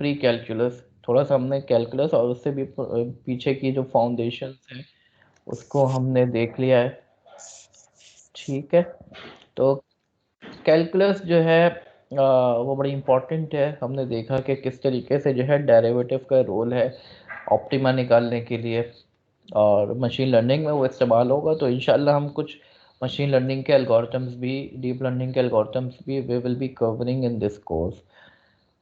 Pre calculus, थोड़ा सा हमने कैलकुलस और उससे भी पीछे की जो फाउंडेशन है उसको हमने देख लिया है। ठीक है, तो कैलकुलस जो है वो बड़ी इम्पोर्टेंट है। हमने देखा कि किस तरीके से जो है डेरिवेटिव का रोल है ऑप्टिमा निकालने के लिए, और मशीन लर्निंग में वो इस्तेमाल होगा। तो इंशाल्लाह हम कुछ मशीन लर्निंग के एल्गोरिथम्स भी, डीप लर्निंग के एल्गोरिथम्स भी we will be covering in this course.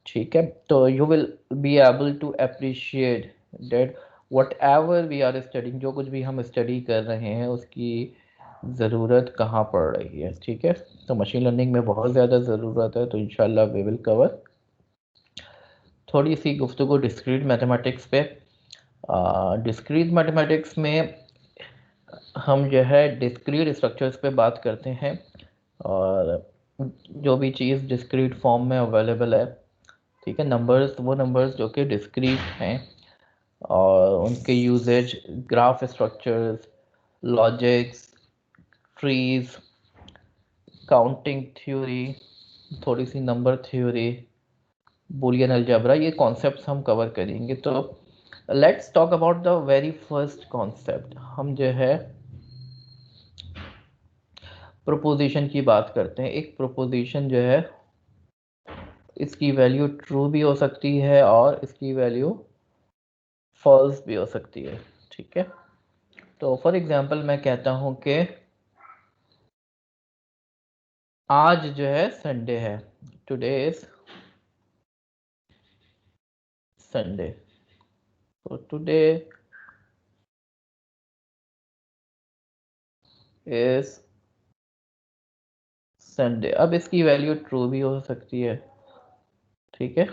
ठीक है, तो you will be able to appreciate that whatever we are studying, जो कुछ भी हम स्टडी कर रहे हैं उसकी ज़रूरत कहाँ पड़ रही है। ठीक है, तो मशीन लर्निंग में बहुत ज़्यादा ज़रूरत है, तो इंशाल्लाह वी विल कवर थोड़ी सी गुफ्तगू डिस्क्रीट मैथमेटिक्स पे। डिस्क्रीट मैथमेटिक्स में हम जो है डिस्क्रीट स्ट्रक्चर्स पे बात करते हैं, और जो भी चीज़ डिस्क्रीट फॉर्म में अवेलेबल है, ठीक है, नंबर्स, वो नंबर्स जो कि डिस्क्रीट हैं और उनके uses, graph structures, logics, trees, counting theory, थोड़ी सी नंबर थ्योरी, बूलियन अलजेब्रा, ये कॉन्सेप्ट्स हम कवर करेंगे। तो let's talk about the very first concept. हम जो है प्रोपोजिशन की बात करते हैं। एक प्रोपोजिशन जो है, इसकी वैल्यू ट्रू भी हो सकती है और इसकी वैल्यू फॉल्स भी हो सकती है। ठीक है, तो फॉर एग्जांपल मैं कहता हूं कि आज जो है संडे है, टुडे इज संडे, तो टुडे इज संडे। अब इसकी वैल्यू ट्रू भी हो सकती है, ठीक है,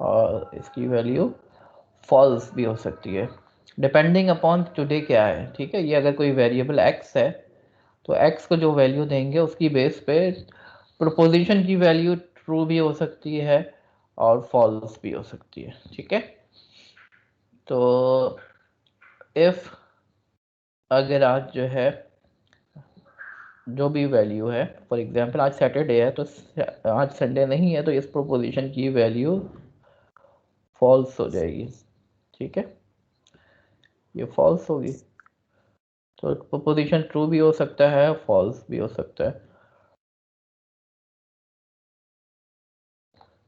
और इसकी वैल्यू फॉल्स भी हो सकती है, डिपेंडिंग अपॉन टुडे क्या है। ठीक है, ये अगर कोई वेरिएबल एक्स है तो एक्स को जो वैल्यू देंगे उसकी बेस पे प्रोपोजिशन की वैल्यू ट्रू भी हो सकती है और फॉल्स भी हो सकती है। ठीक है, तो इफ अगर आज जो है जो भी वैल्यू है, फॉर एग्जांपल आज सैटरडे है तो आज संडे नहीं है, तो इस प्रोपोजिशन की वैल्यू फॉल्स हो जाएगी। ठीक है, ये फॉल्स होगी, तो प्रोपोजिशन ट्रू भी हो सकता है, फॉल्स भी हो सकता है।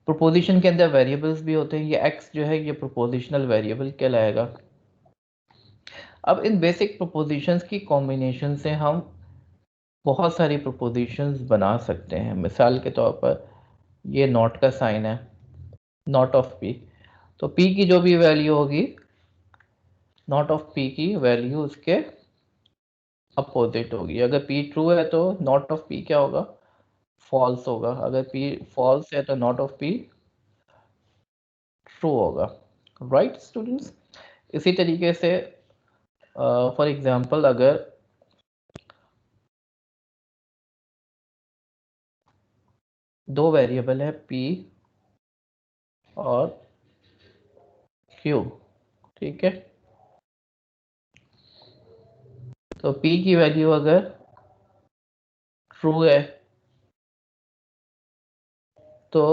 प्रोपोजिशन के अंदर वेरिएबल्स भी होते हैं, ये एक्स जो है ये प्रोपोजिशनल वेरिएबल कहलाएगा। अब इन बेसिक प्रोपोजिशंस की कॉम्बिनेशन से हम बहुत सारी प्रोपोजिशंस बना सकते हैं। मिसाल के तौर पर ये नॉट का साइन है, नॉट ऑफ पी, तो पी की जो भी वैल्यू होगी, नॉट ऑफ पी की वैल्यू उसके अपोजिट होगी। अगर पी ट्रू है तो नॉट ऑफ पी क्या होगा, फॉल्स होगा। अगर पी फॉल्स है तो नॉट ऑफ पी ट्रू होगा। राइट स्टूडेंट्स, इसी तरीके से फॉर एग्जांपल अगर दो वेरिएबल है p और q, ठीक है, तो p की वैल्यू अगर ट्रू है तो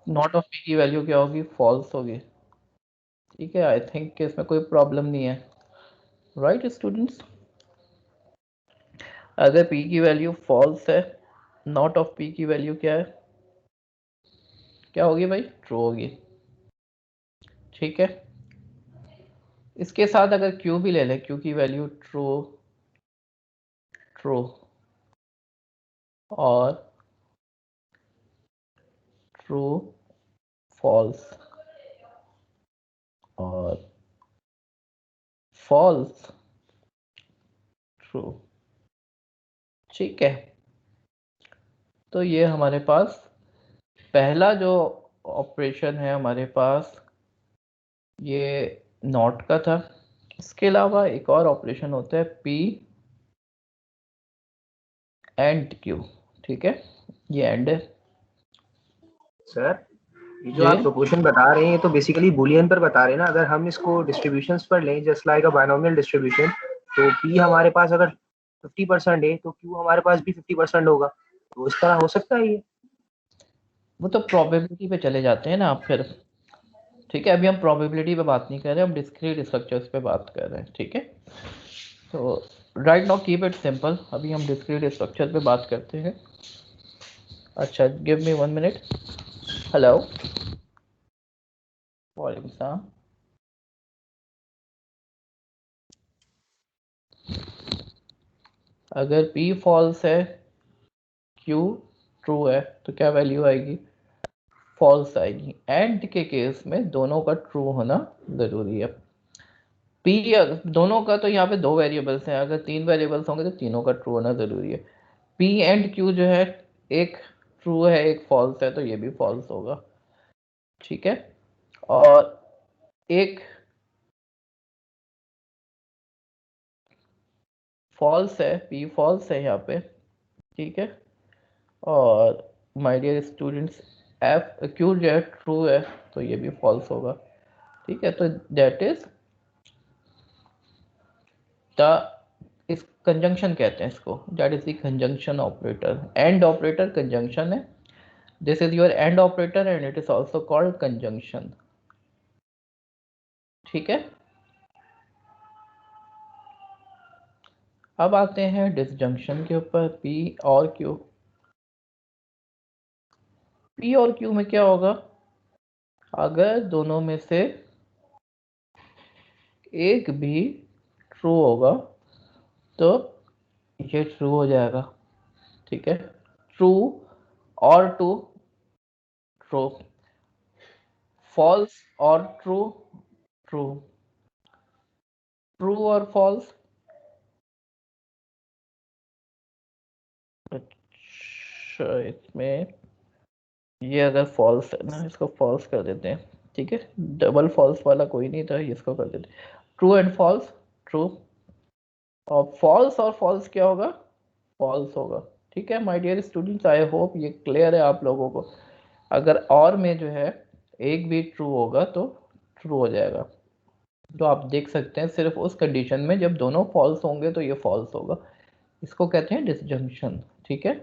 नॉट ऑफ p की वैल्यू क्या होगी, फॉल्स होगी। ठीक है, आई थिंक कि इसमें कोई प्रॉब्लम नहीं है। राइट स्टूडेंट्स, अगर p की वैल्यू फॉल्स है, नॉट ऑफ p की वैल्यू क्या है, क्या होगी भाई, ट्रू होगी। ठीक है, इसके साथ अगर q भी ले लें, q की वैल्यू ट्रू, ट्रू और ट्रू, फॉल्स और फॉल्स, ट्रू। ठीक है, तो ये हमारे पास पहला जो ऑपरेशन है हमारे पास ये नॉट का था। इसके अलावा एक और ऑपरेशन होता है पी एंड क्यू। ठीक है, ये एंड है। सर ये जो जी, आप प्रोपोर्शन बता रहे हैं तो बेसिकली बुलियन पर बता रहे हैं ना। अगर हम इसको डिस्ट्रीब्यूशंस पर लें जस्ट लाइक अ बायनोमियल डिस्ट्रीब्यूशन, तो p हमारे पास अगर 50% है तो q हमारे पास भी 50% होगा। तो इस तरह हो सकता है ये। वो तो प्रोबेबिलिटी पे चले जाते हैं ना आप फिर। ठीक है, अभी हम प्रोबेबिलिटी पे बात नहीं कर रहे, हम डिस्क्रीट स्ट्रक्चर्स पे बात कर रहे हैं। ठीक है, तो right now keep it simple, अभी हम डिस्क्रीट स्ट्रक्चर पे बात करते हैं। अच्छा, गिव मी 1 मिनट। हेलो, वालेकुम सलाम। अगर P फॉल्स है, Q ट्रू है, तो क्या वैल्यू आएगी? फॉल्स आएगी। एंड के केस में दोनों का ट्रू होना जरूरी है। P दोनों का, तो यहाँ पे 2 वेरिएबल्स हैं, अगर 3 वेरिएबल्स होंगे तो तीनों का ट्रू होना जरूरी है। P एंड Q जो है, एक ट्रू है एक फॉल्स है, तो ये भी फॉल्स होगा। ठीक है, और एक फॉल्स है, P फॉल्स है यहाँ पे। ठीक है, और my dear students, F Q जो है ट्रू है, तो ये भी फॉल्स होगा। ठीक है, तो दैट इज द, इस कंजंक्शन कहते हैं इसको, that is the conjunction operator. And operator conjunction है, this is your and operator and it is also called conjunction. ठीक है, अब आते हैं डिसजंक्शन के ऊपर। P और Q, P और Q में क्या होगा? अगर दोनों में से एक भी ट्रू होगा तो ये ट्रू हो जाएगा। ठीक है, ट्रू और टू ट्रू, फॉल्स और ट्रू ट्रू, ट्रू और फॉल्स। अच्छा, इसमें ये अगर फॉल्स है ना, इसको फॉल्स कर देते हैं। ठीक है, डबल फॉल्स वाला कोई नहीं था, इसको कर देते हैं ट्रू एंड फॉल्स, ट्रू। और फॉल्स क्या होगा? फॉल्स होगा। ठीक है my dear students, I hope ये क्लियर है आप लोगों को। अगर और में जो है एक भी ट्रू होगा तो ट्रू हो जाएगा। तो आप देख सकते हैं सिर्फ उस कंडीशन में जब दोनों फॉल्स होंगे तो ये फॉल्स होगा, इसको कहते हैं डिसजंक्शन। ठीक है,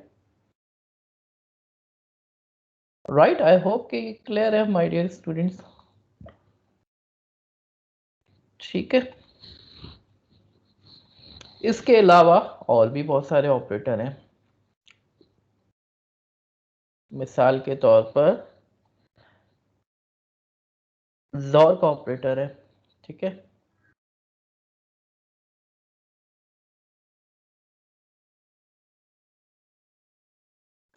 राइट, आई होप कि ये क्लियर है माय डियर स्टूडेंट्स। ठीक है, इसके अलावा और भी बहुत सारे ऑपरेटर हैं। मिसाल के तौर पर जॉर का ऑपरेटर है। ठीक है,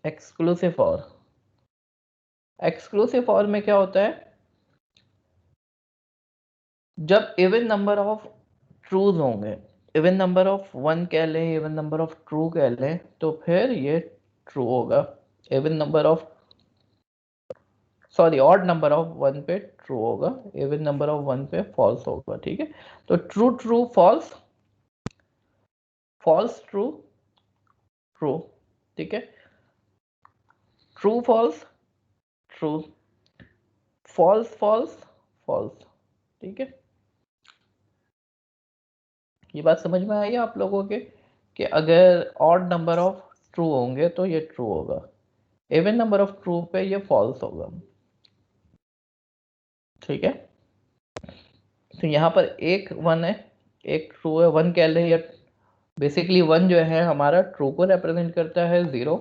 एक्सक्लूसिव और, एक्सक्लूसिव और में क्या होता है? जब इवन नंबर ऑफ ट्रूज होंगे, इवन नंबर ऑफ 1 कह लें, इवन नंबर ऑफ ट्रू कह लें, तो फिर ये ट्रू होगा। Even number of, sorry, odd number of 1 पे ट्रू होगा, इवन नंबर ऑफ 1 पे फॉल्स होगा। ठीक है, तो true true false, false true true. ठीक है, true false true, false false false. ठीक है, ये बात समझ में आई आप लोगों के कि अगर ऑड नंबर ऑफ ट्रू होंगे तो ये ट्रू होगा, इवन नंबर ऑफ ट्रू पे ये फॉल्स होगा। ठीक है, तो यहाँ पर एक 1 है, एक ट्रू है, 1 कह लें, या बेसिकली 1 जो है हमारा ट्रू को रिप्रेजेंट करता है, 0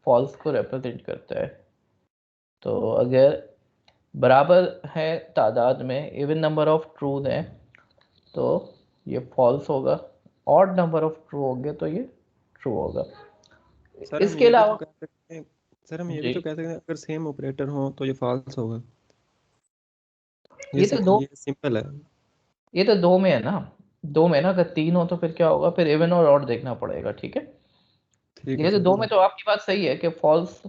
फॉल्स को रिप्रेजेंट करता है। तो अगर बराबर है तादाद में, इवन नंबर ऑफ ट्रू हैं, तो ये फॉल्स होगा, ऑड नंबर ऑफ ट्रू होंगे तो ये ट्रू होगा। सर हम इसके ये भी तो अलावा कह सकते हैं, सर हम ये भी जी, तो कह सकते हैं अगर सेम ऑपरेटर हो तो ये फॉल्स होगा। ये तो दो, ये सिंपल है। ये तो 2 में है ना, 2 में ना, अगर 3 हो तो फिर क्या होगा? फिर इवन और ऑड देखना पड़ेगा। ठीक है, ठीक है ये तो सर। 2 में तो आपकी बात सही है कि फॉल्स,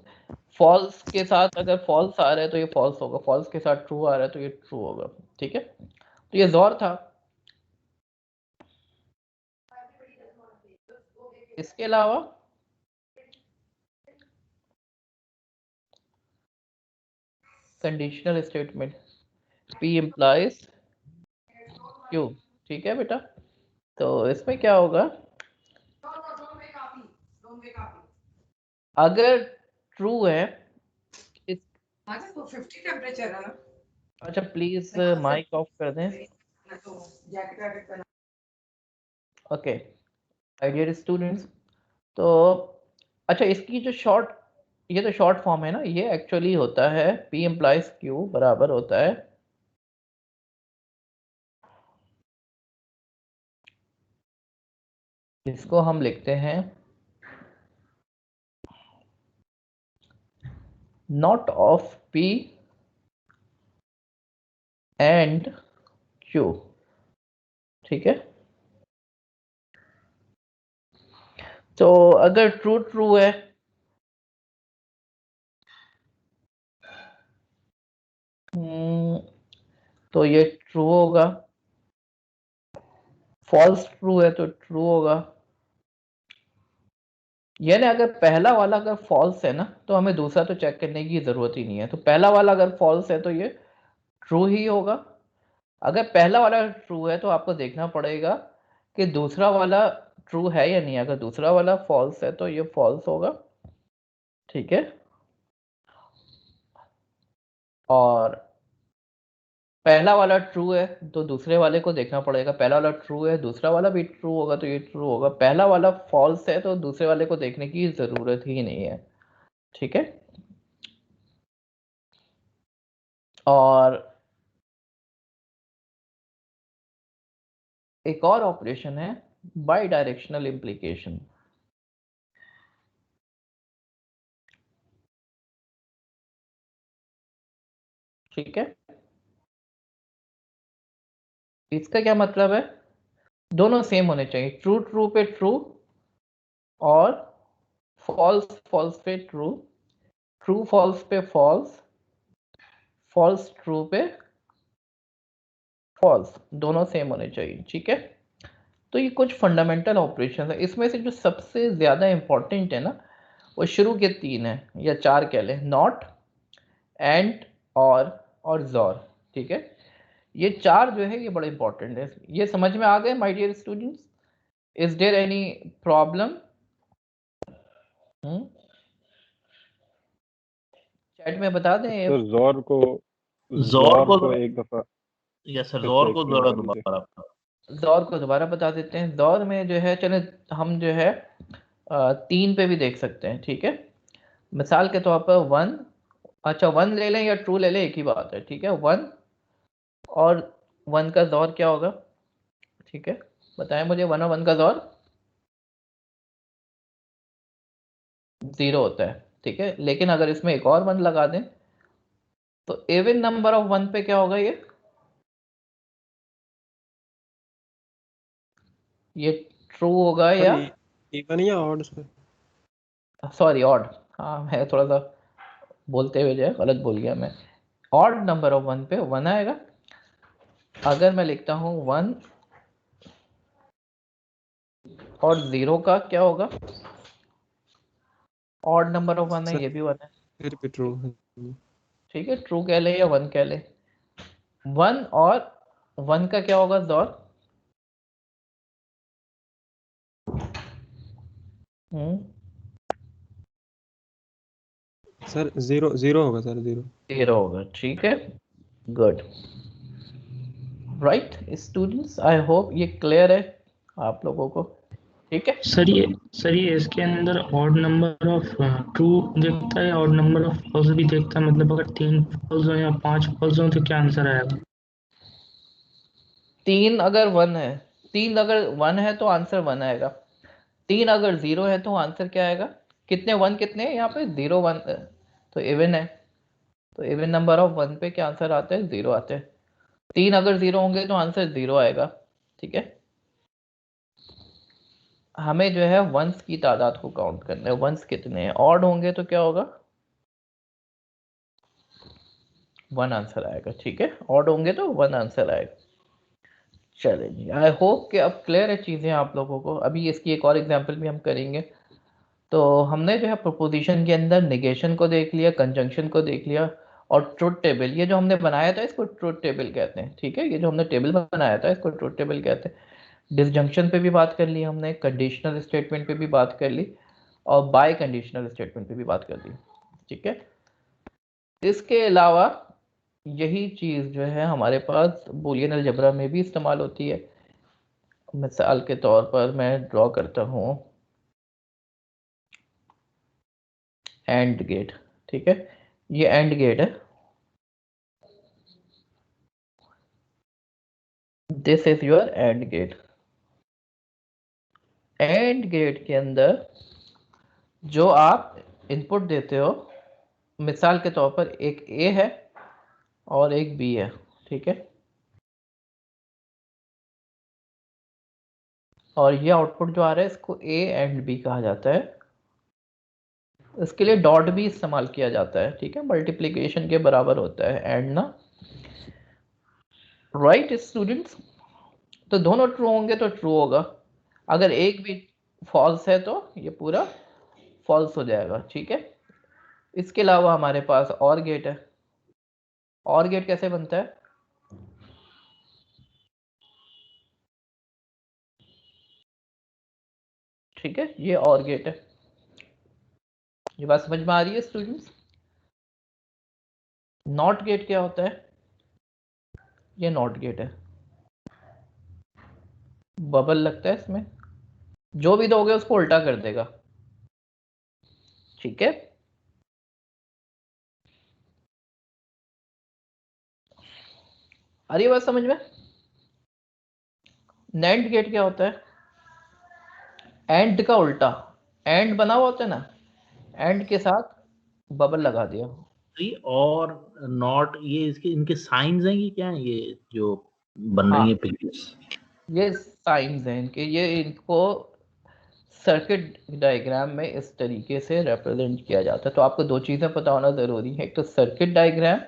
फॉल्स के साथ अगर फॉल्स आ रहा है तो ये फॉल्स होगा, फॉल्स के साथ ट्रू आ रहा है तो ये ट्रू होगा। ठीक है, तो ये जॉर था। इसके अलावा conditional statement, P implies Q। ठीक है बेटा, तो इसमें क्या होगा? अगर ट्रू है, इस 50 टेम्परेचर है ना, अच्छा प्लीज माइक ऑफ कर दें। ओके डियर स्टूडेंट्स, तो अच्छा इसकी जो शॉर्ट, ये तो शॉर्ट फॉर्म है ना, ये एक्चुअली होता है P इम्प्लाइज Q बराबर होता है इसको हम लिखते हैं not of P and Q, ठीक है। तो अगर ट्रू ट्रू है तो ये ट्रू होगा, फॉल्स ट्रू है तो ट्रू होगा। यानी अगर पहला वाला अगर फॉल्स है ना तो हमें दूसरा तो चेक करने की जरूरत ही नहीं है। तो पहला वाला अगर फॉल्स है तो ये ट्रू ही होगा। अगर पहला वाला ट्रू है तो आपको देखना पड़ेगा कि दूसरा वाला ट्रू है या नहीं। अगर दूसरा वाला फॉल्स है तो ये फॉल्स होगा, ठीक है। और पहला वाला ट्रू है तो दूसरे वाले को देखना पड़ेगा, पहला वाला ट्रू है दूसरा वाला भी ट्रू होगा तो ये ट्रू होगा। पहला वाला फॉल्स है तो दूसरे वाले को देखने की जरूरत ही नहीं है, ठीक है। और एक और ऑपरेशन है बाई डायरेक्शनल इम्प्लीकेशन, ठीक है। इसका क्या मतलब है, दोनों सेम होने चाहिए, ट्रू ट्रू पे ट्रू और फॉल्स फॉल्स पे ट्रू, ट्रू फॉल्स पे फॉल्स, फॉल्स ट्रू पे फॉल्स, दोनों सेम होने चाहिए, ठीक है। तो ये कुछ फंडामेंटल ऑपरेशन है। इसमें से जो सबसे ज्यादा इंपॉर्टेंट है ना वो शुरू के 3 है या 4 कह लें, नॉट, एंड, और जोर, ठीक है। ये 4 जो है ये बड़े इंपॉर्टेंट है। ये समझ में आ गए my dear students? Is there any problem? Chat में बता दें सर जोर जोर को को एक दफा यस सर, फिर जोर से को एक्सप्लेन जरा कर दीजिए। दौर को दोबारा बता देते हैं। दौर में जो है चले हम जो है 3 पे भी देख सकते हैं, ठीक है। मिसाल के तौर पर 1, अच्छा 1 ले लें या ट्रू ले लें एक ही बात है, ठीक है। 1 और 1 का दौर क्या होगा, ठीक है। बताएं मुझे 1 और 1 का दौर 0 होता है, ठीक है। लेकिन अगर इसमें एक और 1 लगा दें तो इवन नंबर ऑफ 1 पे क्या होगा, ये ट्रू होगा सर या इवन या ऑड सर? सॉरी ऑड, हाँ मैं थोड़ा सा बोलते हुए जो है गलत बोल गया मैं। ऑड नंबर ऑफ 1 पे 1 आएगा। अगर मैं लिखता हूं 1 और 0 का क्या होगा, ऑड नंबर ऑफ 1 है, सर ये भी 1 है, फिर भी ट्रू है। ठीक है। ट्रू कह ले या 1 कह ले, 1 और 1 का क्या होगा दौर, सर जीरो जीरो होगा सर, जीरो 0 होगा, ठीक है। Good, right students, I hope ये क्लियर है आप लोगों को, ठीक है। सर ये इसके अंदर ऑड नंबर ऑफ ट्रू देखता है, ऑड नंबर ऑफ फॉल्स भी देखता है। मतलब अगर 3 फॉल्स हो या 5 फॉल्स हो तो क्या आंसर आएगा? 3 अगर 1 है, 3 अगर 1 है तो आंसर 1 आएगा। 3 अगर 0 है तो आंसर क्या आएगा, कितने 1 कितने हैं यहाँ पे, 0 1, तो इवन है। तो इवन नंबर ऑफ 1 पे क्या आंसर आता है, 0 आते हैं। 3 अगर 0 होंगे तो आंसर 0 आएगा, ठीक है। हमें जो है वंस की तादाद को काउंट करना है, वंस कितने हैं। ऑड होंगे तो क्या होगा, 1 आंसर आएगा, ठीक है। ऑड होंगे तो 1 आंसर आएगा। चले जी, आई होप कि अब क्लियर है चीज़ें आप लोगों को। अभी इसकी एक और एग्जांपल भी हम करेंगे। तो हमने जो है प्रोपोजिशन के अंदर नेगेशन को देख लिया, कंजंक्शन को देख लिया, और ट्रुथ टेबल, ये जो हमने बनाया था इसको ट्रुथ टेबल कहते हैं, ठीक है। ये जो हमने टेबल बनाया था इसको ट्रुथ टेबल कहते हैं। डिसजंक्शन पे भी बात कर ली हमने, कंडीशनल स्टेटमेंट पे भी बात कर ली, और बाय कंडीशनल स्टेटमेंट पे भी बात कर ली, ठीक है। इसके अलावा यही चीज जो है हमारे पास बूलियन अलजेब्रा में भी इस्तेमाल होती है। मिसाल के तौर पर मैं ड्रॉ करता हूँ एंड गेट, ठीक है, ये एंड गेट है, this is your and gate. And gate के अंदर जो आप इनपुट देते हो, मिसाल के तौर पर एक ए है और एक बी है, ठीक है, और ये आउटपुट जो आ रहा है इसको ए एंड बी कहा जाता है। इसके लिए डॉट भी इस्तेमाल किया जाता है, ठीक है, मल्टीप्लिकेशन के बराबर होता है एंड ना, राइट स्टूडेंट्स। तो दोनों ट्रू होंगे तो ट्रू होगा, अगर एक भी फॉल्स है तो ये पूरा फॉल्स हो जाएगा, ठीक है। इसके अलावा हमारे पास और गेट है। और गेट कैसे बनता है? ठीक है, ये और गेट है। ये बात समझ में आ रही है स्टूडेंट्स? नॉट गेट क्या होता है? ये नॉट गेट है, बबल लगता है इसमें, जो भी दोगे उसको उल्टा कर देगा, ठीक है। आ रही है बात समझ में? नैंड गेट क्या होता है? एंड का उल्टा, एंड बना हुआ होता है ना, एंड के साथ बबल लगा दिया। और नॉट, ये इसके इनके साइंस हैं कि क्या है ये जो बन रही है पिक्चर्स? ये साइंस हैं इनके, ये इनको सर्किट डायग्राम में इस तरीके से रिप्रेजेंट किया जाता है। तो आपको दो चीज़ें पता होना ज़रूरी है, एक तो सर्किट डायग्राम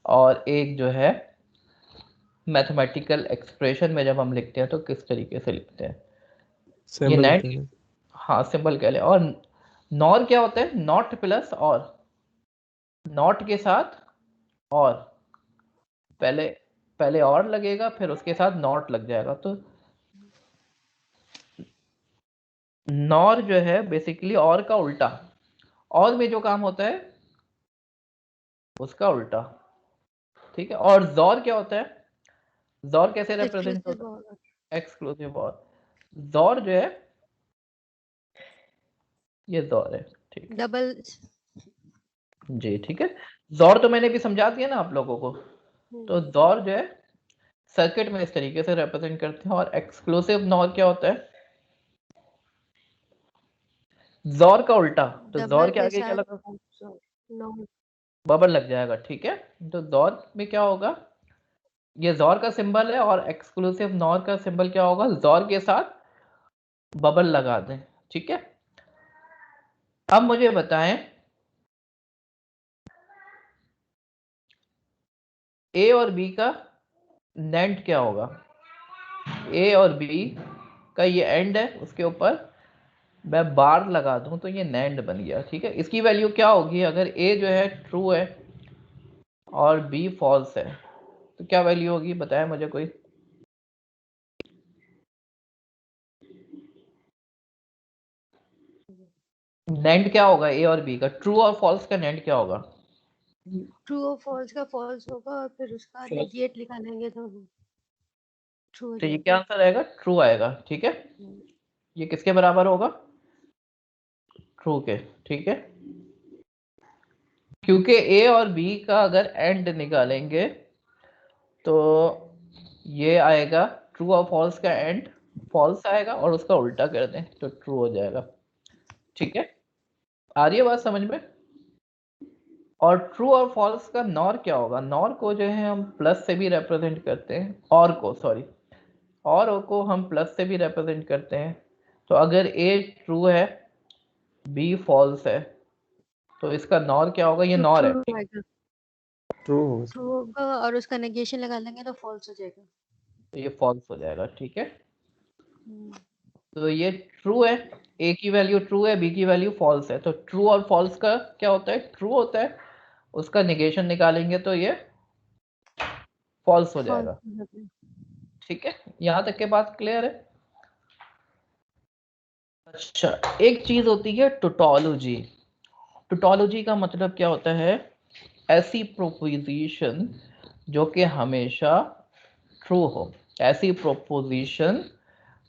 और एक जो है मैथमेटिकल एक्सप्रेशन में जब हम लिखते हैं तो किस तरीके से लिखते हैं। ये सिंबल नैंड, कह लें। हाँ सिंबल कह लें। और नॉर क्या होता है? नॉट प्लस और, नॉट के साथ और, पहले पहले और लगेगा फिर उसके साथ नॉट लग जाएगा। तो नॉर जो है बेसिकली और का उल्टा, और में जो काम होता है उसका उल्टा, ठीक है। और जॉर क्या होता है? जॉर कैसे रिप्रेजेंट होता है? एक्सक्लूसिव और। जॉर जो है ये जॉर है, ठीक है डबल जी, ठीक है। जॉर तो मैंने भी समझा दिया ना आप लोगों को। तो जॉर जो है सर्किट में इस तरीके से रिप्रेजेंट करते हैं। और एक्सक्लूसिव नॉर क्या होता है? जॉर का उल्टा। तो जॉर के आगे क्या लगा? बबल लग जाएगा, ठीक है। तो जॉर में क्या होगा? ये जॉर का सिंबल है और एक्सक्लूसिव नॉर का सिंबल क्या होगा? जॉर के साथ बबल लगा दें, ठीक है। अब मुझे बताएं ए और बी का नेंड क्या होगा? ए और बी का ये एंड है, उसके ऊपर मैं बार लगा दूं तो ये नैंड बन गया, ठीक है। इसकी वैल्यू क्या होगी अगर ए जो है ट्रू है और बी फॉल्स है? तो क्या वैल्यू होगी बताया मुझे कोई? नैंड क्या होगा ए और बी का? ट्रू और फॉल्स का नैंड क्या होगा? ट्रू और फॉल्स का फॉल्स होगा और फिर उसका नेगेट निकालेंगे तो ट्रू हो तो ये जाएगा। क्या आंसर आएगा? ट्रू आएगा, ठीक है। ये किसके बराबर होगा? ट्रू के, ठीक है। क्योंकि ए और बी का अगर एंड निकालेंगे तो ये आएगा ट्रू और फॉल्स का एंड फॉल्स आएगा और उसका उल्टा कर दें तो ट्रू हो जाएगा, ठीक है। आ रही है बात समझ में? और ट्रू और फॉल्स का नॉर क्या होगा? नॉर को जो है हम प्लस से भी रिप्रेजेंट करते हैं, और को सॉरी, और को हम प्लस से भी रिप्रेजेंट करते हैं। तो अगर ए ट्रू है बी फॉल्स है तो इसका नॉर क्या होगा? ये नॉर है, ट्रू होगा। ट्रू होगा और उसका नेगेशन लगा लेंगे तो फॉल्स हो जाएगा। तो ये फॉल्स हो जाएगा, ठीक है। तो ये ट्रू है, ए की वैल्यू ट्रू है, बी की वैल्यू फॉल्स है। तो ट्रू और फॉल्स का क्या होता है? ट्रू होता है, उसका निगेशन निकालेंगे तो ये फॉल्स हो जाएगा, ठीक है। यहां तक के बात क्लियर है? अच्छा, एक चीज होती है टोटोलॉजी। टोटोलॉजी का मतलब क्या होता है? ऐसी प्रोपोजिशन जो कि हमेशा ट्रू हो, ऐसी प्रोपोजिशन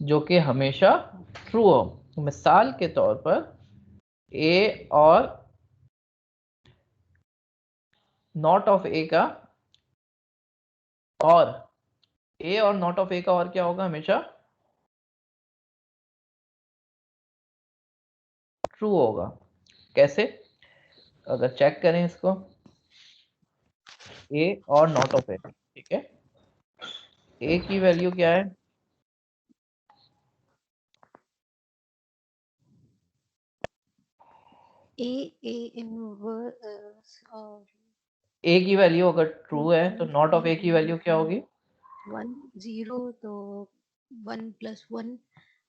जो कि हमेशा ट्रू हो। मिसाल के तौर पर ए और नॉट ऑफ ए का और ए और नॉट ऑफ ए का और क्या होगा, हमेशा ट्रू होगा। कैसे, अगर चेक करें इसको, ए और नॉट ऑफ ए, ठीक है, ए की वैल्यू क्या है, ए इनवर्स और ए की वैल्यू अगर ट्रू है तो नॉट ऑफ ए की वैल्यू क्या होगी, 1 0, तो 1 + 1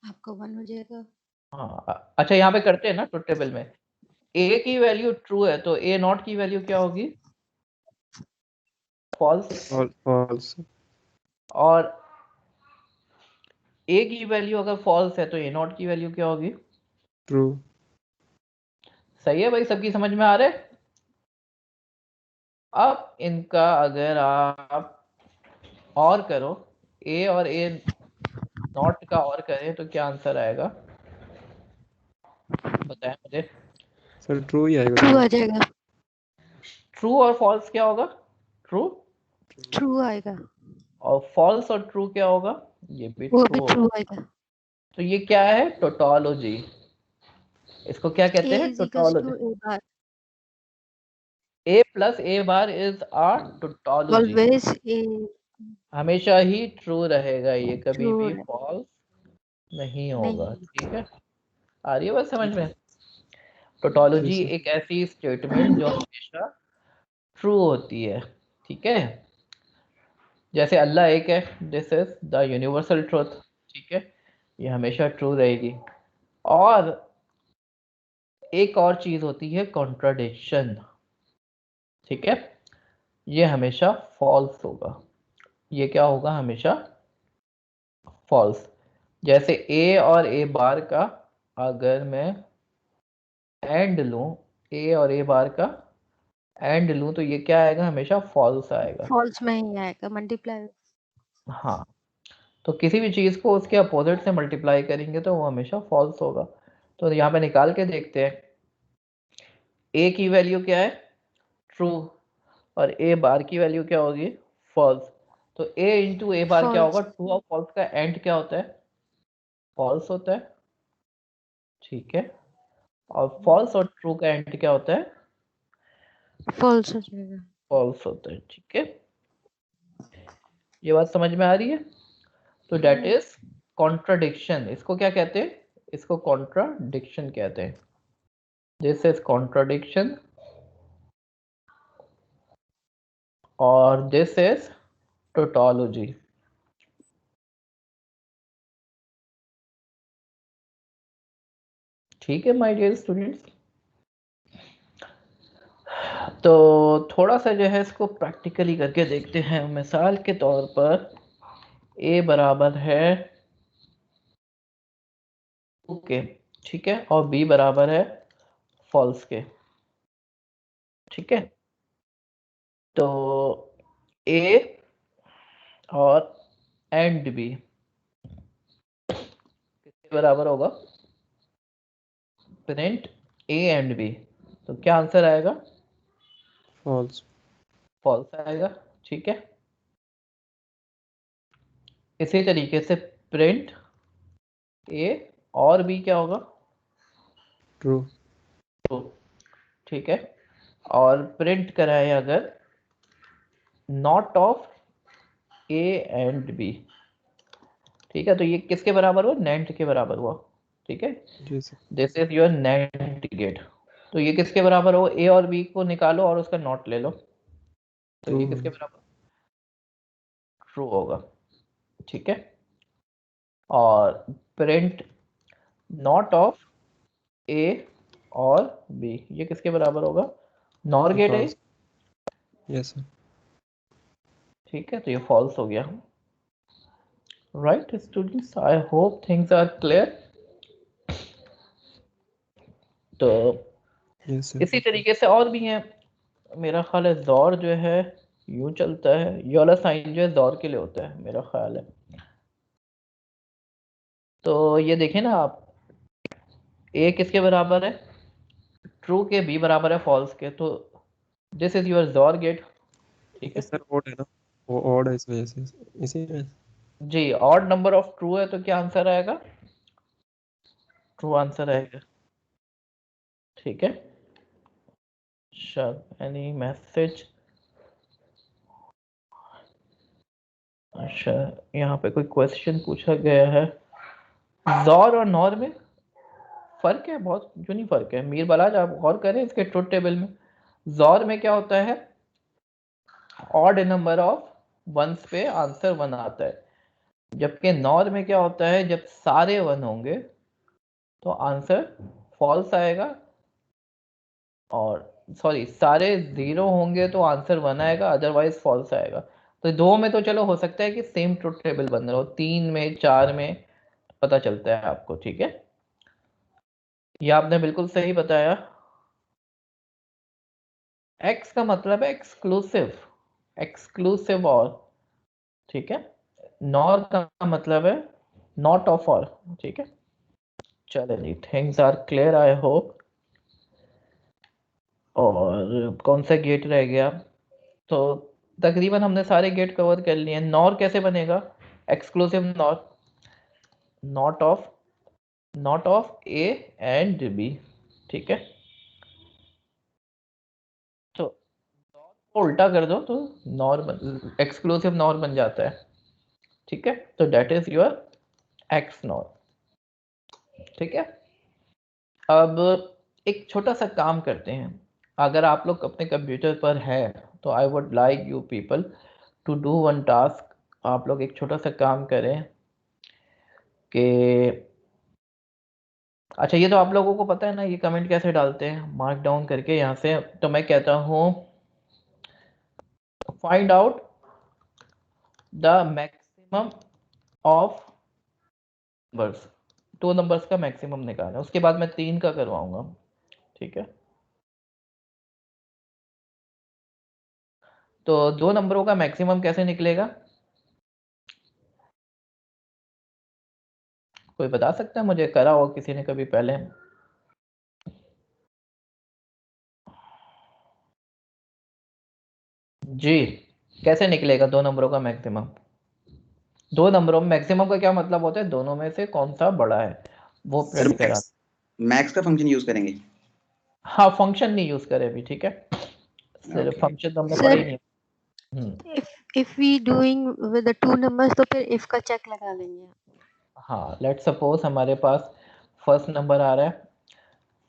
आपका 1 हो जाएगा। हाँ अच्छा यहाँ पे करते हैं ना ट्रुथ टेबल में, ए की वैल्यू ट्रू है तो ए नॉट की वैल्यू क्या होगी, फॉल्स। फॉल्स। और ए की वैल्यू अगर फॉल्स है तो ए नॉट की वैल्यू क्या होगी, ट्रू। सही है भाई, सबकी समझ में आ रहा है। अब इनका अगर आप और करो, ए और ए नॉट का और करें तो क्या आंसर आएगा, बताएं मुझे। सर ट्रू ही आएगा। ट्रू आ जाएगा, ट्रू और फॉल्स क्या होगा, ट्रू ट्रू आएगा, और फॉल्स और ट्रू क्या होगा, ये भी वो ट्रू भी होगा। ट्रू आएगा। तो ये क्या है, टोटोलॉजी। इसको क्या कहते A हैं, is equals to tautology. A bar, A plus A bar is a tautology. always A हमेशा ही ट्रू रहेगा, ये कभी true भी है, फॉल्स नहीं होगा। नहीं। ठीक है, आ रही है बात समझ में। Tautology sir. एक ऐसी स्टेटमेंट जो हमेशा ट्रू होती है। ठीक है, जैसे अल्लाह एक है, this is the universal truth. ठीक है, ये हमेशा ट्रू रहेगी। और एक और चीज होती है कॉन्ट्राडिक्शन। ठीक है, ये हमेशा फॉल्स होगा। ये क्या होगा, हमेशा फॉल्स। जैसे ए और ए बार का अगर मैं एंड लूं, ए और ए बार का एंड लूं तो ये क्या आएगा, हमेशा फॉल्स आएगा। फॉल्स में ही आएगा, मल्टीप्लाई। हाँ, तो किसी भी चीज को उसके अपोजिट से मल्टीप्लाई करेंगे तो वो हमेशा फॉल्स होगा। तो यहाँ पे निकाल के देखते हैं, ए की वैल्यू क्या है, ट्रू, और ए बार की वैल्यू क्या होगी, फॉल्स। तो ए इंटू ए बार क्या होगा, फॉल्स, ट्रू और फॉल्स का एंड क्या होता है, फॉल्स होता है। ठीक है, और फॉल्स और ट्रू का एंड क्या होता है, फॉल्स हो जाएगा। फॉल्स होता है। ठीक है, ये बात समझ में आ रही है। तो डेट इज कॉन्ट्राडिक्शन। इसको क्या कहते हैं, इसको कॉन्ट्राडिक्शन कहते हैं। दिस इज कॉन्ट्राडिक्शन और दिस इज टोटोलॉजी। ठीक है माय डियर स्टूडेंट्स, तो थोड़ा सा जो है इसको प्रैक्टिकली करके देखते हैं। मिसाल के तौर पर a बराबर है ट्रू के, ठीक है, और b बराबर है फॉल्स के। ठीक है, तो a और एंड b किसके बराबर होगा, प्रिंट a एंड b, तो क्या आंसर आएगा, फॉल्स। फॉल्स आएगा। ठीक है, इसी तरीके से प्रिंट a और b क्या होगा, ट्रू। ट्रू। ठीक है, और प्रिंट कराए अगर not of a and b, ठीक है, तो ये किसके बराबर हुआ, नेंट के बराबर हुआ। ठीक है, जी sir. This is your NAND gate. तो ये किसके बराबर हो, a और b को निकालो और उसका नॉट ले लो, तो ट्रू। ये किसके बराबर, ट्रू होगा। ठीक है, और प्रिंट नॉट ऑफ a और b, ये किसके बराबर होगा, नॉर गेट है। फॉल्स। Yes sir. ठीक है, तो ये फॉल्स हो गया। Right students, I hope things are clear. तो यस सर। इसी तरीके से और भी हैं, मेरा ख्याल है दौर जो है यूं चलता है, ये वाला साइन जो है दौर के लिए होता है मेरा ख्याल है। तो ये देखें ना आप, ए किसके बराबर है, ट्रू के, बी बराबर है फॉल्स के, तो दिस इज योर जोर गेट। ठीक है सर ऑड है ना, वो ऑड है इस वजह से, इसी में। जी, ऑड नंबर ऑफ ट्रू है तो क्या आंसर आएगा, ट्रू आंसर आएगा। ठीक है, चल एनी मैसेज। अच्छा, यहाँ पे कोई क्वेश्चन पूछा गया है, जोर और नॉर में फर्क है बहुत, क्यों नहीं फर्क है मीर बलाज, आप गौर करें इसके ट्रुथ टेबल में। जोर में क्या होता है, ऑड नंबर ऑफ वंस पे आंसर वन आता है, जबकि नॉर में क्या होता है, जब सारे वन होंगे तो आंसर फॉल्स आएगा, और सॉरी सारे जीरो होंगे तो आंसर वन आएगा, अदरवाइज फॉल्स आएगा। तो दो में तो चलो हो सकता है कि सेम ट्रुथ टेबल बन रहा हो, तीन में चार में पता चलता है आपको। ठीक है, ये आपने बिल्कुल सही बताया। एक्स का मतलब है एक्सक्लूसिव, एक्सक्लूसिव और, ठीक है, नॉर का मतलब है नॉट ऑफ ऑल। ठीक है, चलो जी, things are clear I hope. और कौन सा गेट रह गया, तो तकरीबन हमने सारे गेट कवर कर लिए। नॉर कैसे बनेगा, exclusive nor, not of A and B. ठीक है, तो को उल्टा कर दो तो नॉर एक्सक्लूसिव नॉर बन जाता है। ठीक है, तो that is your x nor. ठीक है, अब एक छोटा सा काम करते हैं, अगर आप लोग अपने कंप्यूटर पर है तो I would like you people to do one task. आप लोग एक छोटा सा काम करें कि, अच्छा ये तो आप लोगों को पता है ना, ये कमेंट कैसे डालते हैं, मार्क डाउन करके यहाँ से। तो मैं कहता हूँ find out the maximum of numbers, two numbers का मैक्सिमम निकालना, उसके बाद मैं तीन का करवाऊंगा। ठीक है, तो दो नंबरों का मैक्सिमम कैसे निकलेगा, कोई बता सकता है मुझे, करा हो किसी ने कभी पहले। जी, कैसे निकलेगा दो नंबरों का मैक्सिमम, दो नंबरों में मैक्सिमम का क्या मतलब होता है, दोनों में से कौन सा बड़ा है वो सर प्रिंट करा। मैक्स का फंक्शन यूज करेंगे। हाँ, फंक्शन नहीं यूज करे अभी। ठीक है, सिर्फ Okay. फंक्शन तो हमने Sir, पढ़ा ही नहीं। if we doing with the two numbers तो फिर if का चेक लगा लेंगे। हाँ, लेट सपोज हमारे पास फर्स्ट नंबर आ रहा है,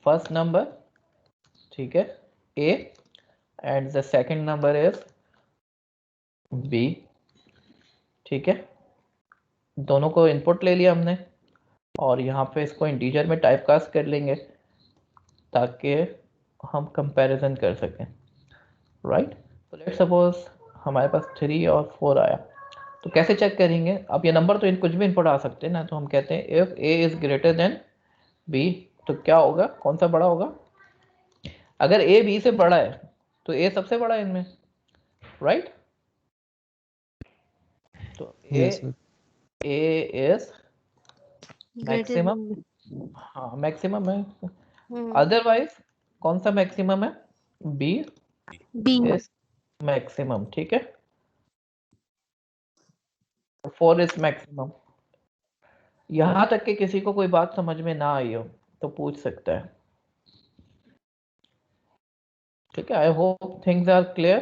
फर्स्ट नंबर, ठीक है, A, and the second number is B. ठीक है, दोनों को इनपुट ले लिया हमने, और यहाँ पे इसको इंटीजर में टाइपकास्ट कर लेंगे ताकि हम कंपैरिजन कर सकें, राइट। तो लेट सपोज हमारे पास 3 और 4 आया, तो कैसे चेक करेंगे, अब ये नंबर तो कुछ भी इनपुट आ सकते हैं ना, तो हम कहते हैं if A is greater than B, तो क्या होगा, कौन सा बड़ा होगा, अगर ए बी से बड़ा है तो ए सबसे बड़ा है इनमें, राइट। तो A yes sir. Is Greater maximum, than हाँ मैक्सिमम है, अदरवाइज कौन सा मैक्सिमम है, बी B। Is maximum. ठीक है, 4 इज मैक्सिमम। यहां तक कि किसी को कोई बात समझ में ना आई हो तो पूछ सकता है। ठीक है, I hope things are clear,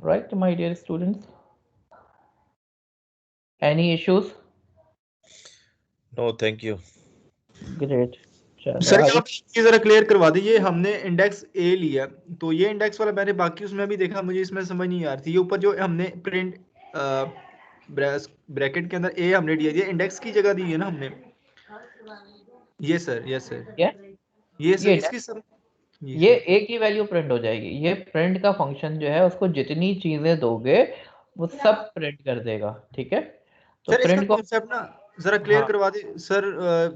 right my dear students, any issues. No thank you. Great, sir चलो क्या आप ये जरा क्लियर करवा दीजिए, हमने इंडेक्स ए लिया तो ये इंडेक्स वाला मैंने बाकी उसमें भी देखा, मुझे इसमें समझ नहीं आ रही थी, ये ऊपर जो हमने प्रिंट ब्रैकेट के अंदर ए हमने दिया, इंडेक्स की जगह दी है ना हमने। ये सर ये सर ये सर इसकी सब ये ए की वैल्यू प्रिंट हो जाएगी, ये प्रिंट का फंक्शन जो है उसको जितनी चीजें दोगे वो सब प्रिंट कर देगा। ठीक है, तो सर इसका प्रिंट को कॉन्सेप्ट ना जरा क्लियर हाँ, करवा दे सर।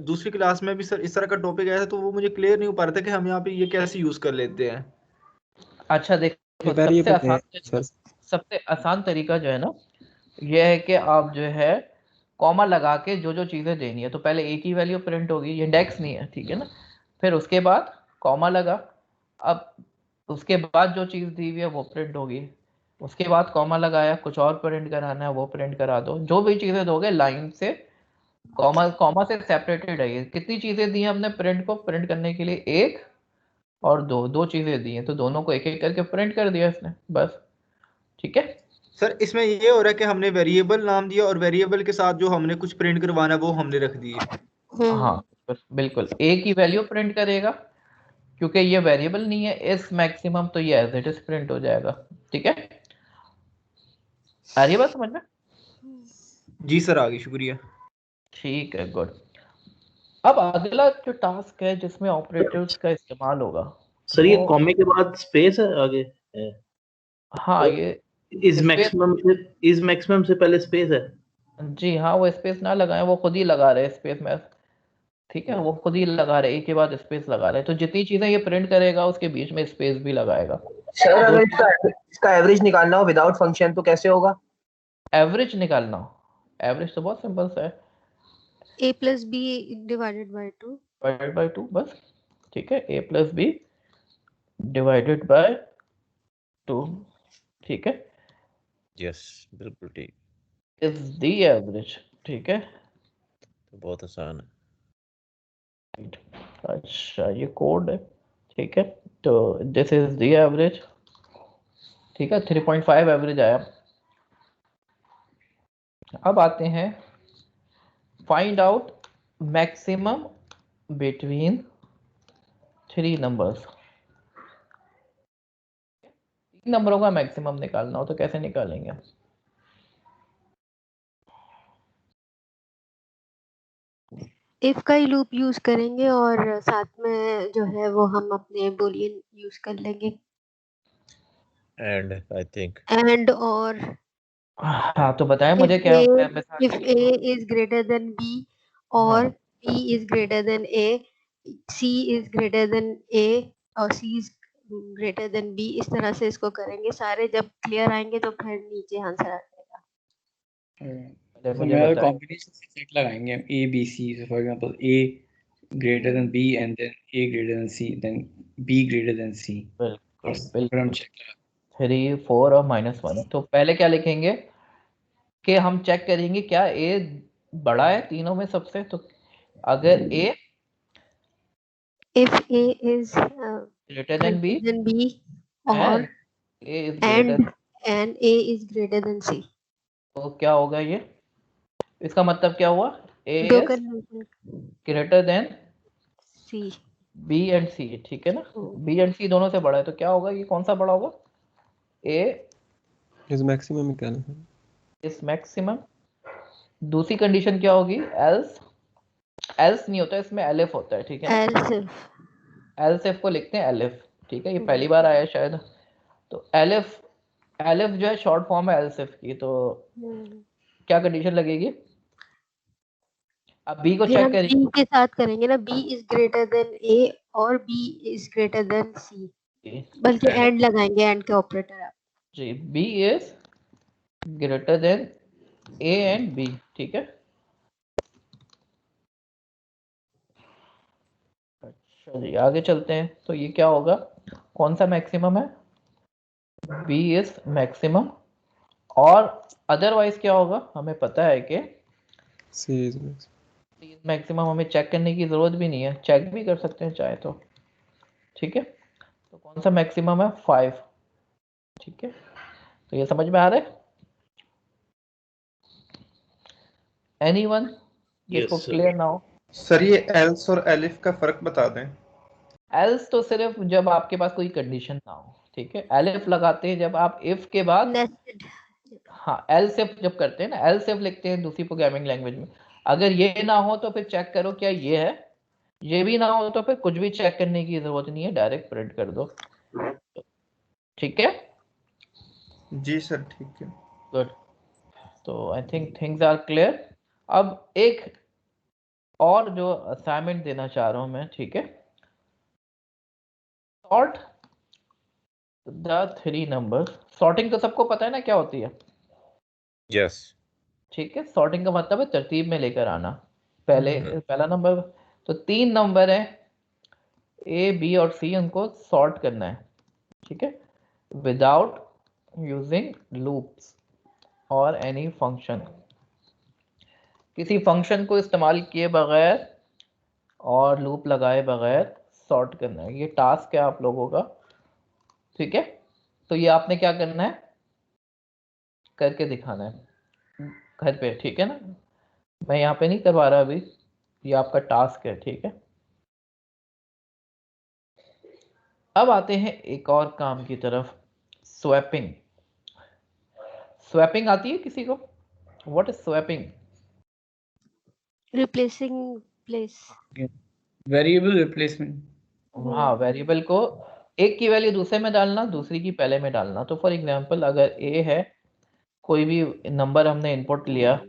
दूसरी क्लास में भी सर इस तरह का टॉपिक आया था तो वो मुझे क्लियर नहीं हो पा रहा था कि हम यहाँ पे ये कैसे यूज कर लेते हैं। अच्छा देखो पहले ये सबसे बताएं आसान सर, सबसे आसान तरीका जो है ना, ये है कि आप जो है कॉमा लगा के जो जो चीज़ें देनी है, तो पहले ए की वैल्यू प्रिंट होगी, ये इंडेक्स नहीं है, ठीक है ना। फिर उसके बाद कॉमा लगा, अब उसके बाद जो चीज़ दी हुई है वो प्रिंट होगी, उसके बाद कॉमा लगाया, कुछ और प्रिंट कराना है वो प्रिंट करा दो। जो भी चीज़ें दोगे लाइन से, कॉमा कॉमा से सेपरेटेड है। ये कितनी चीज़ें दी हैं हमने प्रिंट को प्रिंट करने के लिए, एक और दो चीज़ें दी हैं, तो दोनों को एक एक करके प्रिंट कर दिया इसने, बस। ठीक है सर इसमें ये हो रहा है कि हमने वेरिएबल नाम दिया और वेरिएबल के साथ जो हमने कुछ प्रिंट करवाना है वो हमने रख दिए। हाँ बस बिल्कुल, ए की वैल्यू प्रिंट करेगा, क्योंकि ये वेरिएबल नहीं है इस मैक्सिमम, तो ये एज इट इज प्रिंट हो जाएगा। ठीक है, आ रही है बात समझ में? जी सर, आगे शुक्रिया। ठीक है, गुड। अब अगला जो टास्क है जिसमें ऑपरेटर्स का इस्तेमाल होगा, सर ये वो कॉमे के बाद स्पेस है आगे है? हाँ ये इज मैक्सिमम से पहले स्पेस है? जी हाँ, वो स्पेस ना लगाए, वो खुद ही लगा रहे स्पेस में। ठीक है, वो खुद ही लगा रहे, एक के बाद स्पेस लगा रहे, तो जितनी चीजें ये प्रिंट करेगा उसके बीच में स्पेस भी लगाएगा। सर अगर इसका एवरेज निकालना हो विदाउट फंक्शन तो कैसे होगा? एवरेज निकालना हो, एवरेज तो बहुत सिंपल सा है, a plus b divided by 2. Divided by 2 बस। ठीक है, a plus B divided by 2। ठीक है, यस बिल्कुल ठीक, इज द एवरेज। ठीक है, तो बहुत आसान है। अच्छा ये कोड है। ठीक है, तो दिस इज द एवरेज। ठीक है, 3.5 एवरेज आया। अब आते हैं find out maximum between 3 numbers. 3 नंबरों का मैक्सिमम निकालना हो तो कैसे निकालेंगे? if का ही लूप यूज करेंगे और साथ में जो है वो हम अपने बूलियन यूज कर लेंगे, एंड आई थिंक एंड और हाँ तो बताएं if मुझे क्या a मिसाल if a is greater than b or हाँ b is greater than a, c is greater than a और c is greater than b, इस तरह से इसको करेंगे। सारे जब क्लियर आएंगे तो फिर नीचे आंसर आ जाएगा। पहले तो मुझे मैं बताएं। कॉम्बिनेशन से सेट लगाएंगे हम A B C, for example A greater than B and then A greater than C then B greater than C, और बिल्कुल फिर हम बिल्कुल, चेक लगा 3 4 और -1। तो पहले क्या लिखेंगे कि हम चेक करेंगे क्या a बड़ा है तीनों में सबसे, तो अगर a if a is greater than b greater than b और and a is greater, and a is greater than c, तो क्या होगा ये, इसका मतलब क्या हुआ, a दो is condition greater than c। b and c। ठीक है ना, b एंड c दोनों से बड़ा है, तो क्या होगा, ये कौन सा बड़ा होगा, a इज मैक्सिमम निकालना है। Is maximum. दूसरी कंडीशन क्या होगी, एल्स, एल्स नहीं होता इसमें, एलिफ होता है। ठीक है ना, एल्स इफ को लिखते हैं एलिफ। ठीक है, ये पहली बार आया है शायद, तो एलिफ, एलिफ जो है शॉर्ट फॉर्म है एल्स इफ की, तो क्या कंडीशन लगेगी, अब बी को फिर चेक हम करेंगे। b के साथ करेंगे ना, b is greater then a और b is greater then c, बल्कि एंड लगाएंगे, एंड के ऑपरेटर आप जी, b is greater then a and b। ठीक है, अच्छा जी आगे चलते हैं, तो ये क्या होगा, कौन सा मैक्सिमम है, b इज मैक्सिमम, और अदरवाइज क्या होगा, हमें पता है कि सी इज मैक्सिमम, हमें चेक करने की जरूरत भी नहीं है, चेक भी कर सकते हैं चाहे तो। ठीक है, तो कौन सा मैक्सिमम है, 5। ठीक है, तो ये समझ में आ रहा है एनीवन जिसको क्लियर ना हो? सर ये एल्स और एलिफ का फर्क बता दें। एल्स तो सिर्फ जब आपके पास कोई कंडीशन ना हो। ठीक है, एलिफ लगाते हैं जब आप इफ के बाद, नेस्टेड। हाँ एल्स इफ जब करते हैं ना, एल्स इफ लिखते हैं दूसरी प्रोग्रामिंग लैंग्वेज में। अगर ये ना हो तो फिर चेक करो क्या ये है, ये भी ना हो तो फिर कुछ भी चेक करने की जरूरत नहीं है, डायरेक्ट प्रिंट कर दो। ठीक है जी सर ठीक है। गुड, तो I think things are clear. अब एक और जो असाइनमेंट देना चाह रहा हूं मैं, ठीक है, सॉर्ट द 3 नंबर। सॉर्टिंग तो सबको पता है ना क्या होती है, Yes. ठीक है। सॉर्टिंग का मतलब है तरतीब में लेकर आना। पहला नंबर, तो 3 नंबर है ए बी और सी, उनको सॉर्ट करना है, ठीक है, विदाउट यूजिंग लूप्स और एनी फंक्शन। किसी फंक्शन को इस्तेमाल किए बगैर और लूप लगाए बगैर सॉर्ट करना है, ये टास्क है आप लोगों का, ठीक है। तो ये आपने क्या करना है, करके दिखाना है घर पे, ठीक है ना। मैं यहाँ पे नहीं करवा रहा अभी, ये आपका टास्क है, ठीक है। अब आते हैं एक और काम की तरफ, स्वैपिंग। स्वैपिंग आती है किसी को? What is swapping? Replacing place. Variable replacement. हाँ, वेरिएबल को एक की वैल्यू दूसरे में डालना, दूसरी की पहले में डालना। तो फॉर एग्जांपल अगर ए है, कोई भी नंबर हमने इनपुट लिया,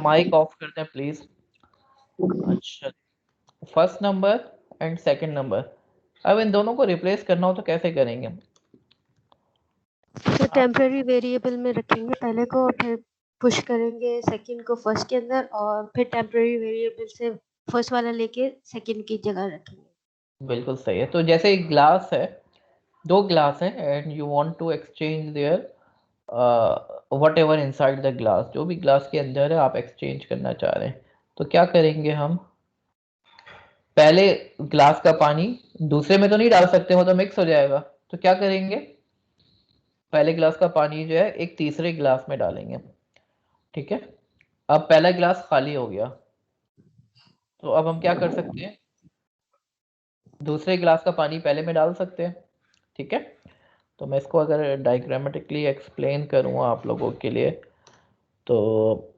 माइक ऑफ करते हैं प्लीज। अच्छा, first number and second number, अब इन दोनों को रिप्लेस करना हो तो कैसे करेंगे? तो टेम्पररी वेरिएबल में रखेंगे पहले को, फिर पुश करेंगे सेकंड को फर्स्ट के अंदर, और फिर टेम्पररी वेरिएबल से फर्स्ट वाला लेके सेकंड की जगह रखेंगे। बिल्कुल सही है। तो जैसे एक ग्लास है, 2 ग्लास है and you want to exchange their whatever inside the glass, जो भी ग्लास के अंदर है आप एक्सचेंज करना चाह रहे हैं, तो क्या करेंगे हम? पहले ग्लास का पानी दूसरे में तो नहीं डाल सकते, वो तो मिक्स हो जाएगा। तो क्या करेंगे, पहले ग्लास का पानी जो है एक तीसरे ग्लास में डालेंगे, ठीक है। अब पहला ग्लास खाली हो गया, तो अब हम क्या कर सकते हैं, दूसरे ग्लास का पानी पहले में डाल सकते हैं, ठीक है। तो मैं इसको अगर डायग्रामेटिकली एक्सप्लेन करूँ आप लोगों के लिए, तो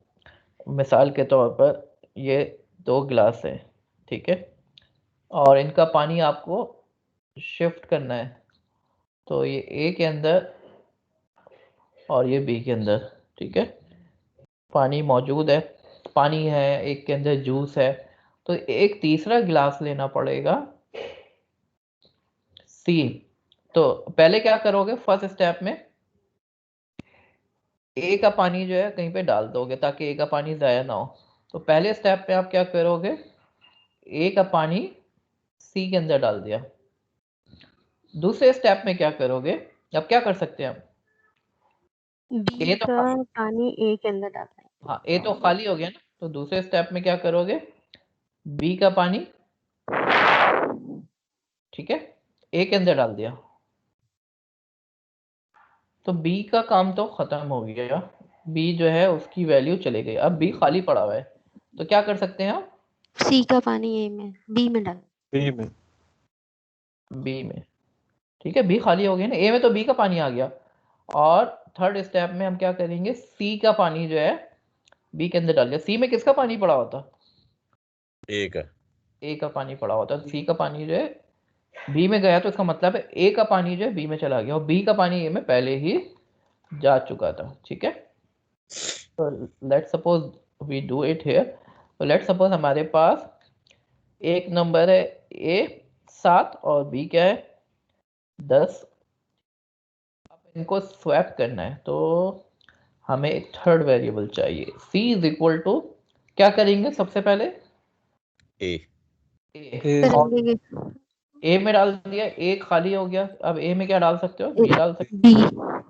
मिसाल के तौर पर ये 2 ग्लास है, ठीक है, और इनका पानी आपको शिफ्ट करना है। तो ये ए के अंदर और ये बी के अंदर, ठीक है, पानी मौजूद है, पानी है, एक के अंदर जूस है, तो एक तीसरा गिलास लेना पड़ेगा, सी। तो पहले क्या करोगे, फर्स्ट स्टेप में ए का पानी जो है कहीं पे डाल दोगे ताकि ए का पानी ज़ाया ना हो। तो पहले स्टेप में आप क्या करोगे, ए का पानी सी के अंदर डाल दिया। दूसरे स्टेप में क्या करोगे, अब क्या कर सकते हैं हम, बी ए तो का पानी ए के अंदर डालना है। हाँ, ए तो खाली हो गया ना, तो दूसरे स्टेप में क्या करोगे, बी का पानी, ठीक है, ए के अंदर डाल दिया। तो बी का काम तो खत्म हो गया, बी जो है उसकी वैल्यू चली गई, अब बी खाली पड़ा हुआ है। तो क्या कर सकते हैं हम, सी का पानी ए में, बी में डाल। बी में। बी में, ठीक है, बी खाली हो गया ना, ए में तो बी का पानी आ गया। और थर्ड स्टेप में हम क्या करेंगे, सी का पानी जो है बी के अंदर डाल दिया। सी में किसका पानी पड़ा होता, ए का। ए का पानी पड़ा होता। तो सी का पानी जो है बी में गया, तो इसका मतलब है ए का पानी जो है बी में चला गया, और बी का पानी ए में पहले ही जा चुका था, ठीक है। तो let's suppose we do it here. तो लेट्स सपोज हमारे पास एक नंबर है ए 7 और बी क्या है 10। अब इनको स्वैप करना है, तो हमें एक थर्ड वेरिएबल चाहिए, c इज इक्वल टू, क्या करेंगे सबसे पहले, ए। और करेंगे ए में डाल दिया, ए खाली हो गया, अब ए में क्या डाल सकते हो, बी डाल सकते बी। हो,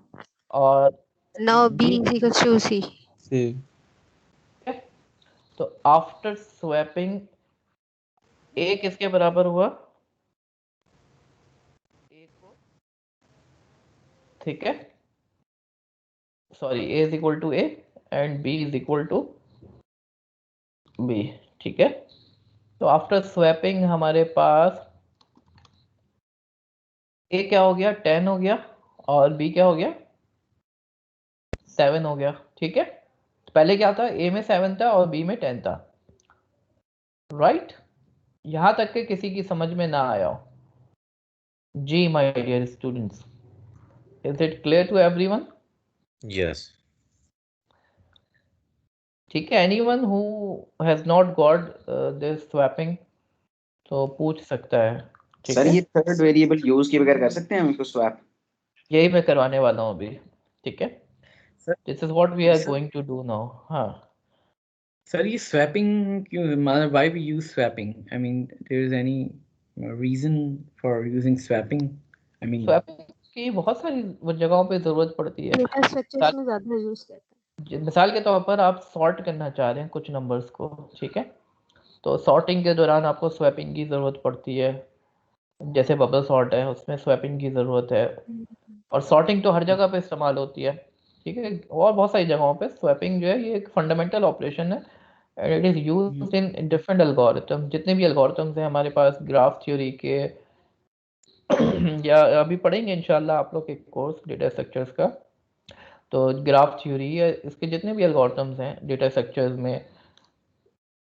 और now B B, is equal to C. C. तो आफ्टर स्वैपिंग ए किसके बराबर हुआ, ए को, ठीक है, sorry, A is equal to A and B is equal to B, ठीक है। तो आफ्टर स्वैपिंग हमारे पास ए क्या हो गया 10 हो गया, और बी क्या हो गया 7 हो गया, ठीक है। पहले क्या था, ए में 7 था और बी में 10 था, राइट। यहां तक के किसी की समझ में ना आया हो? जी my dear students, is it clear to everyone? Yes. ठीक है, anyone who has not got this swapping तो पूछ सकता है। ठीक सर है, ये थर्ड वेरिएबल यूज किए बगैर कर सकते हैं हम इसको स्वैप? यही मैं करवाने वाला हूँ अभी। ठीक है, sir this is what we are sir going to do now. हाँ, सर ये स्वैपिंग क्यों, मतलब why we use swapping? I mean there is any reason for using swapping? I mean swapping की बहुत सारी जगहों पे जरूरत पड़ती है। डेटा स्ट्रक्चर्स में ज्यादा यूज करते मिसाल के तौर पर आप सॉर्ट करना चाह रहे हैं कुछ नंबर्स को, ठीक है, तो सॉर्टिंग के दौरान आपको स्वैपिंग की ज़रूरत पड़ती है। जैसे बबल सॉर्ट है, उसमें स्वैपिंग की ज़रूरत है। हैं। और सॉर्टिंग तो हर जगह पे इस्तेमाल होती है, ठीक है, और बहुत सारी जगहों पे स्वैपिंग जो है ये एक फंडामेंटल ऑपरेशन है and it is used in different algorithm. जितने भी एल्गोरिथम्स हैं हमारे पास ग्राफ थ्योरी के या अभी पढ़ेंगे इंशाल्लाह आप लोग एक कोर्स डेटा स्ट्रक्चर्स का, तो ग्राफ थ्योरी या इसके जितने भी एल्गोरिथम्स हैं डेटा स्ट्रक्चर्स में,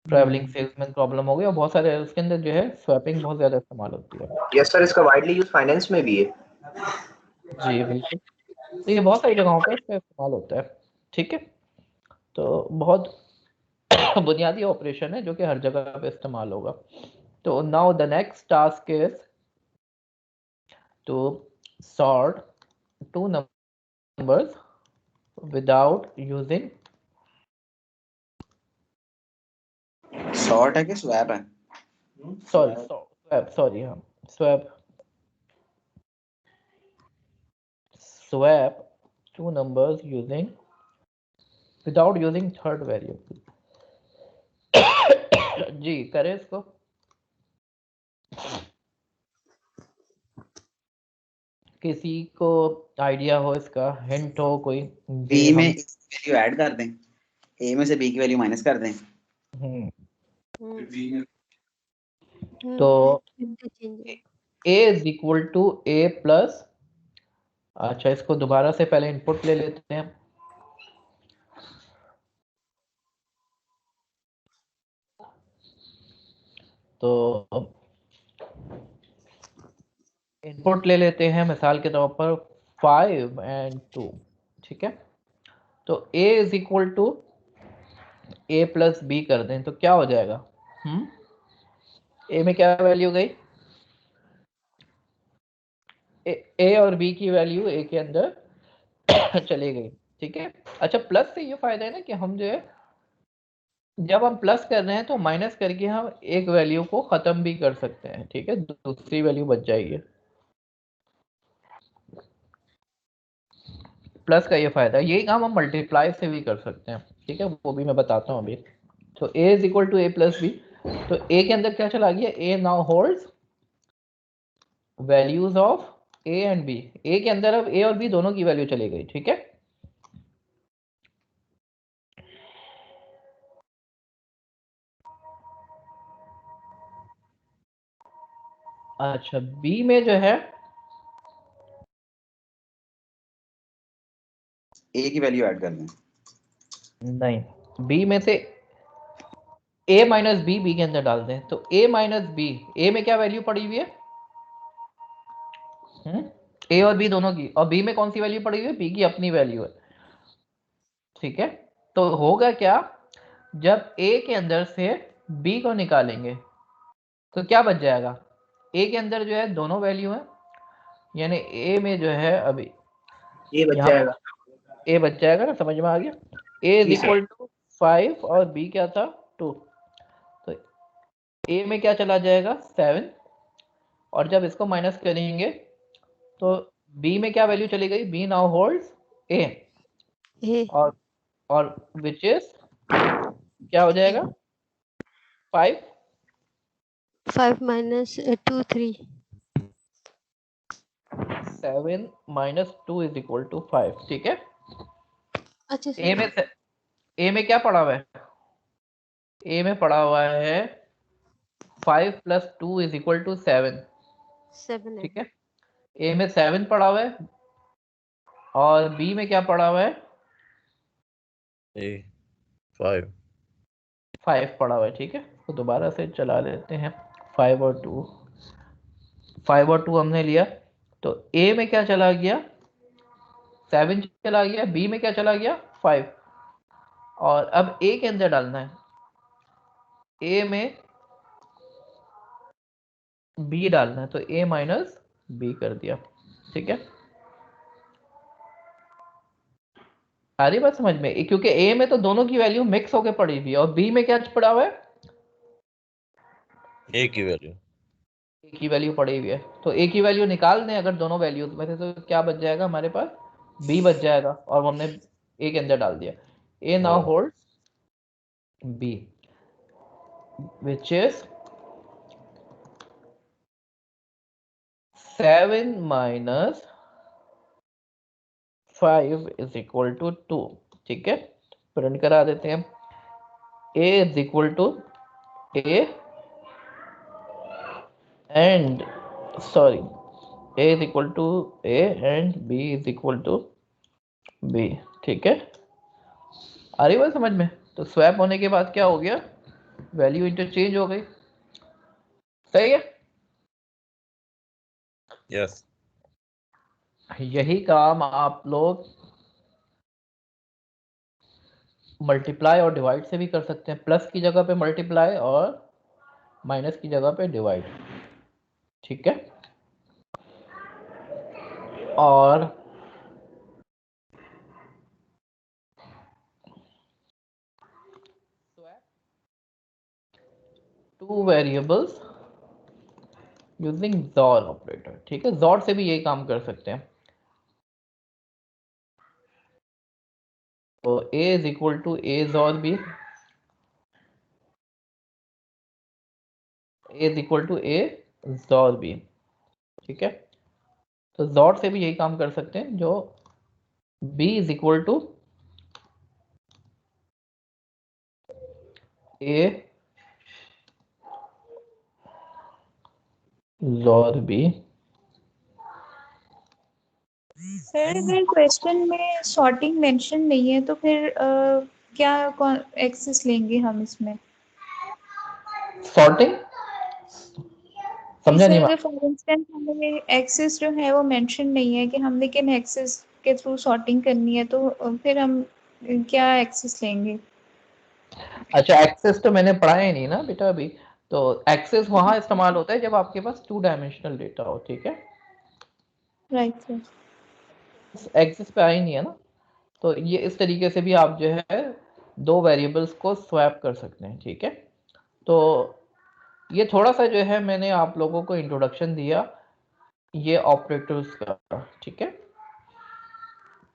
ट्रैवलिंग सेल्समैन प्रॉब्लम हो गई और बहुत सारे, उसके अंदर जो है स्वैपिंग बहुत ज़्यादा इस्तेमाल होती है। यस सर, इसका वाइडली यूज फाइनेंस में भी है। जी बिल्कुल, तो ये बहुत सारी जगहों पे इसका इस्तेमाल होता है। ठीक है, तो बहुत बुनियादी ऑपरेशन है जो कि हर जगह पे इस्तेमाल होगा। तो now the next task is to sort two numbers without using, sort है कि स्वैप है? सॉरी स्वैप, सॉरी हाँ swap, swap two numbers using without using third variable. जी करें इसको। किसी को आइडिया हो इसका, हिंट हो कोई? बी में वैल्यू ऐड कर दें, ए में से बी की वैल्यू माइनस कर दें। तो interchange a is equal to A plus, अच्छा इसको दोबारा से पहले इनपुट ले लेते हैं। तो इनपुट ले लेते हैं मिसाल के तौर पर 5 and 2, ठीक है, तो a is equal to A plus B कर दें तो क्या हो जाएगा? a में क्या वैल्यू गई? a और b की वैल्यू a के अंदर चली गई। ठीक है, अच्छा प्लस से ये फायदा है ना कि हम जो है जब हम प्लस कर रहे हैं तो माइनस करके हम एक वैल्यू को खत्म भी कर सकते हैं। ठीक है, दूसरी वैल्यू बच जाएगी। प्लस का ये फायदा है, यही काम हम मल्टीप्लाई से भी कर सकते हैं। ठीक है, वो भी मैं बताता हूँ अभी। तो a is equal to A plus B, तो a के अंदर क्या चला गया? a now holds values of a and b। a के अंदर अब a और b दोनों की वैल्यू चली गई। ठीक है, अच्छा b में जो है ए की वैल्यू ऐड कर दें। नहीं, b में से a माइनस बी बी के अंदर डाल दें, तो a माइनस बी, a में क्या वैल्यू पड़ी हुई है? a और b दोनों की, और b में कौन सी वैल्यू पड़ी हुई है? b की अपनी वैल्यू है। ठीक है, तो होगा क्या, जब a के अंदर से b को निकालेंगे तो क्या बच जाएगा? a के अंदर जो है दोनों वैल्यू है, यानी a में जो है अभी ये बच यहाँ जाएगा। a बच जाएगा ना, समझ में आ गया? a इज जी सर। इक्वल टू 5 और b क्या था? 2, तो a में क्या चला जाएगा? 7, और जब इसको माइनस करेंगे तो b में क्या वैल्यू चली गई? b नाउ होल्ड्स a, और विच इज क्या हो जाएगा? 5 minus 2 3 7 minus 2 is equal to 5। ठीक है, अच्छा ए में क्या पड़ा हुआ है? ए में पड़ा हुआ है 5 प्लस 2 इज इक्वल टू 7। 7 ठीक है, ए में 7 पड़ा हुआ है और बी में क्या पड़ा हुआ है? ए 5 पड़ा हुआ है। ठीक है, तो दोबारा से चला लेते हैं। 5 और 2 हमने लिया, तो ए में क्या चला गया? 7 चला गया, बी में क्या चला गया? 5। और अब ए के अंदर डालना है, ए में बी डालना है, तो ए माइनस बी कर दिया। ठीक है, आ रही बात समझ में? क्योंकि ए में तो दोनों की वैल्यू मिक्स होके पड़ी हुई है और बी में क्या पड़ा हुआ है, ए की वैल्यू, ए की वैल्यू पड़ी हुई है। तो ए की वैल्यू निकाल दें अगर दोनों वैल्यूज में से, तो क्या बच जाएगा हमारे पास, बी बच जाएगा, और हमने ए के अंदर डाल दिया। A now hold B which is 7 minus 5 is equal to 2। ठीक है, प्रिंट करा देते हैं। a is equal to a and sorry, a is equal to a and b is equal to b। ठीक है, आ रही बात समझ में? तो स्वैप होने के बाद क्या हो गया, वैल्यू इंटरचेंज हो गई। सही है, यस। यही काम आप लोग मल्टीप्लाई और डिवाइड से भी कर सकते हैं। प्लस की जगह पे मल्टीप्लाई और माइनस की जगह पे डिवाइड। ठीक है, और two variables using XOR operator. ठीक है, XOR से भी यही काम कर सकते हैं। तो a is equal to a XOR b, a is equal to a XOR b। ठीक है, तो XOR से भी यही काम कर सकते हैं, जो b is equal to a XOR b। Sir अगर क्वेश्चन में सॉर्टिंग मेंशन नहीं है तो फिर क्या एक्सेस लेंगे हम इसमें? सॉर्टिंग समझा नहीं। अगर फॉर इंस्टेंस हमें एक्सेस जो है वो मेंशन नहीं है कि हमने किन एक्सेस के थ्रू सॉर्टिंग करनी है, तो फिर हम क्या एक्सेस लेंगे? अच्छा, एक्सेस तो मैंने पढ़ा ही नहीं ना बेटा अभी। तो एक्सेस वहां इस्तेमाल होता है जब आपके पास 2 डायमेंशनल डेटा हो। ठीक है, राइट सर। एक्सेस पे आई नहीं है ना, तो ये इस तरीके से भी आप जो है 2 वेरिएबल्स को स्वैप कर सकते हैं। ठीक है, तो ये थोड़ा सा जो है मैंने आप लोगों को इंट्रोडक्शन दिया ये ऑपरेटर्स का। ठीक है,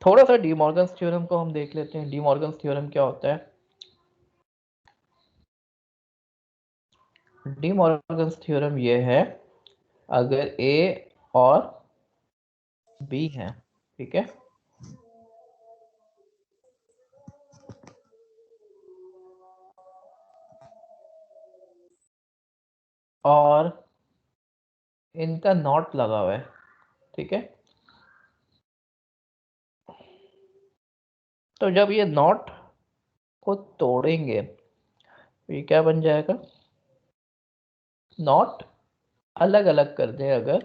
थोड़ा सा डी मॉर्गन्स थ्योरम को हम देख लेते हैं। डी मॉर्गन्स थ्योरम क्या होता है? डी मॉर्गन्स थ्योरम ये है, अगर a और b है, ठीक है, और इनका नॉट लगा हुआ है, ठीक है, तो जब ये नॉट को तोड़ेंगे तो ये क्या बन जाएगा, नॉट अलग अलग कर दें अगर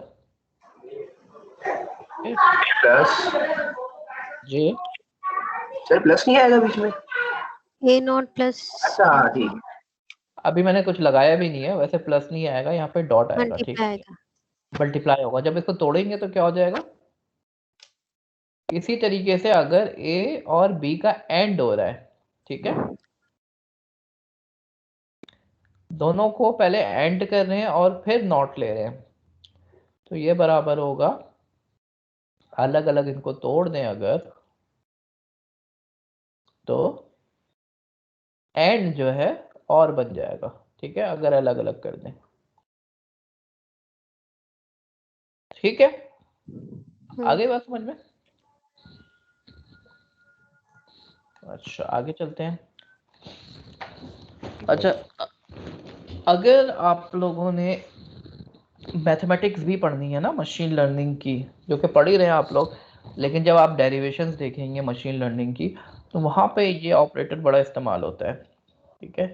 प्लस जे, सर प्लस नहीं आएगा बीच में? ए नॉट प्लस, अच्छा ठीक, अभी मैंने कुछ लगाया भी नहीं है, वैसे प्लस नहीं आएगा, यहाँ पे डॉट आएगा। ठीक है, मल्टीप्लाई आएगा। मल्टीप्लाई होगा। जब इसको तोड़ेंगे तो क्या हो जाएगा, इसी तरीके से अगर a और b का एंड हो रहा है, ठीक है, दोनों को पहले एंड कर रहे हैं और फिर नॉट ले रहे हैं, तो ये बराबर होगा, अलग अलग इनको तोड़ दें अगर, तो एंड जो है और बन जाएगा। ठीक है, अगर अलग अलग कर दें। ठीक है, आगे बात समझ में? अच्छा, आगे चलते हैं। अच्छा, अगर आप लोगों ने मैथमेटिक्स भी पढ़नी है ना, मशीन लर्निंग की, जो कि पढ़ ही रहे हैं आप लोग, लेकिन जब आप डेरिवेशंस देखेंगे मशीन लर्निंग की, तो वहाँ पे ये ऑपरेटर बड़ा इस्तेमाल होता है। ठीक है,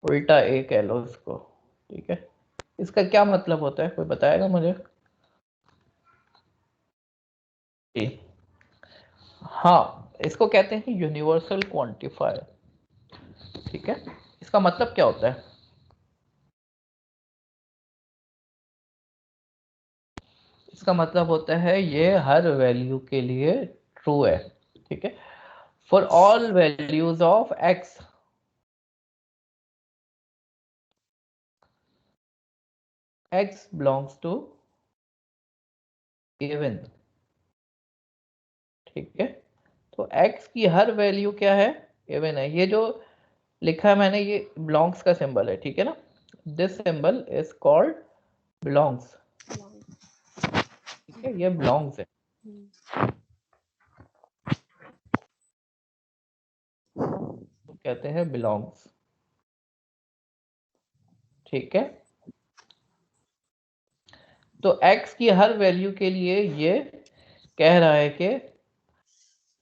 उल्टा ए कह लो इसको। ठीक है, इसका क्या मतलब होता है, कोई बताएगा मुझे? जी हाँ, इसको कहते हैं यूनिवर्सल क्वांटिफायर। ठीक है, इसका मतलब क्या होता है? इसका मतलब होता है ये हर वैल्यू के लिए ट्रू है। ठीक है, for all values of x belongs to even. ठीक है, तो x की हर वैल्यू क्या है? इवन है। ये जो लिखा है मैंने ये बिलोंग्स का सिंबल है। ठीक है ना, this symbol is called belongs. ठीक है, ये बिलोंग्स है। तो कहते हैं बिलोंग्स। ठीक है, तो x की हर वैल्यू के लिए ये कह रहा है कि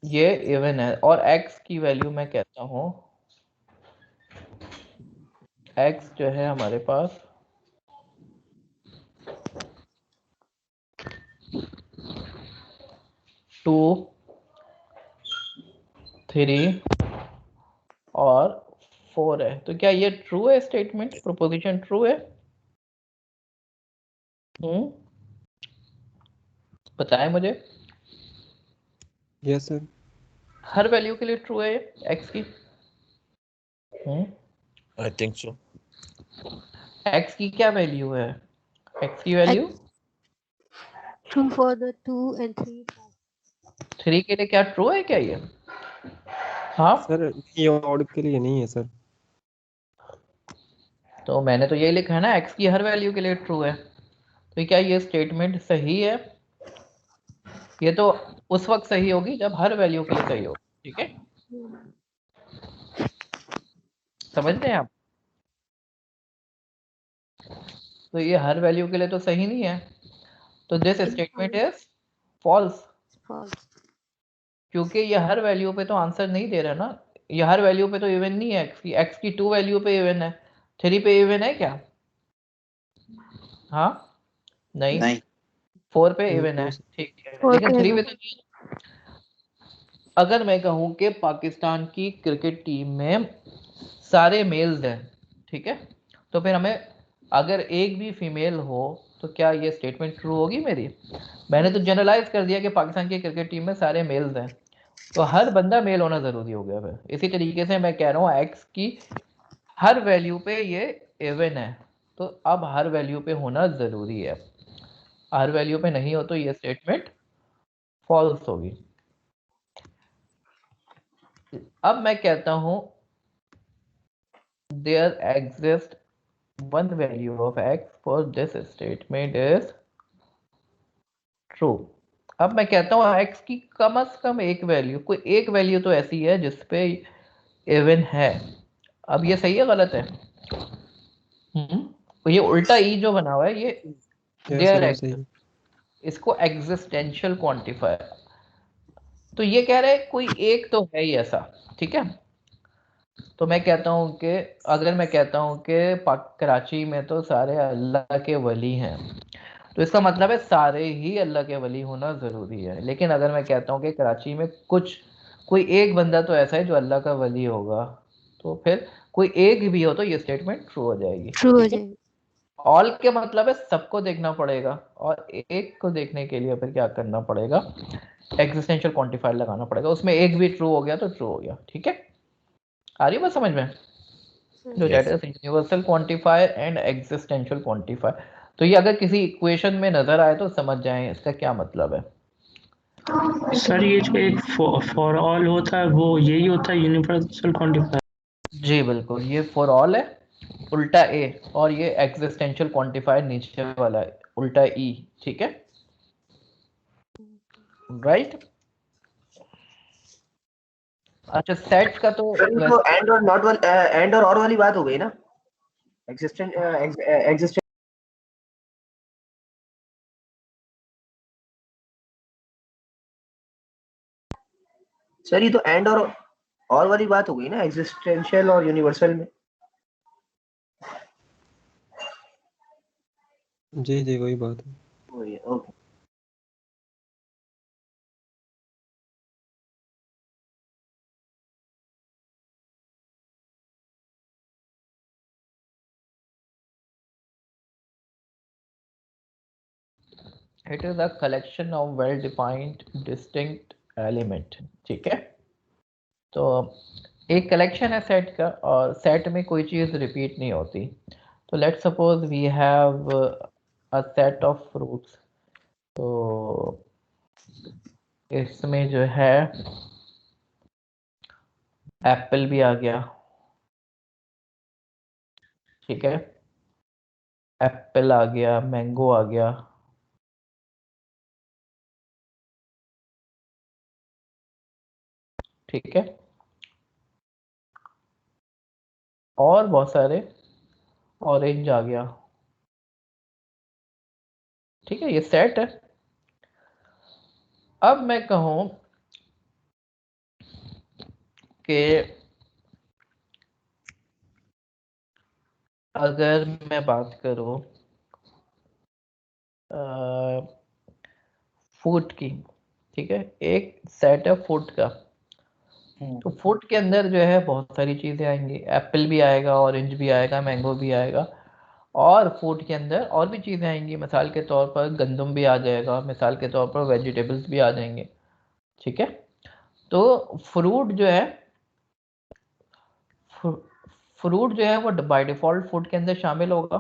ये इवन है, और x की वैल्यू मैं कहता हूं x जो है हमारे पास 2, 3 और 4 है। तो क्या ये ट्रू है? स्टेटमेंट, प्रोपोजिशन ट्रू है? बताएं मुझे। Yes sir. हर वैल्यू के लिए ट्रू है x की? I think so. x की क्या वैल्यू है? x की value True for the 2 and 3. 3 के लिए क्या ट्रू है क्या ये? हाँ, सर ये ऑड के लिए नहीं है सर। तो मैंने तो यही लिखा है ना, x की हर वैल्यू के लिए ट्रू है। तो क्या ये स्टेटमेंट सही है? ये तो उस वक्त सही होगी जब हर वैल्यू के लिए सही हो। ठीक है, समझ रहे हैं आप? तो ये हर वैल्यू के लिए तो सही नहीं है, तो दिस स्टेटमेंट इज फॉल्स। क्योंकि ये हर वैल्यू पे तो आंसर नहीं दे रहा ना। ये हर वैल्यू पे तो इवन नहीं है। x की 2 वैल्यू पे इवन है, 3 पे इवन है क्या? हाँ, नहीं, नहीं 4 पे इवन है। ठीक है, लेकिन 3 पे तो नहीं। अगर मैं कहूं कि पाकिस्तान की क्रिकेट टीम में सारे मेल्स हैं, ठीक है, तो फिर हमें अगर एक भी फीमेल हो तो क्या ये स्टेटमेंट ट्रू होगी मेरी? मैंने तो जनरलाइज कर दिया कि पाकिस्तान की क्रिकेट टीम में सारे मेल्स हैं, तो हर बंदा मेल होना जरूरी हो गया। फिर इसी तरीके से मैं कह रहा हूँ x की हर वैल्यू पे ये इवन है, तो अब हर वैल्यू पे होना जरूरी है। हर वैल्यू पे नहीं हो तो ये स्टेटमेंट फॉल्स होगी। अब मैं कहता हूं there exist one value of x for this statement is true। अब मैं कहता हूं x की कम से कम एक वैल्यू, कोई एक वैल्यू तो ऐसी है जिसपे इवन है। अब ये सही है गलत है? तो ये उल्टा ई जो बना हुआ है ये देयर सर एग्जिस्ट, इसको एग्जिस्टेंशियल क्वांटिफायर। तो ये कह रहे हैं कोई एक तो है ही ऐसा। ठीक है, तो मैं कहता हूं कि अगर मैं कहता हूं कि कराची में तो सारे अल्लाह के वली हैं, तो इसका मतलब है सारे ही अल्लाह के वली होना ज़रूरी है। लेकिन अगर मैं कहता हूँ कि कराची में कोई एक बंदा तो ऐसा है जो अल्लाह का वली होगा, तो फिर कोई एक भी हो तो ये स्टेटमेंट ट्रू हो जाएगी। ट्रू हो ठीक है, जाएगी। ऑल के मतलब है सबको देखना पड़ेगा, और एक को देखने के लिए फिर क्या करना पड़ेगा? एग्जिस्टेंशियल क्वांटिफायर लगाना पड़ेगा। उसमें एक भी ट्रू हो गया तो ट्रू हो गया। ठीक है, आ रही है बात समझ में? जो that is universal quantifier and existential quantifier. तो ये अगर किसी इक्वेशन में नजर आए तो समझ जाएं इसका क्या मतलब है। सर ये जो एक फॉर ऑल होता है वो यही होता है यूनिवर्सल क्वांटिफायर? जी बिल्कुल, ये फॉर ऑल है उल्टा ए, और ये एग्जिस्टेंशियल क्वांटिफायर नीचे वाला है उल्टा ई। ठीक है, राइट। अच्छा, सेट्स का तो तो एंड और नॉट वाली एंड और वाली बात हो गई ना। एग्जिस्टेंट सर ये तो एंड और वाली बात हो गई ना, एग्जिस्टेंशियल और यूनिवर्सल में। जी जी वही बात है। वही okay. It is a collection of well defined distinct element. ठीक है, तो एक कलेक्शन है सेट का, और सेट में कोई चीज़ रिपीट नहीं होती। तो let's suppose we have a set of fruits, तो इसमें जो है एप्पल भी आ गया। ठीक है, एप्पल आ गया, मैंगो आ गया, ठीक है, और बहुत सारे, ऑरेंज आ गया। ठीक है, ये सेट है। अब मैं कहूं कि अगर मैं बात करूं फूड की, ठीक है, एक सेट है फूड का, तो फूड के अंदर जो है बहुत सारी चीज़ें आएंगी, एप्पल भी आएगा, ऑरेंज भी आएगा, मैंगो भी आएगा, और फूड के अंदर और भी चीज़ें आएंगी। मिसाल के तौर पर गंदम भी आ जाएगा, मिसाल के तौर पर वेजिटेबल्स भी आ जाएंगे। ठीक है, तो फ्रूट जो है, फ्रूट जो है वो बाय डिफॉल्ट फूड के अंदर शामिल होगा,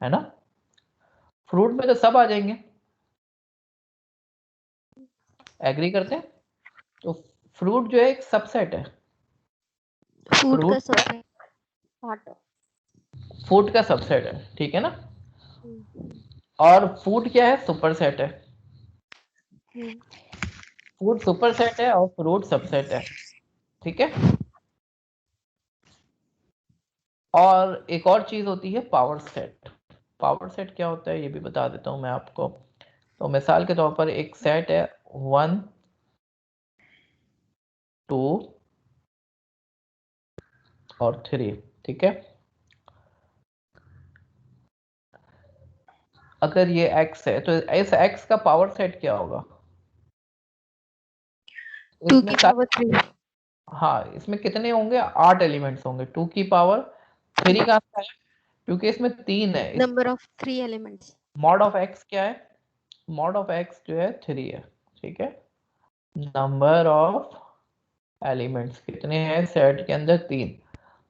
है ना। फ्रूट में तो सब आ जाएंगे, एग्री करते हैं। तो फ्रूट जो है एक सबसेट है, फूड का फ्रूट सबसेट, पार्ट। फूड का सबसेट है, ठीक है ना। और फूड क्या है, सुपरसेट है। फूड सुपरसेट है और फ्रूट सबसेट है, ठीक है। और एक और चीज होती है पावर सेट। पावर सेट क्या होता है ये भी बता देता हूं मैं आपको। तो मिसाल के तौर पर एक सेट है 1 2 और 3, ठीक है। अगर ये x है तो इस x का पावर सेट क्या होगा, 2 की पावर 3। हाँ, इसमें कितने होंगे, 8 एलिमेंट्स होंगे। 2 की पावर 3 का है, क्योंकि इसमें 3 है। Number of 3 elements. Mod of x क्या है, मॉड ऑफ x जो है 3 है, ठीक है। नंबर ऑफ एलिमेंट्स कितने हैं सेट के अंदर, 3।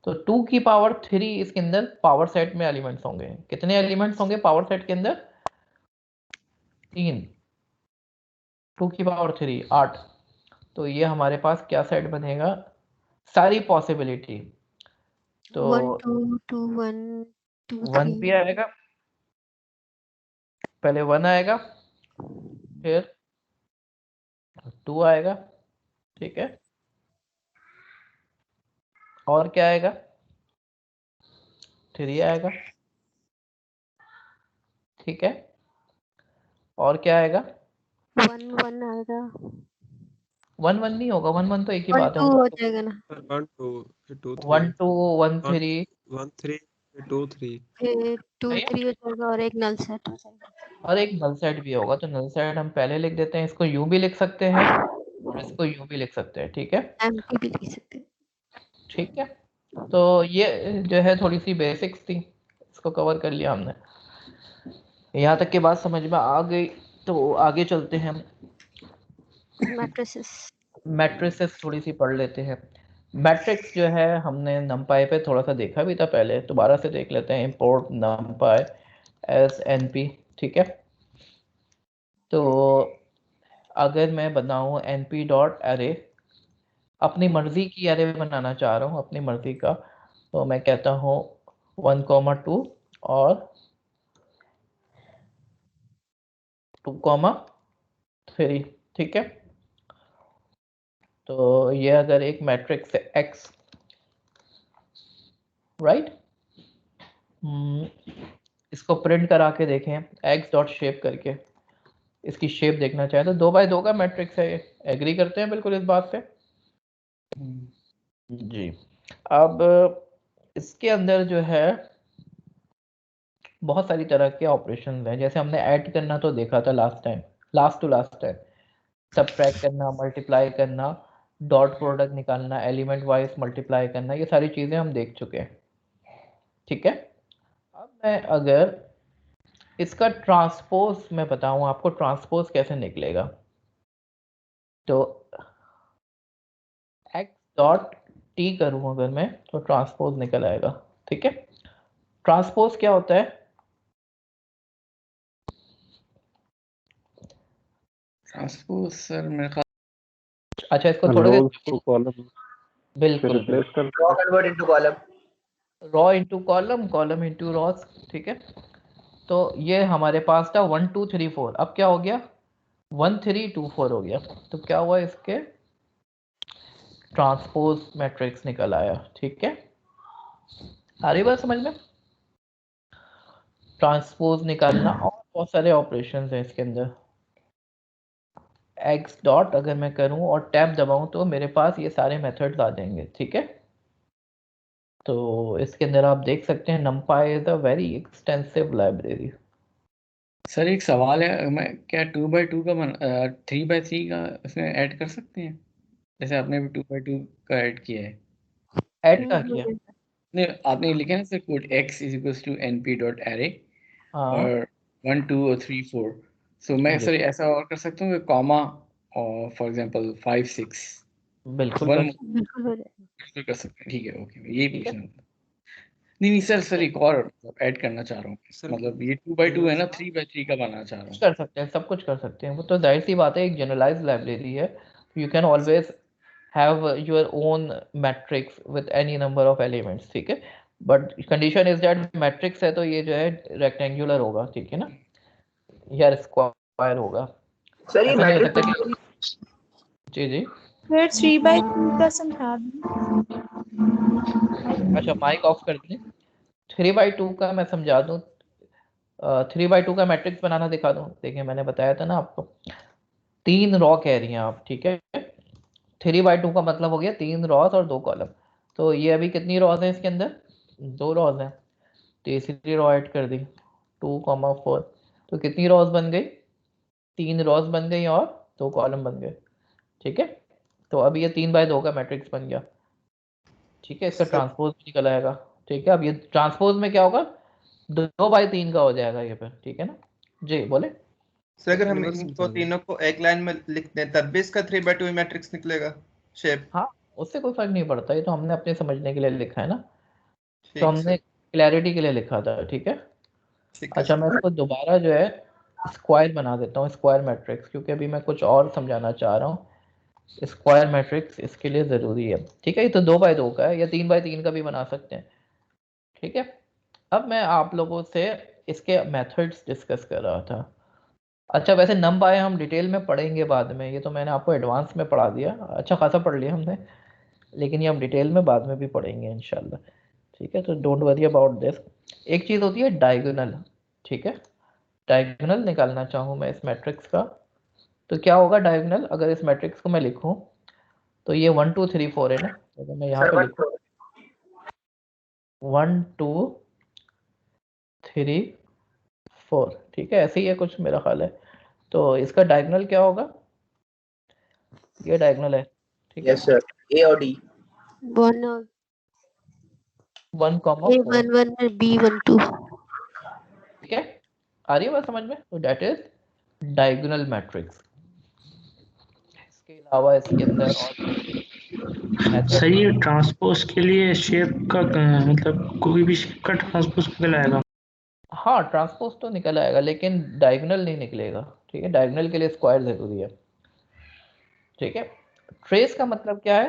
तो 2 की पावर 3 इसके अंदर पावर सेट में एलिमेंट्स होंगे। कितने एलिमेंट्स होंगे पावर सेट के अंदर, 3। 2 की पावर 3 8। तो ये हमारे पास क्या सेट बनेगा, सारी पॉसिबिलिटी। तो 1 2 2 1 2 1 भी 3। आएगा, पहले 1 आएगा, फिर 2 आएगा, ठीक है। और क्या आएगा, 3 आएगा, ठीक है। और क्या आएगा, 1 1 आएगा। 1 1 नहीं होगा, 1 1 तो एक ही 1 बात है। 2 हो जाएगा ना। 1 2 2 1 2 1 3 1 3 2 3 फिर 2 3 हो जाएगा और एक नल सेट हो जाएगा। और एक नल सेट भी होगा। तो नल सेट हम पहले लिख देते हैं, इसको यूं भी लिख सकते हैं और इसको यूं भी लिख सकते हैं, ठीक है। एम्प्टी भी लिख सकते हैं, ठीक है। तो ये जो है थोड़ी सी बेसिक्स थी, इसको कवर कर लिया हमने। यहाँ तक की बात समझ में आ गई, तो आगे चलते हैं हम। मैट्रिसेस। मैट्रिसेस थोड़ी सी पढ़ लेते हैं। मैट्रिक्स जो है हमने नमपाई पे थोड़ा सा देखा भी था पहले, दोबारा से देख लेते हैं। इंपोर्ट नमपाई एस एनपी, ठीक है। तो अगर मैं बनाऊं np डॉट अरे, अपनी मर्जी की अरे बनाना चाह रहा हूँ, अपनी मर्जी का, तो मैं कहता हूँ 1 2 और 2 3, ठीक है। तो ये अगर एक मैट्रिक्स है x, राइट, इसको प्रिंट करा के देखें x डॉट शेप करके, इसकी शेप देखना चाहें तो 2 बाय 2 का मैट्रिक्स है ये। एग्री करते हैं बिल्कुल इस बात पे जी। अब इसके अंदर जो है बहुत सारी तरह के ऑपरेशन हैं। जैसे हमने ऐड करना तो देखा था last time, last to last time, subtract करना, मल्टीप्लाई करना, डॉट प्रोडक्ट निकालना, एलिमेंट वाइज मल्टीप्लाई करना, ये सारी चीजें हम देख चुके हैं, ठीक है। अब मैं अगर इसका ट्रांसपोज मैं बताऊं आपको, ट्रांसपोज कैसे निकलेगा। तो x डॉट t करूं अगर मैं, तो ट्रांसपोज निकल आएगा। ठीक है, ट्रांसपोज क्या होता है? ट्रांसपोज सर मेरे ख्याल, अच्छा इसको थोड़ा rows to column फिर बिल्कुल replace कर raw convert into column, raw into column, column into Ross. ठीक है, तो ये हमारे पास था 1 2 3 4, अब क्या हो गया 1 3 2 4 हो गया। तो क्या हुआ, इसके ट्रांसपोज मैट्रिक्स निकल आया। ठीक है, आ रही बात समझ में? ट्रांसपोज निकालना और बहुत सारे ऑपरेशंस हैं इसके अंदर। एक्स डॉट अगर मैं करूं और टैब दबाऊं तो मेरे पास ये सारे मेथड्स आ जाएंगे। ठीक है, तो इसके अंदर आप देख सकते हैं numpy is a very extensive library. Sir एक सवाल है, मैं क्या 2x2 का 3x3 का इसमें ऐड कर सकते हैं? जैसे आपने भी 2x2 का ऐड किया है। ऐड का किया? नहीं, आपने लिखा है ना sir code x is equals to np.array हाँ और 1 2 और 3 4। सो मैं सर ऐसा और कर सकता हूँ कि कॉमा और फॉर एग्जांपल 5 6 बिल्कुल वन बिल्कुल कर सकते हैं। ठीक है, ओके, यही ठीक है। पूछना था। नहीं सर एक और ऐड करना चाह रहा हूँ, मतलब ये 2x2 है ना, 3x3 का बनाना चाह रहा हूँ। कर सकते हैं, सब कुछ कर सकते हैं, वो तो जाहिर सी बात है, एक जनरलाइज्ड लाइब्रेरी है। You can always have your own matrix with any number of elements. ठीक है, but condition is that matrix है तो ये जो है रेक्टेंगुलर होगा। ठीक है ना, या स्क्वायर होगा। सर ये ऐसा नहीं हो सकता मैट्रिक्स कि जी जी। फिर 3x2 का समझा दूं। अच्छा माइक ऑफ कर दें। 3x2 का मैं समझा दूं, 3x2 का मैट्रिक्स बनाना दिखा दूं। देखिए मैंने बताया था ना आपको, 3 रॉ कह रही हैं आप। ठीक है, 3x2 का मतलब हो गया 3 रॉस और 2 कॉलम। तो ये अभी कितनी रॉस हैं इसके अंदर? 2 रॉस हैं, तीसरी रॉ ऐड कर दी 2,4, तो कितनी रॉस बन गई? 3 रॉस बन गई और 2 कॉलम बन गए। ठीक है, तो अब ये 3x2 का मैट्रिक्स बन गया। ठीक है, इसका ट्रांसपोज निकल आएगा। ठीक है, अब ये ट्रांसपोज में क्या होगा, 2x3 का हो जाएगा ये पे। ठीक है ना जी, बोले। सर अगर हम इनको तीनों को एक लाइन में लिख दें तब भी इसका 3x2 मैट्रिक्स निकलेगा शेप? हाँ, उससे कोई फर्क नहीं पड़ता, ये तो हमने अपने समझने के लिए लिखा है ना, तो ठीक हमने क्लैरिटी के लिए लिखा था। ठीक है, ठीक है अच्छा सर। मैं इसको दोबारा जो है स्क्वायर बना देता हूँ, स्क्वायर मैट्रिक्स, क्योंकि अभी मैं कुछ और समझाना चाह रहा हूँ। स्क्वायर मैट्रिक्स इसके लिए ज़रूरी है। ठीक है, ये तो 2x2 का है, या 3x3 का भी बना सकते हैं। ठीक है, अब मैं आप लोगों से इसके मेथड्स डिस्कस कर रहा था। अच्छा वैसे numpy हम डिटेल में पढ़ेंगे बाद में, ये तो मैंने आपको एडवांस में पढ़ा दिया, अच्छा खासा पढ़ लिया हमने, लेकिन ये हम डिटेल में बाद में भी पढ़ेंगे इंशाल्लाह। ठीक है, तो डोंट वरी अबाउट दिस। एक चीज़ होती है डायगोनल। ठीक है, डायगोनल निकालना चाहूँ मैं इस मैट्रिक्स का, तो क्या होगा डायगोनल? अगर इस मैट्रिक्स को मैं लिखूँ तो ये 1 2 3 4 है ना, अगर मैं यहाँ पे लिखूँ 1 2 3 4, ठीक है, ऐसे ही है कुछ मेरा ख्याल है। तो इसका डायगोनल क्या होगा? ये डायगोनल है। ठीक है, यस सर, ए और डी 1 और 1, 4। A11 और B12। ठीक है, आ रही है बात समझ में? तो डेट इज डायगोनल मैट्रिक्स। इसके अलावा इसके अंदर और सही है, ट्रांसपोज के लिए शेप का मतलब कोई भी शेप का ट्रांसपोज निकल आएगा। हाँ ट्रांसपोज तो निकल आएगा, लेकिन डायगोनल नहीं निकलेगा। ठीक है, डायगोनल के लिए स्क्वायर जरूरी है। ठीक है, ट्रेस का मतलब क्या है,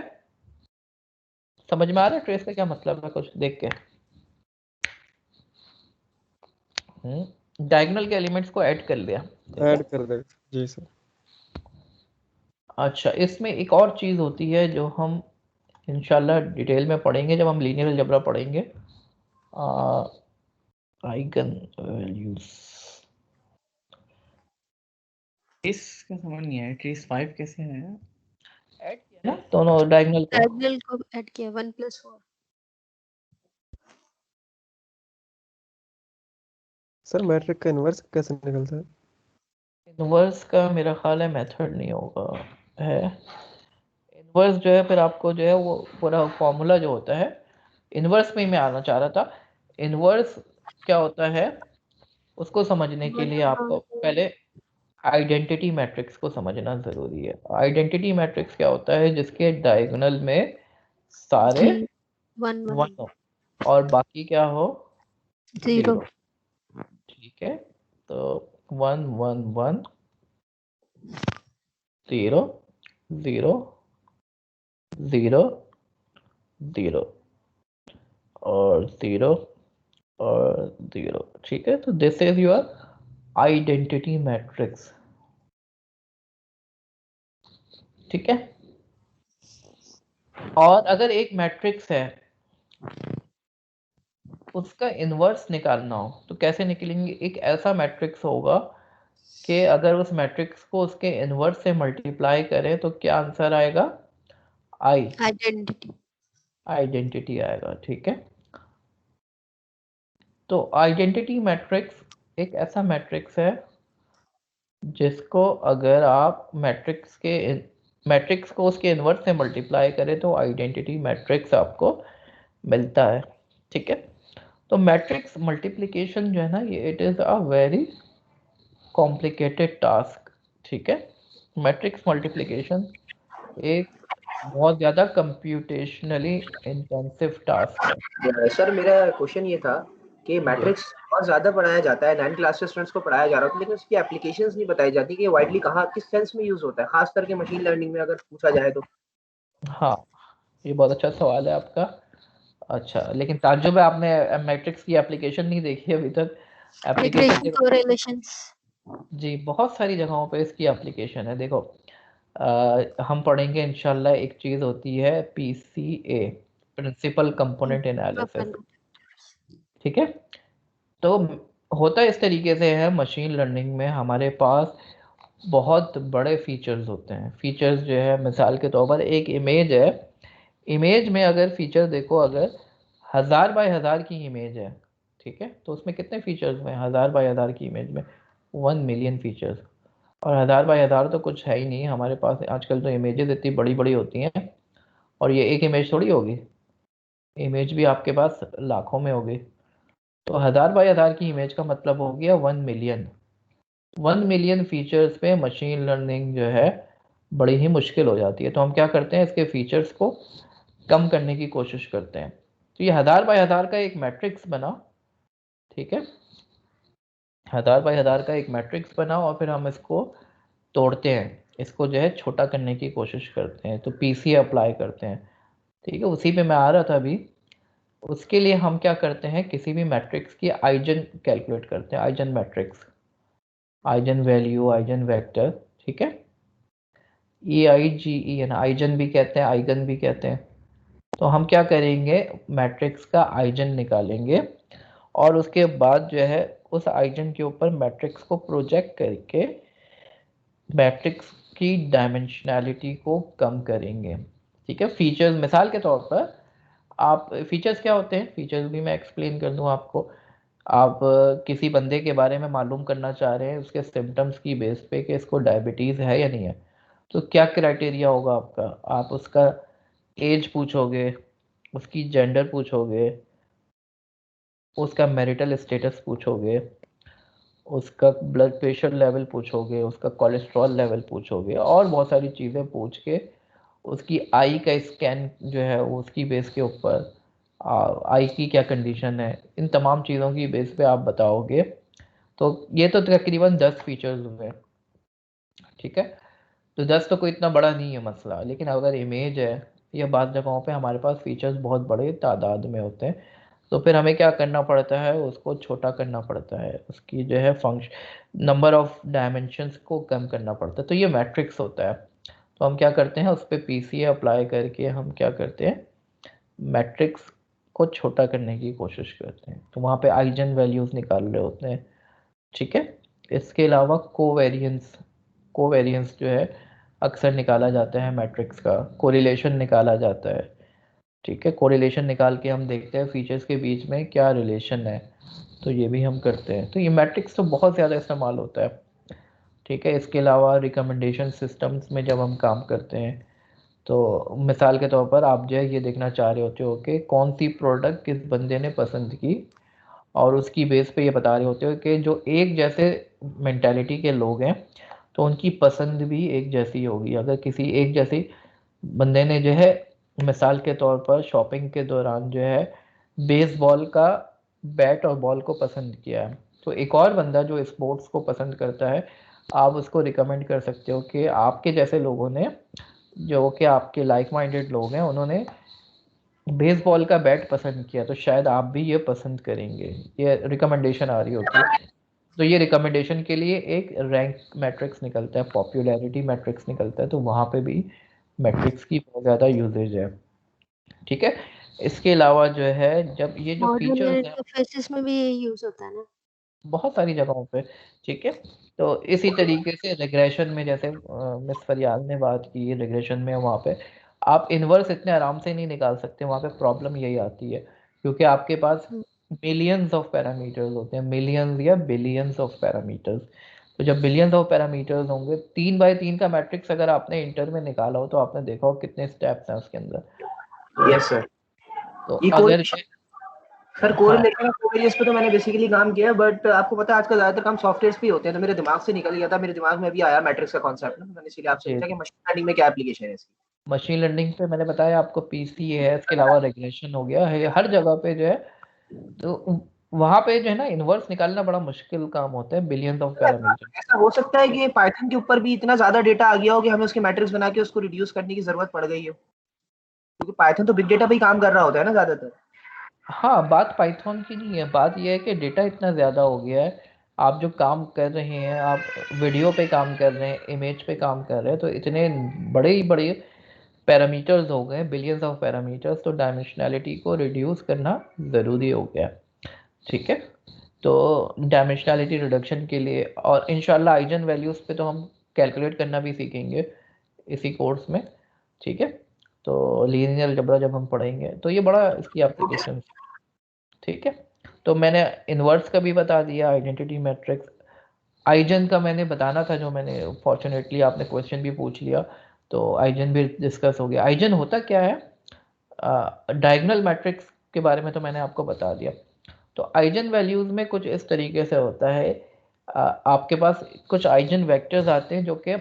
समझ में आ रहा है ट्रेस का क्या मतलब है? कुछ देख के डायगोनल के एलिमेंट्स को ऐड कर लिया। ऐड कर दे जी सर। अच्छा, इसमें एक और चीज होती है जो हम इंशाल्लाह डिटेल में पढ़ेंगे जब हम लीनियर अलजेब्रा पढ़ेंगे, आइगन वैल्यूज। ट्रेस का समझ नहीं आया, ट्रेस 5 कैसे है? ऐड किया ना दोनों डायगोनल को। डायगोनल को ऐड किया 1 + 4। सर मैट्रिक का इन्वर्स कैसे निकलता है? इनवर्स का मेरा ख्याल है मेथड नहीं होगा, है इनवर्स जो है, फिर आपको जो है वो पूरा फॉर्मूला जो होता है इनवर्स में ही मैं आना चाह रहा था। इनवर्स क्या होता है, उसको समझने के लिए आपको पहले आइडेंटिटी मैट्रिक्स को समझना जरूरी है। आइडेंटिटी मैट्रिक्स क्या होता है? जिसके डायगोनल में सारे 1 हो और बाकी क्या हो? 0। ठीक है, तो 1 1 1 0 0 0 0 और 0 और 0। ठीक है, तो this is your identity matrix. ठीक है, और अगर एक मैट्रिक्स है उसका इन्वर्स निकालना हो तो कैसे निकलेंगे? एक ऐसा मैट्रिक्स होगा कि अगर उस मैट्रिक्स को उसके इन्वर्स से मल्टीप्लाई करें तो क्या आंसर आएगा? आइडेंटिटी आएगा। ठीक है, तो आइडेंटिटी मैट्रिक्स एक ऐसा मैट्रिक्स है जिसको अगर आप मैट्रिक्स को उसके इन्वर्स से मल्टीप्लाई करें तो आइडेंटिटी मैट्रिक्स आपको मिलता है। ठीक है, तो मैट्रिक्स मल्टीप्लिकेशन जो है ना, ये it is a very complicated task. ठीक है, मैट्रिक्स मल्टीप्लिकेशन एक बहुत ज्यादा कंप्यूटेशनली इंटेंसिव टास्क है। सर मेरा क्वेश्चन ये था कि मैट्रिक्स बहुत ज्यादा पढ़ाया जाता है, 9th क्लास के स्टूडेंट्स को पढ़ाया जा रहा है, लेकिन उसकी एप्लीकेशंस नहीं बताई जाती कि वाइडली कहाँ किस सेंस में यूज होता है, खास करके मशीन लर्निंग में अगर पूछा जाए तो। हाँ, ये बहुत अच्छा सवाल है आपका। अच्छा, लेकिन ताज्जुब है, आपने मैट्रिक्स की एप्लीकेशन नहीं देखी अभी तक। एप्लीकेशन जी बहुत सारी जगहों पे इसकी एप्लीकेशन है। देखो हम पढ़ेंगे इंशाल्लाह, एक चीज़ होती है PCA, प्रिंसिपल कंपोनेंट एनालिसिस। ठीक है, तो होता इस तरीके से है, मशीन लर्निंग में हमारे पास बहुत बड़े फीचर्स होते हैं। फीचर्स जो है, मिसाल के तौर पर एक इमेज है, इमेज में अगर फीचर देखो, अगर 1000 बाय 1000 की इमेज है, ठीक है, तो उसमें कितने फीचर्स में? 1000 बाय 1000 की इमेज में 1 मिलियन फीचर्स। और 1000 बाय 1000 तो कुछ है ही नहीं हमारे पास। आजकल तो इमेजेस इतनी बड़ी बड़ी होती हैं, और ये एक इमेज थोड़ी होगी, इमेज भी आपके पास लाखों में होगी। तो 1000 बाय 1000 की इमेज का मतलब हो गया 1 मिलियन। 1 मिलियन फीचर्स पे मशीन लर्निंग जो है बड़ी ही मुश्किल हो जाती है। तो हम क्या करते हैं, इसके फीचर्स को कम करने की कोशिश करते हैं। तो ये 1000 बाय 1000 का एक मैट्रिक्स बना। ठीक है, 1000 बाय 1000 का एक मैट्रिक्स बना और फिर हम इसको तोड़ते हैं, इसको जो है छोटा करने की कोशिश करते हैं, तो PCA अप्लाई करते हैं। ठीक है, उसी पे मैं आ रहा था अभी। उसके लिए हम क्या करते हैं, किसी भी मैट्रिक्स की आइजन कैलकुलेट करते हैं, eigen matrix, eigen value, eigen vector. ठीक है, EIGEN, आइजन भी कहते हैं, आइगन भी कहते हैं। तो हम क्या करेंगे, मैट्रिक्स का आइजन निकालेंगे और उसके बाद जो है उस आइजन के ऊपर मैट्रिक्स को प्रोजेक्ट करके मैट्रिक्स की डायमेंशनैलिटी को कम करेंगे। ठीक है, फीचर्स, मिसाल के तौर पर आप, फीचर्स क्या होते हैं, फीचर्स भी मैं एक्सप्लेन कर दूं आपको। आप किसी बंदे के बारे में मालूम करना चाह रहे हैं उसके सिम्टम्स की बेस पे कि इसको डायबिटीज़ है या नहीं है, तो क्या क्राइटेरिया होगा आपका? आप उसका एज पूछोगे, उसकी जेंडर पूछोगे, उसका मैरिटल स्टेटस पूछोगे, उसका ब्लड प्रेशर लेवल पूछोगे, उसका कोलेस्ट्रॉल लेवल पूछोगे, और बहुत सारी चीज़ें पूछ के उसकी आई का स्कैन जो है उसकी बेस के ऊपर आई की क्या कंडीशन है, इन तमाम चीज़ों की बेस पे आप बताओगे। तो ये तो तकरीबन 10 फीचर्स हुए। ठीक है, तो 10 तो कोई इतना बड़ा नहीं है मसला, लेकिन अगर इमेज है या बाद जगहों पे हमारे पास फीचर्स बहुत बड़े तादाद में होते हैं, तो फिर हमें क्या करना पड़ता है, उसको छोटा करना पड़ता है, उसकी जो है फंक्शन नंबर ऑफ डायमेंशंस को कम करना पड़ता है। तो ये मैट्रिक्स होता है। तो हम क्या करते हैं, उस पर PCA अप्लाई करके हम क्या करते हैं, मैट्रिक्स को छोटा करने की कोशिश करते हैं। तो वहाँ पे आइजन वैल्यूज़ निकाल रहे होते हैं। ठीक है, इसके अलावा कोवेरियंस जो है अक्सर निकाला जाता है मैट्रिक्स का, कोरिलेशन निकाला जाता है। ठीक है, कोरिलेशन निकाल के हम देखते हैं फीचर्स के बीच में क्या रिलेशन है, तो ये भी हम करते हैं। तो ये मैट्रिक्स तो बहुत ज़्यादा इस्तेमाल होता है। ठीक है, इसके अलावा रिकमेंडेशन सिस्टम्स में जब हम काम करते हैं, तो मिसाल के तौर पर आप जो है ये देखना चाह रहे होते हो कि कौन सी प्रोडक्ट किस बंदे ने पसंद की और उसकी बेस पे ये बता रहे होते हो कि जो एक जैसे मेंटालिटी के लोग हैं तो उनकी पसंद भी एक जैसी होगी। अगर किसी एक जैसी बंदे ने जो है मिसाल के तौर पर शॉपिंग के दौरान जो है बेसबॉल का बैट और बॉल को पसंद किया है, तो एक और बंदा जो स्पोर्ट्स को पसंद करता है आप उसको रिकमेंड कर सकते हो कि आपके जैसे लोगों ने, जो कि आपके लाइक माइंडेड लोग हैं, उन्होंने बेसबॉल का बैट पसंद किया तो शायद आप भी ये पसंद करेंगे। ये रिकमेंडेशन आ रही होती है। तो ये रिकमेंडेशन के लिए एक रैंक मैट्रिक्स निकलता है, पॉपुलैरिटी मैट्रिक्स निकलता है, तो वहाँ पे भी मैट्रिक्स की बहुत ज़्यादा यूजेज है। ठीक है, इसके अलावा जो है जब ये जो मॉडर्न फीचर्स हैं इंटरफेसेस में भी ये यूज होता है ना। बहुत सारी जगहों पे, ठीक है। तो इसी तरीके से रिग्रेशन में जैसे मिस फरियाद ने बात की, रिग्रेशन में वहाँ पे आप इन्वर्स इतने आराम से नहीं निकाल सकते, वहाँ पे प्रॉब्लम यही आती है क्योंकि आपके पास मिलियंस ऑफ पैरामीटर्स होते हैं, मिलियंस या बिलियंस ऑफ पैरामीटर्स। तो जब बिलियंस ऑफ पैरामीटर्स होंगे, 3x3 का मैट्रिक्स अगर आपने इंटर में निकाला हो तो आपने देखा हो कितने स्टेप्स हैं उसके अंदर। Yes sir. तो ये अगर सर कोरिलेशन और कोवेरियंस पे तो मैंने बेसिकली काम किया, बट आपको पता है आजकल ज्यादातर काम सॉफ्टवेयर्स पे ही होते हैं, तो मेरे दिमाग से निकल गया था, मेरे दिमाग में भी आया मैट्रिक्स का कॉन्सेप्ट ना, मैंने इसलिए आपसे पूछा कि मशीन लर्निंग में क्या एप्लीकेशन है इसकी। मशीन लर्निंग पे मैंने बताया आपको पीसी है, इसके अलावा रेगुलेशन हो गया है, हर जगह पे जो है तो वहाँ पे जो है ना इन्वर्स निकालना बड़ा मुश्किल काम होता है, बिलियंस ऑफ पैरामीटर। ऐसा हो सकता है कि पाइथन के ऊपर भी इतना ज्यादा डेटा आ गया हो कि हमें उसकी मैट्रिक्स बना के उसको रिड्यूस करने की जरूरत पड़ गई हो, क्योंकि पाइथन तो बिग डेटा पे ही काम कर रहा होता है ना ज्यादातर। हाँ, बात पाइथन की नहीं है, बात यह है कि डेटा इतना ज़्यादा हो गया है, आप जो काम कर रहे हैं, आप वीडियो पे काम कर रहे हैं, इमेज पे काम कर रहे हैं, तो इतने बड़े ही बड़े पैरामीटर्स हो गए, बिलियंस ऑफ पैरामीटर्स, तो डायमेंशनैलिटी को रिड्यूस करना ज़रूरी हो गया। ठीक है, तो डायमेंशनैलिटी रिडक्शन के लिए और इंशाल्लाह आइजन वैल्यूज़ पे तो हम कैलकुलेट करना भी सीखेंगे इसी कोर्स में। ठीक है, तो लीनियर अलजेब्रा जब हम पढ़ेंगे तो ये बड़ा इसकी एप्लीकेशन। ठीक है, तो मैंने इन्वर्स का भी बता दिया, आइडेंटिटी मैट्रिक्स, आइजन का मैंने बताना था, जो मैंने फॉर्चुनेटली आपने क्वेश्चन भी पूछ लिया, तो आइजन भी डिस्कस हो गया। आइजन होता क्या है, डायगोनल मैट्रिक्स के बारे में तो मैंने आपको बता दिया। तो आइजन वैल्यूज़ में कुछ इस तरीके से होता है, आपके पास कुछ आइजन वेक्टर्स आते हैं जो कि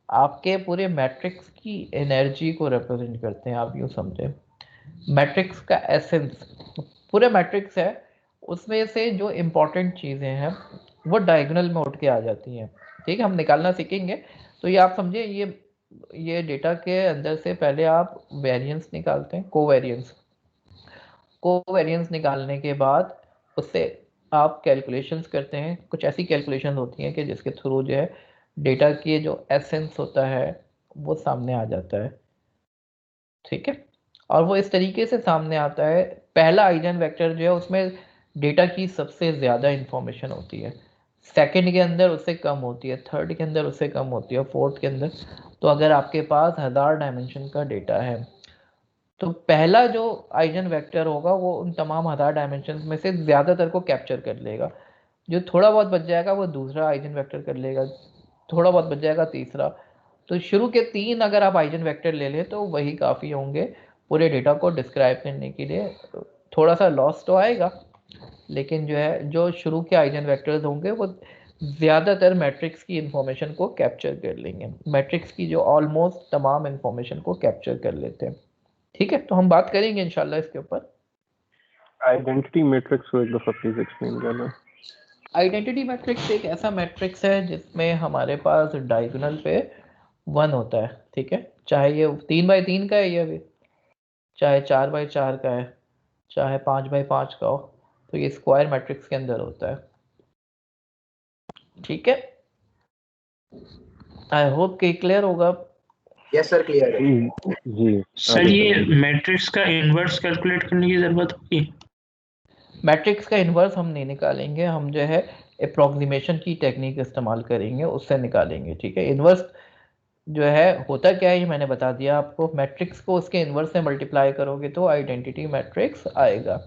आपके पूरे मैट्रिक्स की एनर्जी को रिप्रेजेंट करते हैं। आप यूँ समझें मैट्रिक्स का एसेंस, पूरे मैट्रिक्स है, उसमें से जो इम्पोर्टेंट चीज़ें हैं वो डायगोनल में उठ के आ जाती हैं। ठीक है, हम निकालना सीखेंगे। तो ये आप समझे, ये डेटा के अंदर से पहले आप वेरिएंस निकालते हैं, कोवेरिएंस निकालने के बाद उससे आप कैलकुलेशंस करते हैं। कुछ ऐसी कैलकुलेशन होती हैं कि जिसके थ्रू जो है डेटा की जो एसेंस होता है वो सामने आ जाता है। ठीक है, और वो इस तरीके से सामने आता है, पहला आइजन वेक्टर जो है उसमें डेटा की सबसे ज़्यादा इंफॉर्मेशन होती है, सेकंड के अंदर उससे कम होती है, थर्ड के अंदर उससे कम होती है, फोर्थ के अंदर। तो अगर आपके पास 1000 डायमेंशन का डेटा है तो पहला जो आइजन वेक्टर होगा वो उन तमाम 1000 डायमेंशन में से ज़्यादातर को कैप्चर कर लेगा। जो थोड़ा बहुत बच जाएगा वो दूसरा आइजन वेक्टर कर लेगा, थोड़ा बहुत बच जाएगा तीसरा। तो शुरू के 3 अगर आप आइजन वेक्टर ले लें तो वही काफ़ी होंगे पूरे डेटा को डिस्क्राइब करने के लिए। थोड़ा सा लॉस तो आएगा, लेकिन जो है जो शुरू के आइजन वेक्टर्स होंगे वो ज़्यादातर मैट्रिक्स की इंफॉर्मेशन को कैप्चर कर लेंगे, मैट्रिक्स की जो ऑलमोस्ट तमाम इंफॉर्मेशन को कैप्चर कर लेते हैं। ठीक है, तो हम बात करेंगे इंशाल्लाह इसके ऊपर। आइडेंटिटी मैट्रिक्स को एक दफा प्लीज एक्सप्लेन करना। आइडेंटिटी मैट्रिक्स एक ऐसा मैट्रिक्स है जिसमें हमारे पास डायगोनल पे 1 होता है। ठीक है, चाहे ये 3x3 का है, ये भी चाहे 4x4 का है, चाहे 5x5 का हो, तो ये स्क्वायर मैट्रिक्स के अंदर होता है। ठीक है, आई होप कि क्लियर होगा। यस सर, क्लियर है जी। सर ये मैट्रिक्स का इनवर्स कैलकुलेट करने की जरूरत होगी? मैट्रिक्स का इन्वर्स हम नहीं निकालेंगे, हम जो है अप्रॉक्सीमेशन की टेक्निक इस्तेमाल करेंगे, उससे निकालेंगे। ठीक है, इन्वर्स जो है होता क्या है ये मैंने बता दिया आपको, मैट्रिक्स को उसके इन्वर्स से मल्टीप्लाई करोगे तो आइडेंटिटी मैट्रिक्स आएगा।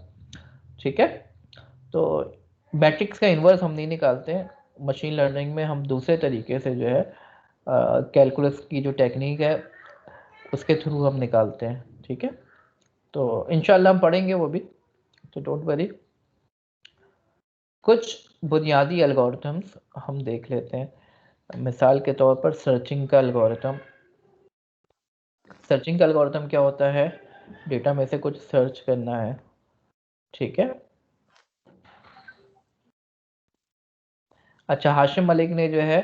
ठीक है, तो मैट्रिक्स का इन्वर्स हम नहीं निकालते हैं, मशीन लर्निंग में हम दूसरे तरीके से जो है कैलकुलस की जो टेक्निक है उसके थ्रू हम निकालते हैं। ठीक है, तो इंशाल्लाह हम पढ़ेंगे वो भी, तो डोंट वरी। कुछ बुनियादी एल्गोरिथम्स हम देख लेते हैं। मिसाल के तौर पर सर्चिंग का एल्गोरिथम। सर्चिंग का एल्गोरिथम क्या होता है? डेटा में से कुछ सर्च करना है, ठीक है। अच्छा, हाशिम मलिक ने जो है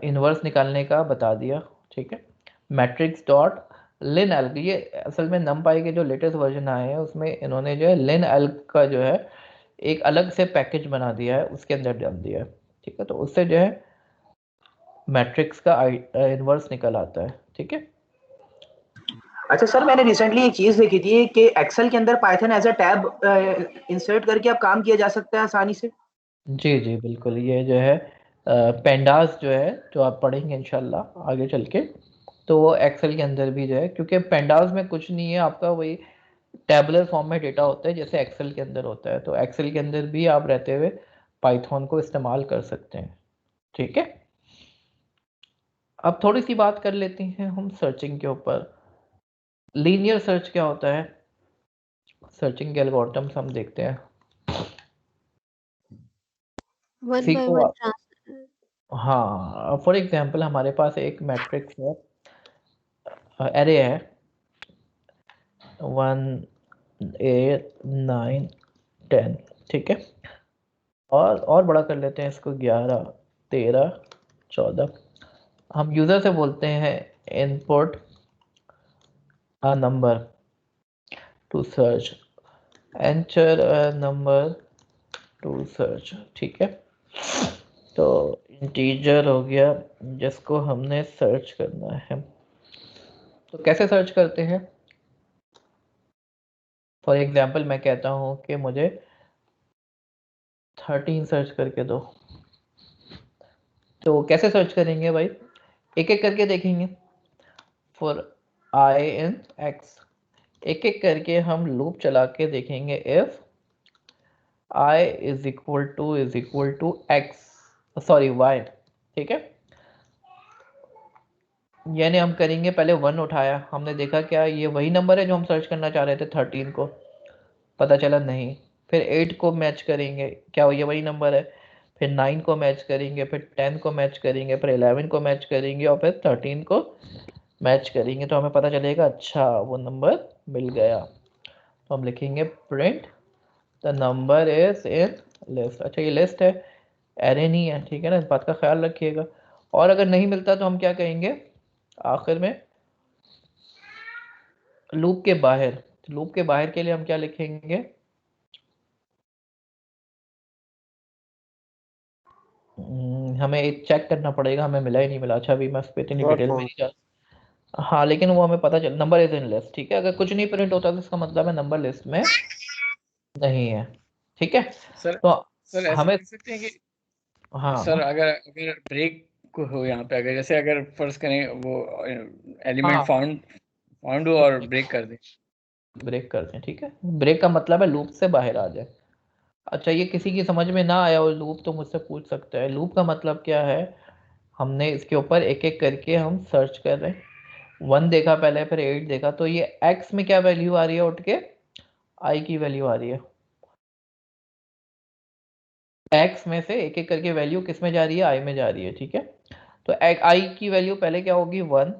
इनवर्स निकालने का बता दिया, ठीक है। मैट्रिक्स डॉट लिन एल्ग, ये असल में नमपाई के जो लेटेस्ट वर्जन आए हैं उसमें इन्होंने जो है लिन एल्ग का जो है एक अलग से पैकेज बना दिया है, उसके अंदर डाल दिया है, ठीक है। तो उससे जो है मैट्रिक्स का इनवर्स निकल आता है, ठीक है। अच्छा सर, मैंने रिसेंटली एक चीज देखी थी कि एक्सेल के अंदर Python as a tab insert करके अब काम किया जा सकता है आसानी से। जी जी बिल्कुल, ये जो है पेंडास जो है, जो आप पढ़ेंगे इंशाल्लाह आगे चल के, तो वो एक्सेल के अंदर भी जो है, क्योंकि पेंडास में कुछ नहीं है आपका, वही टैबुलर फॉर्म में डेटा होता है जैसे एक्सेल के अंदर होता है। तो एक्सेल के अंदर भी आप रहते हुए पाइथन को इस्तेमाल कर सकते हैं, ठीक है। अब थोड़ी सी बात कर लेते हैं हम सर्चिंग के ऊपर। लीनियर सर्च क्या होता है? सर्चिंग के एल्गोरिथम्स हम देखते हैं। वन किसी बाय को वन ट्रांसफर। हाँ, फॉर एग्जांपल हमारे पास एक मैट्रिक्स है, एरे है 1 8 9 10, ठीक है। और बड़ा कर लेते हैं इसको, 11 13 14। हम यूजर से बोलते हैं input a number two search, enter a number two search, ठीक है। तो इंटीजर हो गया जिसको हमने सर्च करना है। तो कैसे सर्च करते हैं? फॉर एग्जांपल मैं कहता हूं कि मुझे 13 सर्च करके दो, तो कैसे सर्च करेंगे भाई? एक एक करके देखेंगे। फॉर आई इन एक्स, एक एक करके हम लूप चला के देखेंगे। If I is equal to X, sorry Y, ठीक है। यानी हम करेंगे, पहले 1 उठाया, हमने देखा क्या ये वही नंबर है जो हम सर्च करना चाह रहे थे 13 को, पता चला नहीं। फिर 8 को मैच करेंगे, क्या ये वही नंबर है? फिर 9 को मैच करेंगे, फिर 10 को मैच करेंगे, फिर 11 को मैच करेंगे और फिर 13 को मैच करेंगे, तो हमें पता चलेगा अच्छा वो नंबर मिल गया। तो हम लिखेंगे print the number is in list. अच्छा ये लिस्ट है, एरे नहीं है, ठीक है ना, इस बात का ख्याल रखिएगा। और अगर नहीं मिलता तो हम क्या कहेंगे आखिर में? लूप के बाहर, लूप के बाहर के लिए हम क्या लिखेंगे? हमें एक चेक करना पड़ेगा, हमें मिला ही नहीं मिला। अच्छा अभी मैं उस पर इतनी डिटेल में नहीं जा, हाँ लेकिन वो हमें पता चल, नंबर इज इन लिस्ट, ठीक है। अगर कुछ नहीं प्रिंट होता तो इसका मतलब है नंबर लिस्ट में नहीं है, ठीक है। सर तो सर ऐसा हमें कर सकते हैं कि हाँ सर अगर अगर ब्रेक हो यहाँ पे, अगर जैसे अगर फर्ज करें वो एलिमेंट हाँ फाउंड हो और ब्रेक कर दे, ब्रेक करते हैं, ठीक है। ब्रेक का मतलब है लूप से बाहर आ जाए। अच्छा ये किसी की समझ में ना आया हो लूप तो मुझसे पूछ सकता है, लूप का मतलब क्या है? हमने इसके ऊपर एक एक करके हम सर्च कर रहे हैं। 1 देखा पहले, फिर 8 देखा, तो ये एक्स में क्या वैल्यू आ रही है उठ के? आई की वैल्यू आ रही है। एक्स में से एक एक करके वैल्यू किस में जा रही है? आई में जा रही है, ठीक है। तो आई की वैल्यू पहले क्या होगी? 1,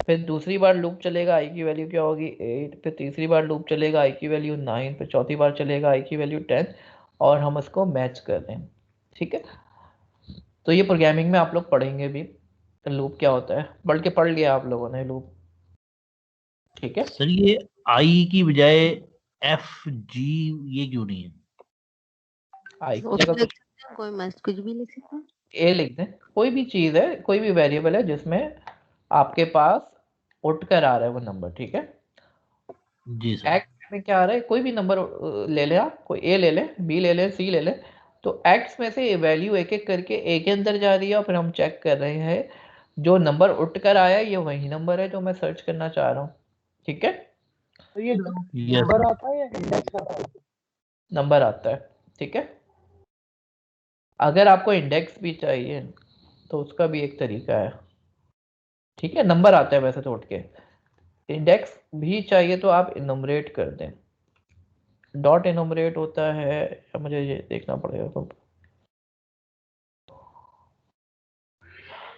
फिर दूसरी बार लूप चलेगा, आई की वैल्यू क्या होगी? 8, फिर तीसरी बार लूप चलेगा, आई की वैल्यू 9, फिर चौथी बार चलेगा, आई की वैल्यू 10, और हम इसको मैच कर रहे हैं, ठीक है। तो ये प्रोग्रामिंग में आप लोग पढ़ेंगे भी लूप क्या होता है, बढ़ के पढ़ लिया आप लोगों ने लूप, ठीक है। सर ये आई की बजाय एफ जी ये क्यों नहीं है? आई की वो जगह भी लिख कुछ सकते हैं, कोई मस्त कुछ भी लिख सकते हैं। ए लिख दें, कोई भी चीज है, कोई भी वेरिएबल है जिसमें आपके पास उठ कर आ रहा है वो नंबर, ठीक है। जी सर। एक्स में क्या आ रहा है? कोई भी नंबर ले ले आप, कोई ए ले ले, बी ले ले, सी ले ले। तो एक्स में से वैल्यू एक एक करके ए के अंदर जा रही है और फिर हम चेक कर रहे हैं जो नंबर उठ कर आया ये वही नंबर है जो मैं सर्च करना चाह रहा हूँ, ठीक है। तो ये यस नंबर सर। आता है या इंडेक्स आता है? नंबर आता है, ठीक है। अगर आपको इंडेक्स भी चाहिए तो उसका भी एक तरीका है, ठीक है। नंबर आता है वैसे तो उठ के, इंडेक्स भी चाहिए तो आप इनमरेट कर दें। डॉट इनोमरेट होता है या मुझे ये देखना पड़ेगा तो।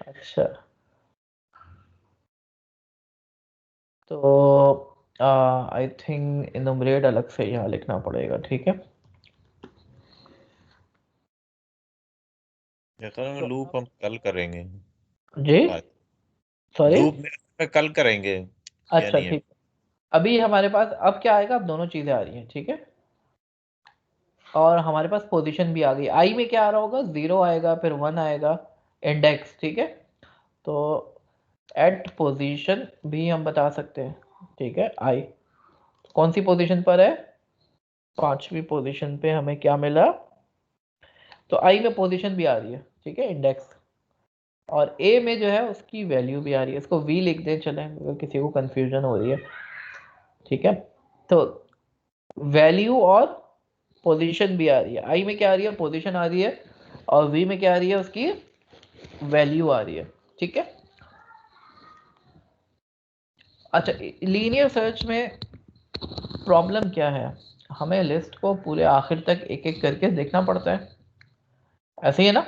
अच्छा तो आई थिंक इनोमरेट अलग से यहाँ लिखना पड़ेगा, ठीक है। सर लूप हम कल करेंगे। जी सॉरी, लूप में कल करेंगे। अच्छा नहीं है। ठीक है। अभी हमारे पास अब क्या आएगा, अब दोनों चीजें आ रही हैं, ठीक है। और हमारे पास पोजीशन भी आ गई। आई में क्या आ रहा होगा, 0 आएगा, फिर 1 आएगा, इंडेक्स, ठीक है। तो एट पोजीशन भी हम बता सकते हैं, ठीक है। आई कौन सी पोजीशन पर है, 5वीं पोजीशन पे हमें क्या मिला, तो आई में पोजीशन भी आ रही है, ठीक है, इंडेक्स। और ए में जो है उसकी वैल्यू भी आ रही है। इसको वी लिख दें चलें, अगर किसी को कंफ्यूजन हो रही है, ठीक है। तो वैल्यू और पोजीशन भी आ रही है। आई में क्या आ रही है, पोजीशन आ रही है, और वी में क्या आ रही है, उसकी वैल्यू आ रही है, ठीक है। अच्छा, लीनियर सर्च में प्रॉब्लम क्या है, हमें लिस्ट को पूरे आखिर तक एक एक करके देखना पड़ता है, ऐसे ही है ना।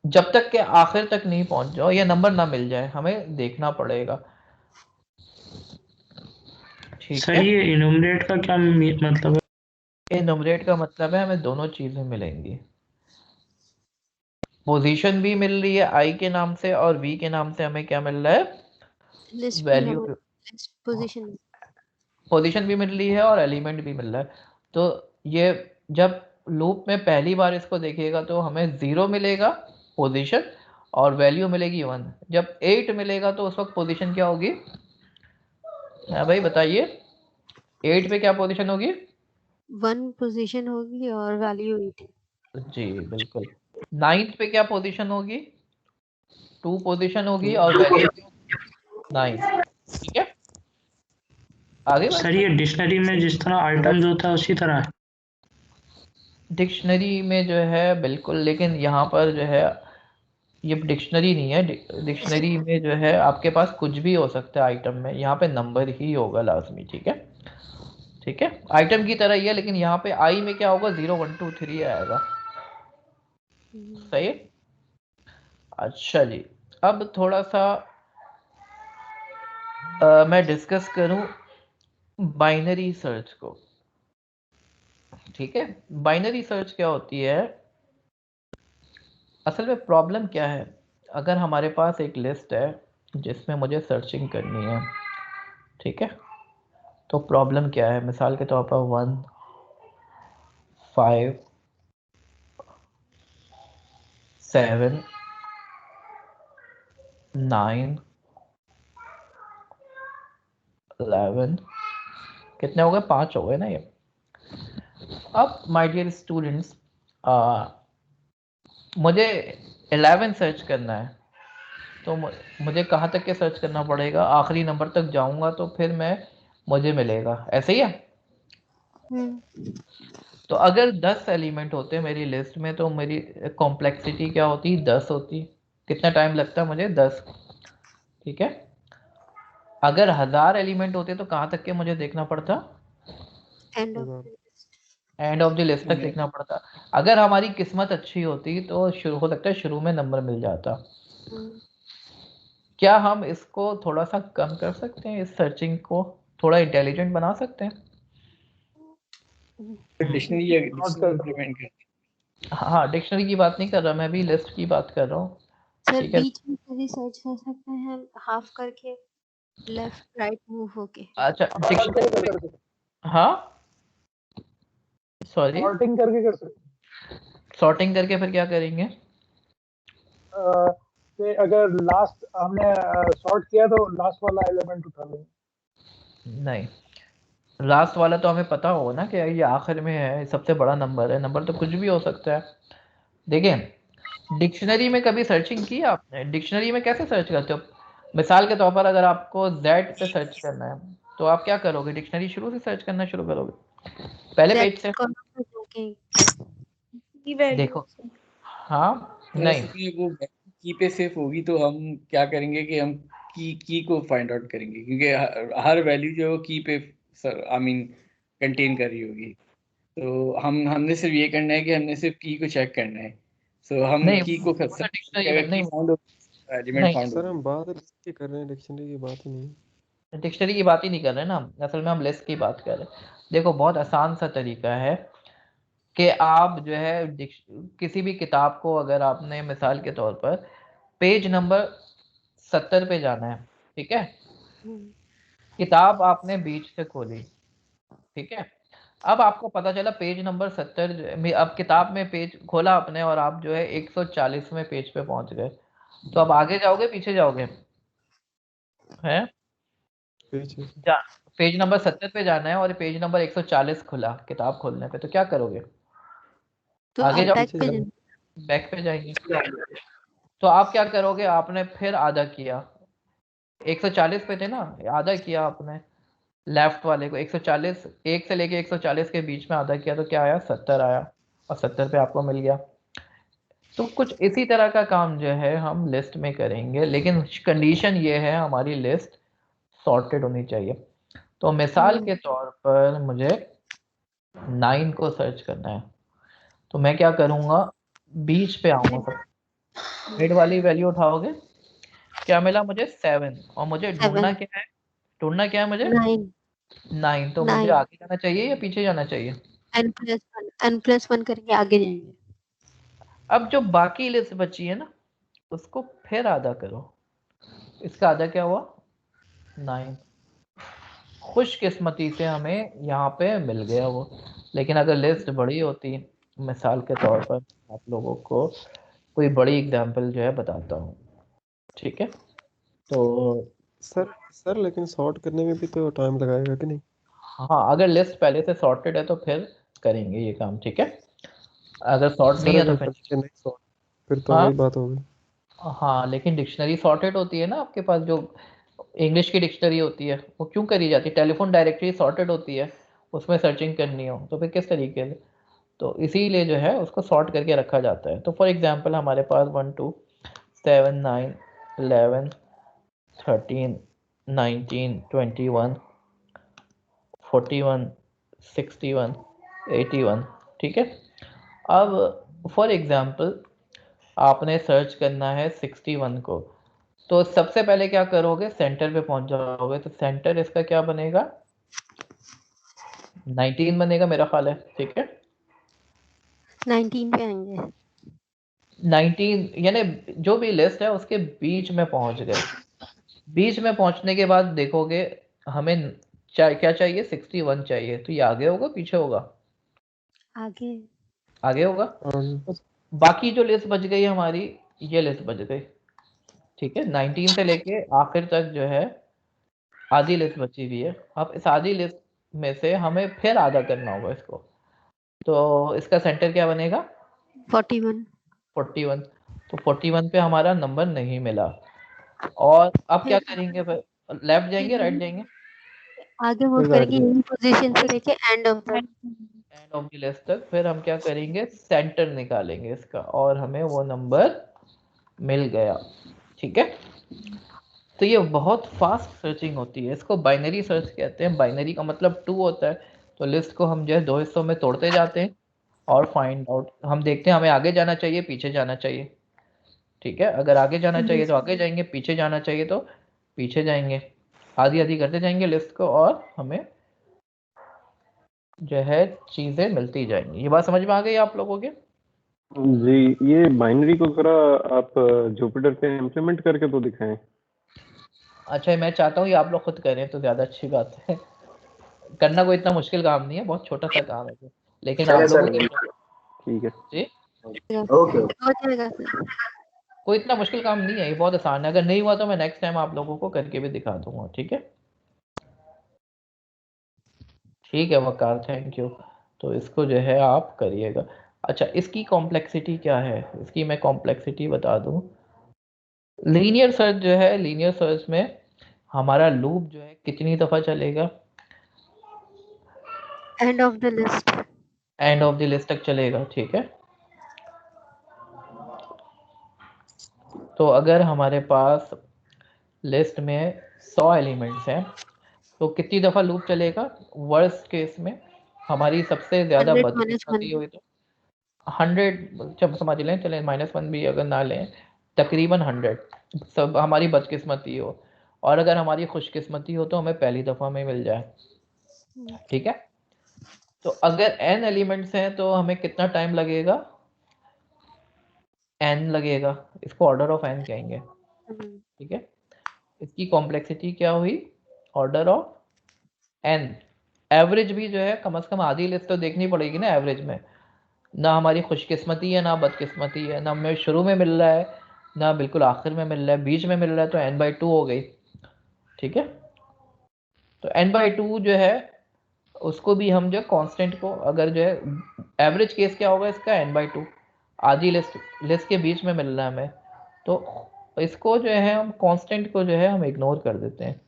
जब तक के आखिर तक नहीं पहुंच जाओ या नंबर ना मिल जाए, हमें देखना पड़ेगा, ठीक सर है। ये इनुमरेट का क्या मतलब है? इनुमरेट का मतलब है हमें दोनों चीजें मिलेंगी, पोजीशन भी मिल रही है आई के नाम से, और वी के नाम से हमें क्या मिल रहा है, लिस्ट भी वैल्यू। हमें, लिस्ट पोजीशन। पोजीशन भी मिल रही है और एलिमेंट भी मिल रहा है। तो ये जब लूप में पहली बार इसको देखिएगा तो हमें 0 मिलेगा पोजीशन, और वैल्यू मिलेगी 1। जब 8 मिलेगा तो उस वक्त पोजीशन क्या होगी, हाँ भाई बताइए, 8 पे क्या पोजीशन होगी, 1 पोजीशन होगी और वैल्यू 8। जी बिल्कुल। 9th पे क्या पोजीशन होगी, 2 पोजीशन होगी और वैल्यू 9, ठीक है। आगे बढ़ सर ये डिक्शनरी में जिस तरह आइटम्स होता है उसी तरह है। डिक्शनरी में जो है बिल्कुल, लेकिन यहाँ पर जो है ये डिक्शनरी नहीं है। डिक्शनरी में जो है आपके पास कुछ भी हो सकता है आइटम में, यहाँ पे नंबर ही होगा लाजमी, ठीक है, ठीक है। आइटम की तरह ही है, लेकिन यहाँ पे आई में क्या होगा, 0 1 2 3 आएगा, सही है। अच्छा जी, अब थोड़ा सा मैं डिस्कस करूं बाइनरी सर्च को, ठीक है। बाइनरी सर्च क्या होती है, असल में प्रॉब्लम क्या है, अगर हमारे पास एक लिस्ट है जिसमें मुझे सर्चिंग करनी है, ठीक है। तो प्रॉब्लम क्या है, मिसाल के तौर पर 1 5 7 9 11, कितने हो गए, 5 हो गए ना ये। अब माय डियर स्टूडेंट्स, मुझे 11 सर्च करना है, तो मुझे कहाँ तक के सर्च करना पड़ेगा, आखिरी नंबर तक जाऊंगा तो फिर मुझे मिलेगा, ऐसे ही है। तो अगर 10 एलिमेंट होते मेरी लिस्ट में तो मेरी कॉम्प्लेक्सिटी क्या होती, 10 होती। कितना टाइम लगता है मुझे, 10, ठीक है। अगर 1000 एलिमेंट होते तो कहाँ तक के मुझे देखना पड़ता, एंड ऑफ द लिस्ट तक देखना पड़ता। अगर हमारी किस्मत अच्छी होती तो शुरू हो सकता है शुरू में नंबर मिल जाता। क्या हम इसको थोड़ा सा कम कर सकते हैं, इस सर्चिंग को थोड़ा इंटेलिजेंट बना सकते हैं। डिक्शनरी इम्प्लीमेंट करते हाँ, डिक्शनरी की बात नहीं कर रहा मैं, भी लिस्ट की बात कर रहा हूँ, सर ठीक है। बीच में कभी सर्च कर सकते हैं हाफ करके, लेफ्ट राइट मूव होके। अच्छा डिक्शनरी, हाँ सॉरी, सॉर्टिंग करके कर सकते सॉर्टिंग करके फिर क्या करेंगे, हैं। अगर लास्ट हमने सॉर्ट किया तो लास्ट वाला एलिमेंट उठा लेंगे। नहीं, लास्ट वाला तो हमें पता होगा ना कि ये आखिर में है, सबसे बड़ा नंबर है, नंबर तो कुछ भी हो सकता है। देखिए डिक्शनरी में कभी सर्चिंग की आपने, डिक्शनरी में कैसे सर्च करते हो, मिसाल के तौर पर अगर आपको Z पे सर्च करना है तो आप क्या करोगे, डिक्शनरी शुरू से सर्च करना शुरू करोगे, पहले पेज से। देखो हाँ नहीं, वो की पे सेफ होगी तो हम क्या करेंगे कि हम की को फाइंड आउट करेंगे, क्योंकि हर वैल्यू जो है वो की पे सर आई मीन कंटेन कर रही होगी। तो हमने सिर्फ ये करना है कि हमने सिर्फ की को चेक करना है। सो हम नहीं की को वो तो डिक्शनरी में नहीं, एलिमेंट फाउंड सर हम बात लिस्ट की कर रहे हैं, डिक्शनरी की बात ही नहीं है। डिक्शनरी की बात ही नहीं कर रहे ना, असल में हम लिस्ट की बात कर रहे हैं। देखो बहुत आसान सा तरीका है कि आप जो है किसी भी किताब को अगर आपने मिसाल के तौर पर पेज नंबर 70 पे जाना है, ठीक है, किताब आपने बीच से खोली, ठीक है, अब आपको पता चला पेज नंबर 70 में, अब किताब में पेज खोला आपने और आप जो है 140वें पेज पे पहुंच गए, तो अब आगे जाओगे पीछे जाओगे? हैं? पेज नंबर 70 पे जाना है और पेज नंबर 140 खुला किताब खोलने पे, तो क्या करोगे? तो आगे आप जाओ, बैक पे जाएंगे। बैक पे जाएंगे। तो आप क्या करोगे? आपने फिर आधा किया, 140 पे थे ना, आधा किया आपने लेफ्ट वाले को, 140 1 से लेके 140 के बीच में आधा किया, तो क्या आया? 70 आया, और 70 पे आपको मिल गया। तो कुछ इसी तरह का काम जो है हम लिस्ट में करेंगे, लेकिन कंडीशन ये है हमारी लिस्ट सॉर्टेड होनी चाहिए। तो मिसाल के तौर पर मुझे 9 को सर्च करना है, तो मैं क्या करूंगा? बीच पे आऊंगा, मिड वाली वैल्यू उठाओगे, क्या मिला मुझे? 7, और मुझे ढूंढना 7 क्या है? ढूंढना क्या है मुझे? 9 9। तो मुझे 9 आगे जाना चाहिए या पीछे जाना चाहिए? n+1 करके आगे जाएंगे। अब जो बाकी लिस्ट बची है ना, उसको फिर आधा करो। इसका आधा क्या हुआ? 9। खुशकिस्मती से हमें यहाँ पे मिल गया वो, लेकिन अगर लिस्ट बड़ी होती, मिसाल के तौर पर आप लोगों को कोई बड़ी एग्जांपल जो है बताता हूँ, ठीक है? तो सर लेकिन सॉर्ट करने में भी तो टाइम लगाएगा कि नहीं? हाँ, अगर लिस्ट पहले से सॉर्टेड है तो फिर करेंगे ये काम, ठीक है? अगर सॉर्ट नहीं सर है तो अगर फिर बच्चे नहीं सॉर्ट, फिर तो हाँ वही बात होगी। हाँ, लेकिन डिक्शनरी सॉर्टेड होती है ना आपके पास, जो इंग्लिश की डिक्शनरी होती है वो क्यों करी जाती है? टेलीफोन डायरेक्टरी सॉर्टेड होती है, उसमें सर्चिंग करनी हो तो फिर किस तरीके से? तो इसीलिए जो है उसको सॉर्ट करके रखा जाता है। तो फॉर एग्जांपल हमारे पास 1 2 7 9 11 13 19 21 41 61 81, ठीक है? अब फॉर एग्जांपल आपने सर्च करना है 61 को, तो सबसे पहले क्या करोगे? सेंटर पे पहुंच जाओगे, तो सेंटर इसका क्या बनेगा? 19 बनेगा मेरा ख्याल है, ठीक है? 19 पे आएंगे। 19 यानी जो भी लिस्ट है उसके बीच में पहुंच गए। बीच में पहुंचने के बाद देखोगे हमें क्या चाहिए? 61 चाहिए, तो ये आगे होगा पीछे होगा? आगे आगे होगा। बाकी जो लिस्ट बच गई हमारी, ये लिस्ट बच गई, ठीक है? 19 से लेके आखिर तक जो है आधी लिस्ट बची हुई है। अब इस आधी लिस्ट में से हमें फिर आधा करना होगा इसको, तो इसका सेंटर क्या बनेगा? 41 41। तो 41 पे हमारा नंबर नहीं मिला, और अब क्या करेंगे? फिर लेफ्ट जाएंगे राइट जाएंगे? आगे मूव करेंगे यही पोजीशन से लेके end of the end of the list तक। फिर हम क्या करेंगे? सेंटर निकालेंगे इसका, और हमें वो नंबर मिल गया, ठीक है? तो ये बहुत फास्ट सर्चिंग होती है, इसको बाइनरी सर्च कहते हैं। बाइनरी का मतलब 2 होता है। तो लिस्ट को हम जो है 2 हिस्सों में तोड़ते जाते हैं और फाइंड आउट हम देखते हैं हमें आगे जाना चाहिए पीछे जाना चाहिए, ठीक है? अगर आगे जाना चाहिए तो आगे जाएंगे, पीछे जाना चाहिए तो पीछे जाएंगे, आधी आधी करते जाएंगे लिस्ट को, और हमें जो है चीजें मिलती जाएंगी। ये बात समझ में आ गई आप लोगों के? जी, ये बाइनरी को जरा आप जुपिटर पे इम्प्लीमेंट करके तो दिखाएं। अच्छा, मैं चाहता हूँ ये आप लोग खुद करें तो ज्यादा अच्छी बात है। करना कोई इतना मुश्किल काम नहीं है, बहुत छोटा सा काम है, लेकिन आप लोगों के ठीक है, जी ओके हो जाएगा सर। कोई इतना मुश्किल काम नहीं है, ये बहुत आसान है। अगर नहीं हुआ तो मैं नेक्स्ट टाइम आप लोगों को करके भी दिखा दूंगा, ठीक है? ठीक है वकार, थैंक यू। तो इसको जो है आप करिएगा। अच्छा, इसकी कॉम्प्लेक्सिटी क्या है? इसकी मैं कॉम्प्लेक्सिटी बता दूं। लीनियर सर्च जो है, लीनियर सर्च में हमारा लूप जो है कितनी दफ़ा चलेगा? End of the list. End of the list तक चलेगा, ठीक है? तो अगर हमारे पास लिस्ट में 100 एलिमेंट्स हैं, तो कितनी दफा लूप चलेगा वर्स्ट केस में? हमारी सबसे ज्यादा 100 बदकिस्मती -1 हुई तो 100, जब समझ लें, चले -1 भी अगर ना लें, तकरीबन 100 सब हमारी बदकिस्मती हो, और अगर हमारी खुशकिस्मती हो तो हमें पहली दफा में मिल जाए। ठीक है, तो अगर n एलिमेंट्स हैं तो हमें कितना टाइम लगेगा? n लगेगा, इसको ऑर्डर ऑफ n कहेंगे। ठीक है, इसकी कॉम्प्लेक्सिटी क्या हुई? Order of n। एवरेज भी जो है कम से कम आधी लिस्ट तो देखनी पड़ेगी ना एवरेज में, ना हमारी खुशकिस्मती है ना बदकिस्मती है, ना हमें शुरू में मिल रहा है ना बिल्कुल आखिर में मिल रहा है, बीच में मिल रहा है, तो n/2 हो गई। ठीक है, तो n/2 जो है उसको भी हम जो कांस्टेंट को, अगर जो है एवरेज केस क्या होगा इसका? n/2, आधी लिस्ट के बीच में मिल रहा है हमें, तो इसको जो है हम कांस्टेंट को जो है हम इग्नोर कर देते हैं,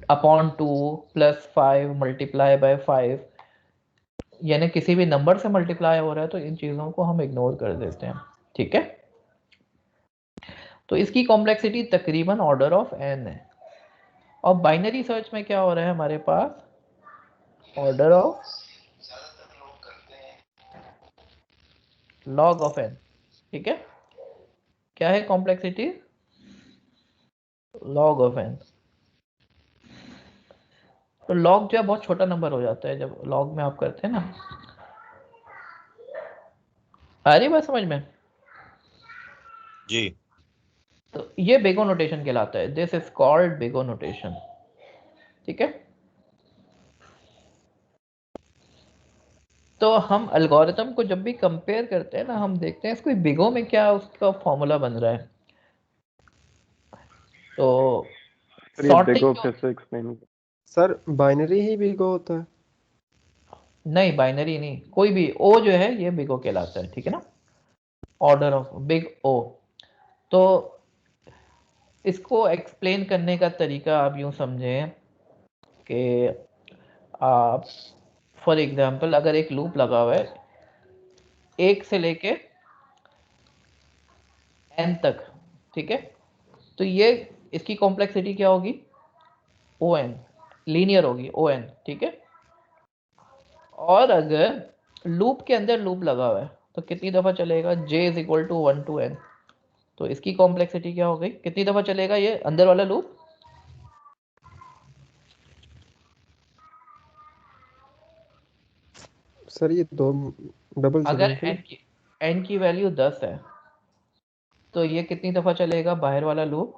अपॉन 2 + 5 मल्टीप्लाई बाय 5, यानी किसी भी नंबर से मल्टीप्लाई हो रहा है तो इन चीज़ों को हम इग्नोर कर देते हैं। ठीक है, तो इसकी कॉम्प्लेक्सिटी तकरीबन ऑर्डर ऑफ n है। और बाइनरी सर्च में क्या हो रहा है हमारे पास? Order of log of n। ठीक है, क्या है कॉम्प्लेक्सिटी? log of n। तो log जो है बहुत छोटा नंबर हो जाता है जब log में आप करते हैं ना। आ रही बात समझ में? जी। तो ये बेगो नोटेशन कहलाता है, दिस इज कॉल्ड बेगो नोटेशन। ठीक है, तो हम एल्गोरिथम को जब भी कंपेयर करते हैं ना, हम देखते हैं इसको बिगो में क्या उसका फॉर्मूला बन रहा है। तो सर ये बिगो कैसे एक्सप्लेन? सर बाइनरी ही बिगो होता है? नहीं, बाइनरी नहीं, कोई भी ओ जो है ये बिगो कहलाता है। ठीक है ना, ऑर्डर ऑफ बिग ओ। तो इसको एक्सप्लेन करने का तरीका आप यूं समझें कि आप फॉर एग्जांपल अगर एक लूप लगा हुआ है 1 से लेके n तक, ठीक है, तो ये इसकी कॉम्प्लेक्सिटी क्या होगी? ON, लीनियर होगी ON। ठीक है, और अगर लूप के अंदर लूप लगा हुआ है तो कितनी दफा चलेगा? j = 1 to n। तो इसकी कॉम्प्लेक्सिटी क्या हो गई? कितनी दफा चलेगा ये अंदर वाला लूप? सर ये दो डबल अगर चलेंगे। n की वैल्यू 10 है तो ये कितनी दफा चलेगा बाहर वाला लूप?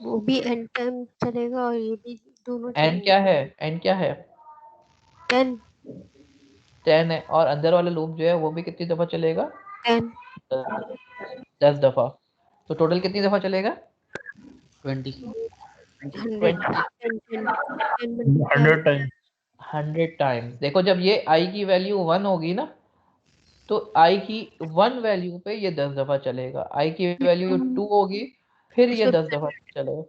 वो भी n टाइम चलेगा और ये भी दोनों n क्या है? n क्या है? 10 10 है, और अंदर वाला लूप जो है वो भी कितनी दफा चलेगा? 10 10 दफा। तो टोटल कितनी दफा चलेगा? 20 100 टाइम। 100 टाइम्स। देखो जब ये i की वैल्यू 1 होगी ना, तो i की 1 वैल्यू पे ये 10 दफा चलेगा। i की वैल्यू 2 होगी, फिर ये 10 दफा चलेगा।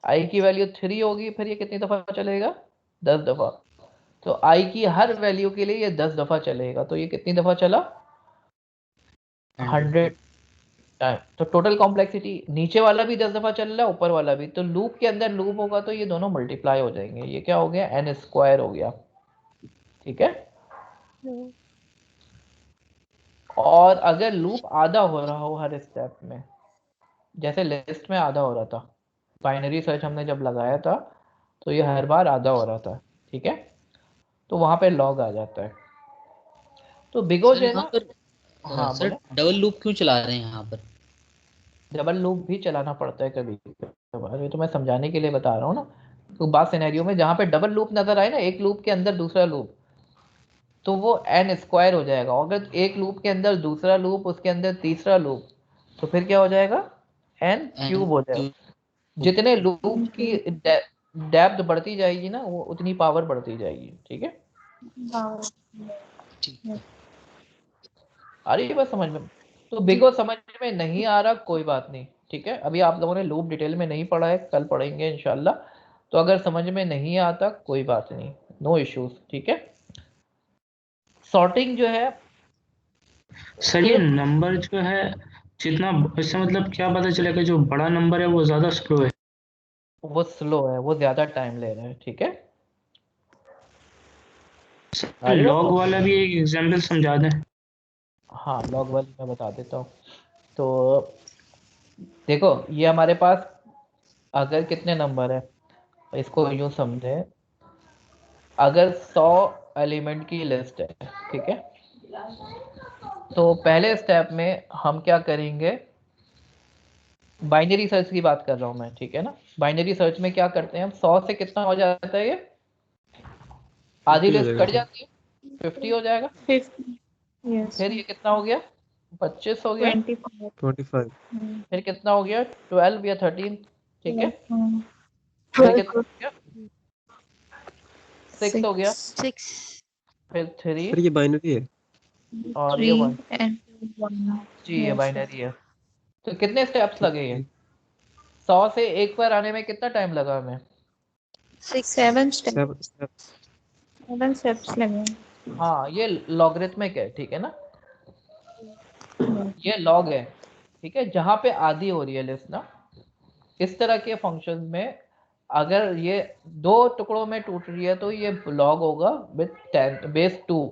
i की वैल्यू 3 होगी, फिर ये कितनी दफा चलेगा? 10 दफा। तो i की हर वैल्यू के लिए ये 10 दफा चलेगा, तो ये कितनी दफा चला? 100 टाइम। तो टोटल कॉम्प्लेक्सिटी नीचे वाला भी 10 दफा चल रहा है, ऊपर वाला भी। तो लूप के अंदर लूप होगा तो ये दोनों मल्टीप्लाई हो जाएंगे। ये क्या हो गया? n² हो गया। ठीक है, और अगर लूप आधा हो रहा हो हर स्टेप में, जैसे लिस्ट में आधा हो रहा था, बाइनरी सर्च हमने जब लगाया था तो ये हर बार आधा हो रहा था। ठीक है, तो वहां पे लॉग आ जाता है। तो बिगो जो है ना, हाँ सर बोले, डबल लूप क्यों चला रहे हैं यहाँ पर? डबल लूप भी चलाना पड़ता है कभी कभार, ये तो मैं समझाने के लिए बता रहा हूँ ना। तो बात सिनेरियो में जहाँ पे डबल लूप नजर आए ना, एक लूप के अंदर दूसरा लूप, तो वो n² हो जाएगा। अगर एक लूप के अंदर दूसरा लूप, उसके अंदर तीसरा लूप, तो फिर क्या हो जाएगा? n³ हो जाएगा। जितने लूप की डेप्थ बढ़ती जाएगी ना, वो उतनी पावर बढ़ती जाएगी। ठीक है, आ रही है बात समझ में? तो बिगो समझ में नहीं आ रहा, कोई बात नहीं। ठीक है, अभी आप लोगों ने लूप डिटेल में नहीं पढ़ा है, कल पढ़ेंगे इंशाल्लाह। तो अगर समझ में नहीं आता कोई बात नहीं, नो इश्यूज। ठीक है, सॉर्टिंग जो है, सर ये नंबर जो है जितना, इससे मतलब क्या पता चलेगा जो बड़ा नंबर है वो ज्यादा स्लो है? वो स्लो है, वो ज्यादा टाइम ले रहा है। ठीक है, लॉग वाला भी एक एग्जांपल समझा दें। हाँ लॉग वाली मैं बता देता हूँ। तो देखो ये हमारे पास अगर कितने नंबर है, इसको यूं समझे, अगर 100 एलिमेंट की लिस्ट है, ठीक है, तो पहले स्टेप में हम क्या करेंगे, बाइनरी सर्च की बात कर रहा हूं मैं, ठीक है ना। बाइनरी सर्च में क्या करते हैं हम, 100 से कितना हो जाता है, ये आधी 50 हो लिस्ट जाएगा कट जाती है, 50 हो जाएगा। 50 यस फिर ये कितना हो गया, 25 हो गया। 25 फिर कितना हो गया, 12 या 13, ठीक है। फिर 12 कितना हो गया, 6 हो गया। 6 फिर 3 सर ये बाइनरी है। और ये 1 and 1 जी, ये yes बाइनरी है। तो कितने स्टेप्स लगे ये, 100 से एक पर आने में कितना टाइम लगा हमें, 7 steps लगे। हाँ ये लॉगरिथमिक है, ठीक है ना, ये लॉग है, ठीक है, जहां पे आधी हो रही है लिस्ट ना। इस तरह के फंक्शन में अगर ये 2 टुकड़ों में टूट रही है तो ये लॉग होगा विद 10 बेस 2,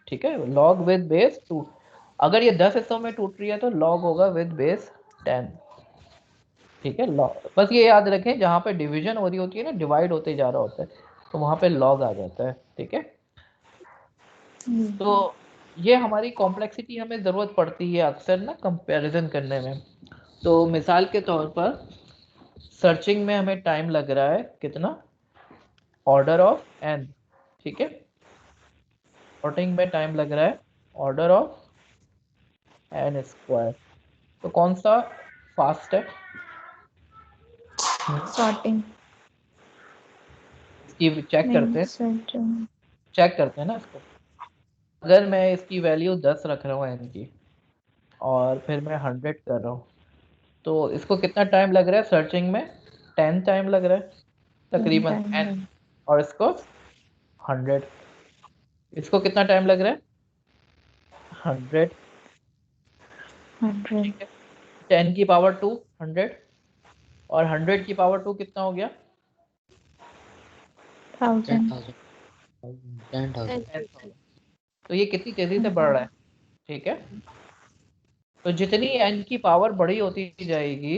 ठीक है, लॉग विद बेस 2। अगर ये 10 हिस्सों में टूट रही है तो लॉग होगा विद बेस 10, ठीक है। लॉग, बस ये याद रखें जहाँ पे डिवीजन हो रही होती है ना, डिवाइड होते जा रहा होता है, तो वहां पे लॉग आ जाता है, ठीक है। तो ये हमारी कॉम्प्लेक्सिटी हमें ज़रूरत पड़ती है अक्सर ना कंपैरिजन करने में। तो मिसाल के तौर पर सर्चिंग में हमें टाइम लग रहा है कितना, ऑर्डर ऑफ n, ठीक है। सॉर्टिंग में टाइम लग रहा है ऑर्डर ऑफ n स्क्वायर। तो कौन सा फास्ट है, सॉर्टिंग इसकी चेक करते हैं ना इसको। अगर मैं इसकी वैल्यू 10 रख रहा हूँ n की और फिर मैं 100 कर रहा हूँ, तो इसको कितना टाइम लग रहा है सर्चिंग में, 10 टाइम लग रहा है तकरीबन n, और इसको 100, इसको कितना टाइम लग रहा है 100, 100 10 की पावर 2 100, और 100 की पावर 2 कितना हो गया 1000 तो ये कितनी तेजी से बढ़ रहा है, ठीक है। तो जितनी n की पावर बड़ी होती जाएगी,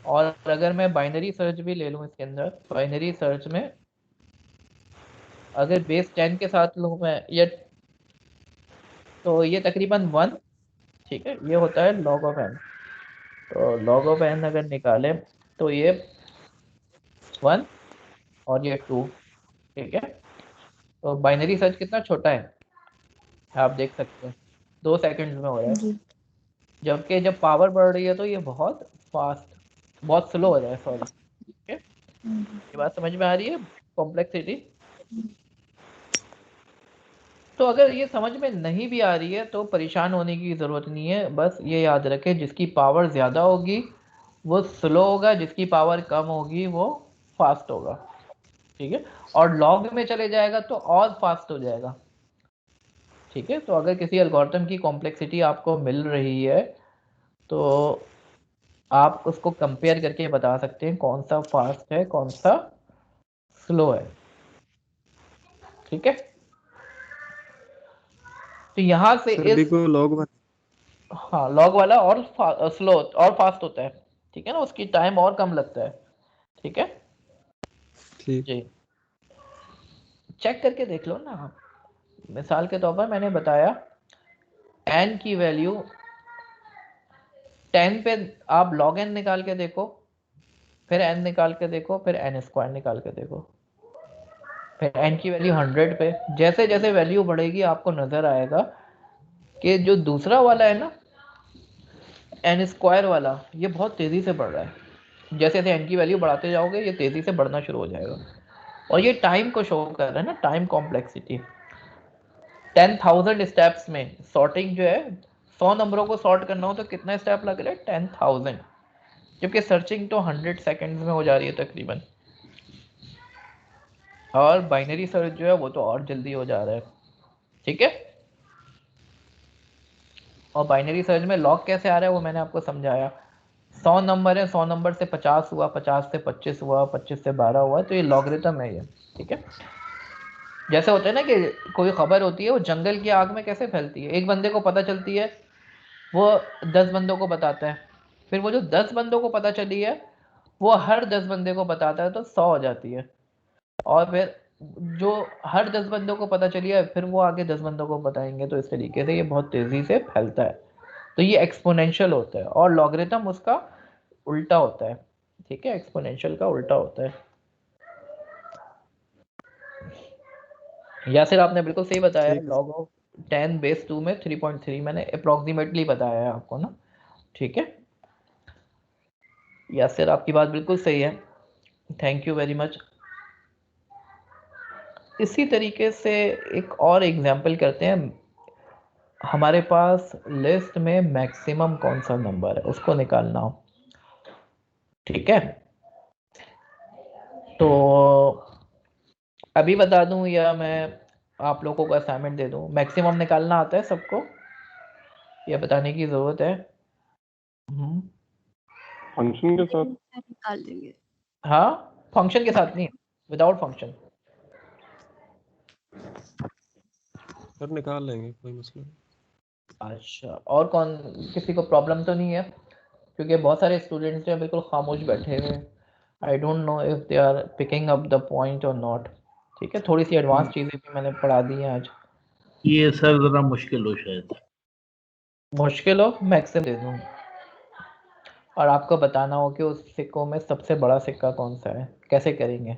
और अगर मैं बाइनरी सर्च भी ले लूँ इसके अंदर, बाइनरी सर्च में अगर बेस 10 के साथ लूँ मैं ये, तो ये तकरीबन 1, ठीक है, ये होता है log ऑफ n। तो log ऑफ n अगर निकालें तो ये 1 और ये 2, ठीक है। तो बाइनरी सर्च कितना छोटा है आप देख सकते हैं, 2 सेकंड में हो रहा है, जबकि जब पावर बढ़ रही है तो ये बहुत फास्ट, बहुत स्लो हो रहा है, सॉरी, ठीक है। ये बात समझ में आ रही है कॉम्प्लेक्सिटी। तो अगर ये समझ में नहीं भी आ रही है तो परेशान होने की ज़रूरत नहीं है, बस ये याद रखें जिसकी पावर ज़्यादा होगी वो स्लो होगा, जिसकी पावर कम होगी वो फास्ट होगा, ठीक है। और लॉग में चले जाएगा तो और फास्ट हो जाएगा, ठीक है। तो अगर किसी एल्गोरिथम की कॉम्प्लेक्सिटी आपको मिल रही है तो आप उसको कंपेयर करके बता सकते हैं कौन सा फास्ट है कौन सा स्लो है, ठीक है। तो यहाँ से इस लॉग हाँ लॉग वाला और स्लो और फास्ट होता है, ठीक है ना, उसकी टाइम और कम लगता है, ठीक है। ठीक जी चेक करके देख लो ना आप। मिसाल के तौर पर मैंने बताया n की वैल्यू 10 पे आप log n निकाल के देखो, फिर n निकाल के देखो, फिर n स्क्वायर निकाल के देखो, फिर n की वैल्यू 100 पे। जैसे जैसे वैल्यू बढ़ेगी आपको नजर आएगा कि जो दूसरा वाला है ना n स्क्वायर वाला, ये बहुत तेजी से बढ़ रहा है। जैसे जैसे n की वैल्यू बढ़ाते जाओगे ये तेजी से बढ़ना शुरू हो जाएगा, और ये टाइम को शो कर रहा है ना, टाइम कॉम्प्लेक्सिटी। 10,000 स्टेप्स में सॉर्टिंग जो है, 100 नंबरों को सॉर्ट करना हो तो कितना स्टेप लग रहा है 10,000, जबकि सर्चिंग तो 100 सेकंड्स में हो जा रही है तकरीबन। और बाइनरी सर्च जो है वो तो और जल्दी हो जा रहा है, ठीक है। और बाइनरी सर्च में लॉग कैसे आ रहा है वो मैंने आपको समझाया। 100 नंबर है, 100 नंबर से 50 हुआ, 50 से 25 हुआ, 25 से 12 हुआ, तो ये लॉगरिथम है ये, ठीक है। जैसे होता है ना कि कोई खबर होती है वो जंगल की आग में कैसे फैलती है, एक बंदे को पता चलती है वो 10 बंदों को बताता है, फिर वो जो 10 बंदों को पता चली है वो हर 10 बंदे को बताता है तो 100 हो जाती है, और फिर जो हर 10 बंदों को पता चली है फिर वो आगे 10 बंदों को बताएंगे, तो इस तरीके से ये बहुत तेजी से फैलता है। तो ये एक्सपोनेंशियल होता है और लॉगरिथम उसका उल्टा होता है, ठीक है, एक्सपोनेंशियल का उल्टा होता है। यासिर आपने बिल्कुल सही बताया, लॉग ऑफ 10 बेस 2 में 3.3 मैंने अप्रोक्सीमेटली बताया है आपको ना, ठीक है। यासिर आपकी बात बिल्कुल सही है, थैंक यू वेरी मच। इसी तरीके से एक और एग्जांपल करते हैं, हमारे पास लिस्ट में मैक्सिमम कौन सा नंबर है उसको निकालना हो, ठीक है। तो अभी बता दूं या मैं आप लोगों को असाइनमेंट दे दूं, मैक्सिमम निकालना आता है सबको या बताने की जरूरत है? फंक्शन के साथ निकाल देंगे। हाँ, फंक्शन के साथ नहीं, विदाउट फंक्शन। सर निकाल लेंगे, कोई मसला नहीं। अच्छा, और कौन, किसी को प्रॉब्लम तो नहीं है? क्योंकि बहुत सारे स्टूडेंट्स जो बिल्कुल खामोश बैठे हुए, I don't know if they are picking up the point और नॉट, ठीक है। थोड़ी सी एडवांस चीजें भी मैंने पढ़ा दी हैं आज। ये सर जरा मुश्किल हो शायद। मुश्किल हो, मैक्सिमम दे दूँ और आपको बताना हो कि उस सिक्कों में सबसे बड़ा सिक्का कौन सा है। कैसे करेंगे,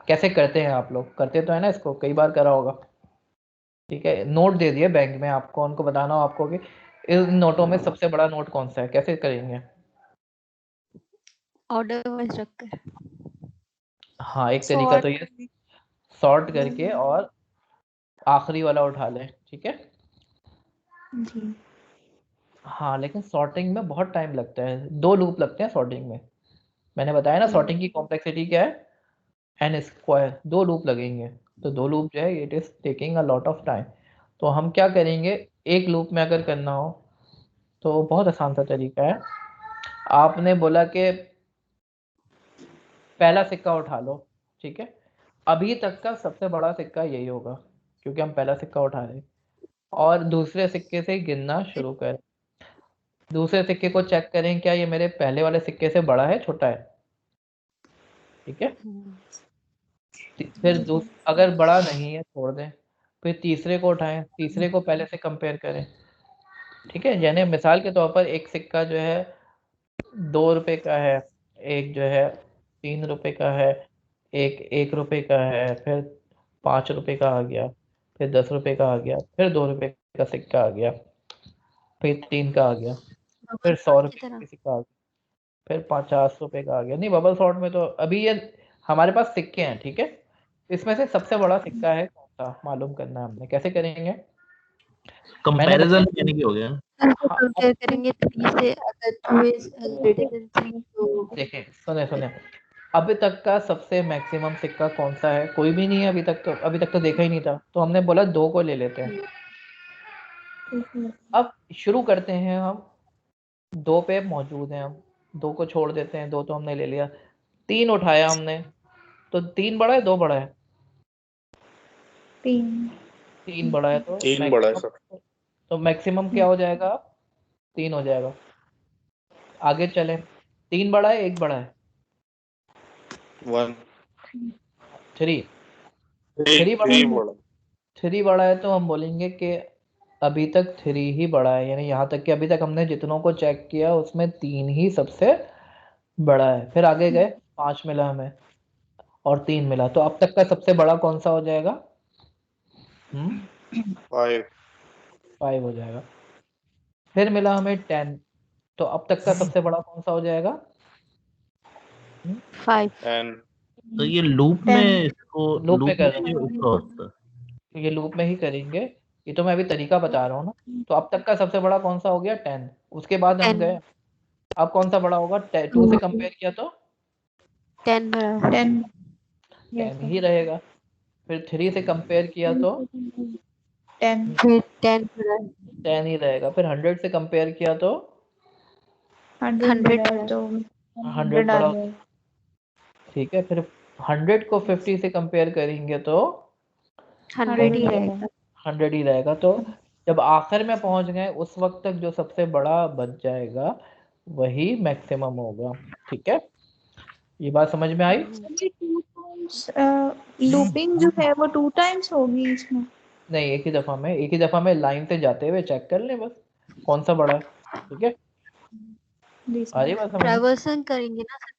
कैसे करते हैं आप लोग? करते तो है ना, इसको कई बार करा होगा, ठीक है। नोट दे दिए बैंक में आपको, उनको बताना हो आपको कि इन नोटों में सबसे बड़ा नोट कौन सा है, कैसे करेंगे? ऑर्डर वाइज रखकर। हाँ, एक तरीका तो ये सॉर्ट करके और आखिरी वाला उठा लें, ठीक है। जी। हाँ, लेकिन सॉर्टिंग में बहुत टाइम लगता है, 2 लूप लगते हैं सॉर्टिंग में। मैंने बताया ना सॉर्टिंग की कॉम्प्लेक्सिटी क्या है, n स्क्वायर, 2 लूप लगेंगे, तो 2 लूप जो है it is taking a lot of time. तो हम क्या करेंगे, एक लूप में अगर करना हो तो बहुत आसान सा तरीका है। आपने बोला कि पहला सिक्का उठा लो, ठीक है। अभी तक का सबसे बड़ा सिक्का यही होगा क्योंकि हम पहला सिक्का उठा रहे हैं, और दूसरे सिक्के से गिनना शुरू करें। दूसरे सिक्के को चेक करें क्या ये मेरे पहले वाले सिक्के से बड़ा है छोटा है, ठीक है। फिर अगर बड़ा नहीं है छोड़ दें, फिर तीसरे को उठाएं, तीसरे को पहले से कंपेयर करें, ठीक है। यानी मिसाल के तौर पर एक सिक्का जो है 2 रुपए का है, एक जो है 3 रुपए का है, एक 1 रुपए का है, फिर 5 रुपए का आ गया, फिर 10 रुपए का आ गया, फिर 2 रुपए का सिक्का आ गया, फिर 3 का आ गया, फिर 100 रुपए का सिक्का आ गया, फिर 50 रुपए का आ गया। नहीं, बबल सॉर्ट में तो अभी ये हमारे पास सिक्के हैं, ठीक है। इसमें से सबसे बड़ा सिक्का है कौन सा मालूम करना है हमने। कैसे करेंगे? कंपैरिजन यानी कि हो गया। कंपेयर करेंगे 3 से, अगर 2 इज ग्रेटर देन 3 तो देखें, सुने अभी तक का सबसे मैक्सिमम सिक्का कौन सा है? कोई भी नहीं है अभी तक तो, अभी तक तो देखा ही नहीं था, तो हमने बोला 2 को ले लेते हैं। अब शुरू करते हैं हम, 2 पे मौजूद हैं, हम 2 को छोड़ देते हैं, 2 तो हमने ले लिया। 3 उठाया हमने, तो 3 बड़ा है 2 बड़ा है? 3 बड़ा है, तो 3 बड़ा है सर। तो मैक्सिमम क्या हो जाएगा? 3 हो जाएगा। आगे चलें, 3 बड़ा है 1 बड़ा है? 1 3 3 बड़ा है। बड़ा 3 बड़ा है तो हम बोलेंगे कि अभी तक 3 ही बड़ा है, यानी यहाँ तक कि अभी तक हमने जितनों को चेक किया उसमें 3 ही सबसे बड़ा है। फिर आगे गए, 5 मिला हमें और 3 मिला, तो अब तक का सबसे बड़ा कौन सा हो जाएगा? 5 हो जाएगा। फिर मिला हमें 10, तो अब तक का सबसे बड़ा कौन सा हो जाएगा? 5। तो ये लूप में इसको लूप में कर ये उसका होता है। तो ये लूप में ही करेंगे, ये तो मैं अभी तरीका बता रहा हूँ ना। तो अब तक का सबसे बड़ा कौन सा हो गया? 10। उसके बाद हम गए, अब कौन सा बड़ा होगा? 2 से कंपेयर किया तो 10 बड़ा 10 ही रहेगा। फिर 3 से कंपेयर किया तो 10 फिर 10 बड़ा 10 ही रहेगा। फिर 100 से कंपेयर किया तो 100 डाल दो, 100 बड़ा, ठीक है। फिर 100 को 50 से कंपेयर करेंगे तो 100 ही रहेगा। 100 ही रहेगा। तो जब आखिर में पहुंच गए उस वक्त तक जो सबसे बड़ा बच जाएगा वही मैक्सिमम होगा, ठीक है। ये बात समझ में आई? लूपिंग जो है वो 2 टाइम्स होगी इसमें? नहीं, एक ही दफा में लाइन से जाते हुए चेक कर लें बस कौन सा बड़ा है, ठीक है। आ रही बात समझ में? ट्रैवर्सन करेंगे ना सर?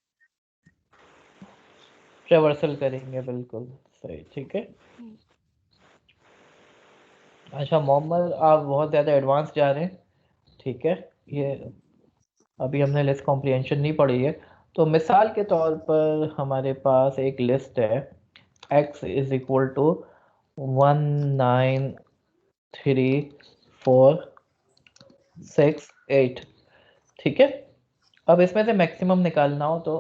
ट्रैवर्सल करेंगे, बिल्कुल सही, ठीक है। अच्छा मोहम्मद, आप बहुत ज़्यादा एडवांस जा रहे हैं, ठीक है। ये अभी हमने लिस्ट कॉम्प्रिहेंशन नहीं पढ़ी है, तो मिसाल के तौर पर हमारे पास एक लिस्ट है x इज इक्वल टू 1 9 3 4 6 8, ठीक है। अब इसमें से मैक्सिमम निकालना हो तो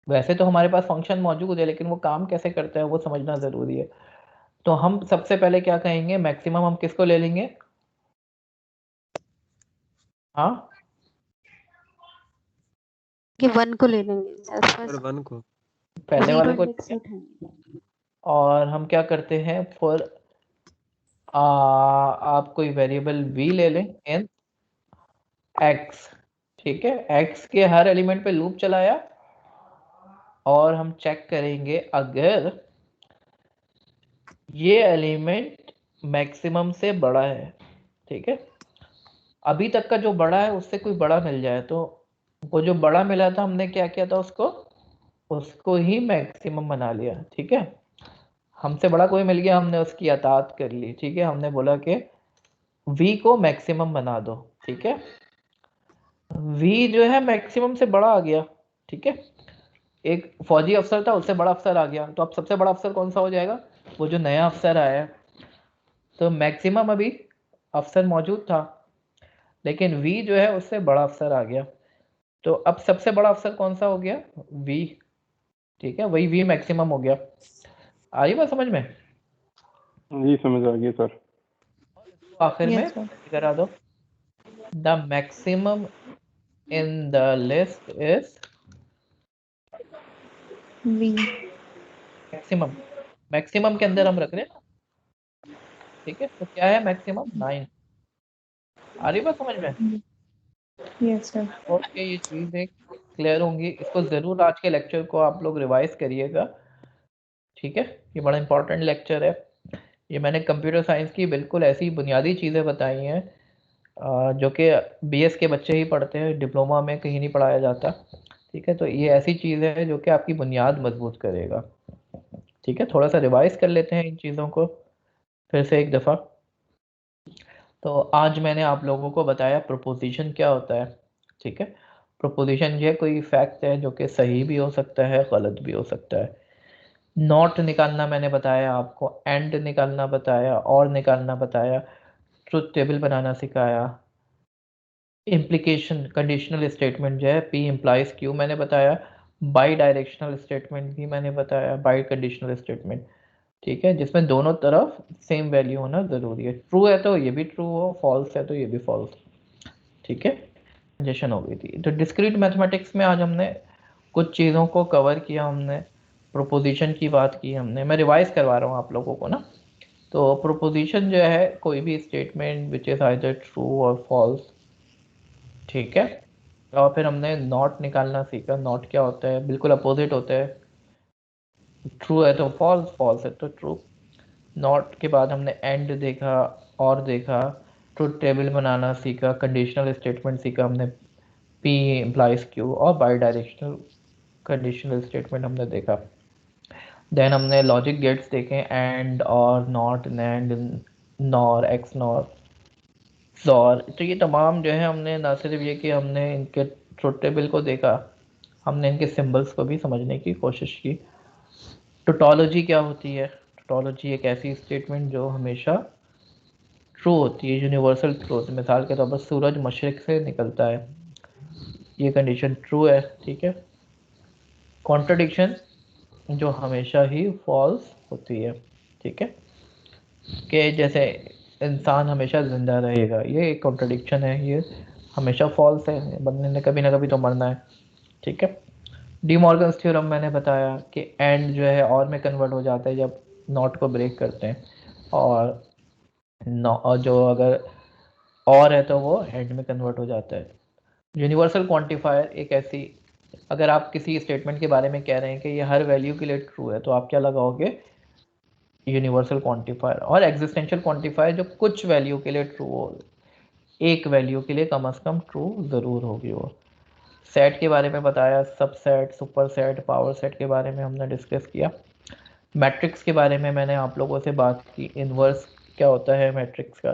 वैसे तो हमारे पास फंक्शन मौजूद है, लेकिन वो काम कैसे करता है वो समझना ज़रूरी है। तो हम सबसे पहले क्या कहेंगे, मैक्सिमम हम किसको ले लेंगे? हाँ, कि 1 को ले लेंगे सर, 1 को पहले वाले को। और हम क्या करते हैं, फॉर आप कोई वेरिएबल v ले लें इन x, ठीक है। x के हर एलिमेंट पे लूप चलाया और हम चेक करेंगे अगर ये एलिमेंट मैक्सिमम से बड़ा है, ठीक है। अभी तक का जो बड़ा है उससे कोई बड़ा मिल जाए तो वो जो बड़ा मिला था हमने क्या किया था, उसको ही मैक्सिमम बना लिया, ठीक है। हमसे बड़ा कोई मिल गया, हमने उसकी अतात कर ली, ठीक है। हमने बोला कि v को मैक्सिमम बना दो, ठीक है। v जो है मैक्सिमम से बड़ा आ गया, ठीक है। एक फौजी अफसर था, उससे बड़ा अफसर आ गया, तो अब सबसे बड़ा अफसर कौन सा हो जाएगा? वो जो नया अफसर आया है। तो मैक्सिमम अभी अफसर मौजूद था, लेकिन v जो है उससे बड़ा अफसर आ गया। तो अब सबसे बड़ा अफसर कौन सा हो गया? v, ठीक है। वही v मैक्सिमम हो गया। आ रही बात समझ में? जी समझ आ गई सर। आखिर में करा दो, the maximum in the list is v। Maximum के अंदर हम रख रहे हैं, ठीक है। तो क्या है मैक्सिमम? 9। आ रही बात समझ में? Yes sir. ओके, ये चीज़ें क्लियर होंगी। इसको ज़रूर आज के लेक्चर को आप लोग रिवाइज करिएगा, ठीक है। ये बड़ा इंपॉर्टेंट लेक्चर है। ये मैंने कंप्यूटर साइंस की बिल्कुल ऐसी बुनियादी चीज़ें बताई हैं जो कि BS के बच्चे ही पढ़ते हैं, डिप्लोमा में कहीं नहीं पढ़ाया जाता, ठीक है। तो ये ऐसी चीज़ है जो कि आपकी बुनियाद मजबूत करेगा, ठीक है। थोड़ा सा रिवाइज कर लेते हैं इन चीज़ों को फिर से एक दफ़ा। तो आज मैंने आप लोगों को बताया प्रोपोजिशन क्या होता है, ठीक है। प्रोपोजिशन ये कोई फैक्ट है जो कि सही भी हो सकता है, गलत भी हो सकता है। नॉट निकालना मैंने बताया आपको, एंड निकालना बताया, और निकालना बताया, ट्रुथ टेबल बनाना सिखाया, इम्प्लीकेशन कंडीशनल स्टेटमेंट जो है P इम्प्लाइज Q मैंने बताया, बाई डायरेक्शनल स्टेटमेंट भी मैंने बताया, बाई कंडीशनल स्टेटमेंट, ठीक है, जिसमें दोनों तरफ सेम वैल्यू होना ज़रूरी है। ट्रू है तो ये भी ट्रू हो, फॉल्स है तो ये भी फॉल्स, ठीक है। कंडीशन हो गई थी। तो डिस्क्रीट मैथमेटिक्स में आज हमने कुछ चीज़ों को कवर किया, हमने प्रोपोजिशन की बात की हमने। मैं रिवाइज करवा रहा हूँ आप लोगों को ना। तो प्रोपोजिशन जो है कोई भी statement which is either true और फॉल्स, ठीक है। और फिर हमने नॉट निकालना सीखा। नॉट क्या होता है? बिल्कुल अपोजिट होता है, ट्रू है तो फॉल्स, फॉल्स है तो ट्रू। नॉट के बाद हमने एंड देखा और देखा, ट्रुथ टेबल बनाना सीखा, कंडीशनल स्टेटमेंट सीखा हमने, P इम्प्लाइज Q, और बाई डायरेक्शनल कंडीशनल स्टेटमेंट हमने देखा। देन हमने लॉजिक गेट्स देखे, and, or, not, nand, nor, x nor, xor. तो ये तमाम जो है हमने ना सिर्फ ये कि हमने इनके ट्रुथ टेबल को देखा, हमने इनके सिंबल्स को भी समझने की कोशिश की। टोटोलॉजी क्या होती है? टोटोलॉजी एक ऐसी स्टेटमेंट जो हमेशा ट्रू होती है, यूनिवर्सल ट्रूथ। मिसाल के तौर पर सूरज मशरिक से निकलता है, ये कंडीशन ट्रू है, ठीक है। कॉन्ट्रडिक्शन जो हमेशा ही फॉल्स होती है, ठीक है। कि जैसे इंसान हमेशा ज़िंदा रहेगा, ये एक कॉन्ट्रडिक्शन है, ये हमेशा फॉल्स है, बंदे ने कभी ना कभी तो मरना है। ठीक है, डी मॉर्गन्स थ्योरम मैंने बताया कि एंड जो है और में कन्वर्ट हो जाता है जब नॉट को ब्रेक करते हैं, और जो अगर और है तो वो एंड में कन्वर्ट हो जाता है। यूनिवर्सल क्वांटिफायर एक ऐसी, अगर आप किसी स्टेटमेंट के बारे में कह रहे हैं कि ये हर वैल्यू के लिए ट्रू है, तो आप क्या लगाओगे? Universal quantifier. और एग्जिस्टेंशियल क्वांटिफायर जो कुछ वैल्यू के लिए ट्रू हो, एक वैल्यू के लिए कम से कम ट्रू ज़रूर होगी वो। सेट के बारे में बताया, subset, super set, power set के बारे में हमने डिस्कस किया। मैट्रिक्स के बारे में मैंने आप लोगों से बात की, इन्वर्स क्या होता है मैट्रिक्स का,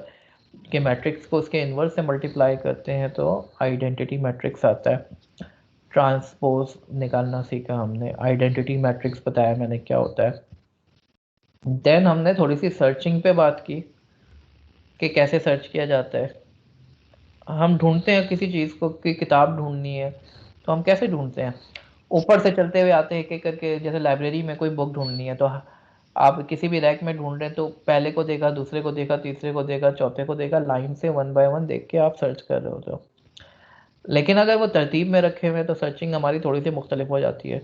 कि मैट्रिक्स को उसके इन्वर्स से मल्टीप्लाई करते हैं तो आइडेंटिटी मैट्रिक्स आता है। ट्रांसपोज निकालना सीखा हमने, आइडेंटिटी मैट्रिक्स बताया मैंने क्या होता है। देन हमने थोड़ी सी सर्चिंग पे बात की कि कैसे सर्च किया जाता है। हम ढूंढते हैं किसी चीज़ को, कि किताब ढूंढनी है तो हम कैसे ढूंढते हैं? ऊपर से चलते हुए आते हैं एक एक करके। जैसे लाइब्रेरी में कोई बुक ढूंढनी है तो आप किसी भी रैक में ढूंढ रहे हैं तो पहले को देखा, दूसरे को देखा, तीसरे को देखा, चौथे को देखा, लाइन से 1 बाय 1 देख के आप सर्च कर रहे होते हो। लेकिन अगर वो तरतीब में रखे हुए तो सर्चिंग हमारी थोड़ी सी मुख्तलिफ हो जाती है।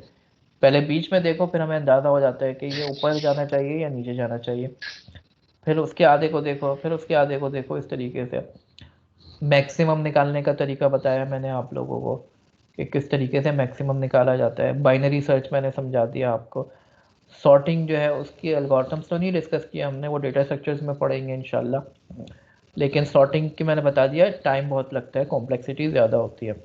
पहले बीच में देखो, फिर हमें अंदाज़ा हो जाता है कि ये ऊपर जाना चाहिए या नीचे जाना चाहिए। फिर उसके आधे को देखो, फिर उसके आधे को देखो, इस तरीके से। मैक्सिमम निकालने का तरीका बताया मैंने आप लोगों को कि किस तरीके से मैक्सिमम निकाला जाता है। बाइनरी सर्च मैंने समझा दिया आपको। सॉर्टिंग जो है उसकी एल्गोरिथम्स तो नहीं डिस्कस किया हमने, वो डेटा स्ट्रक्चर्स में पढ़ेंगे इंशाल्लाह। लेकिन सॉर्टिंग की मैंने बता दिया, टाइम बहुत लगता है, कॉम्प्लेक्सिटी ज़्यादा होती है।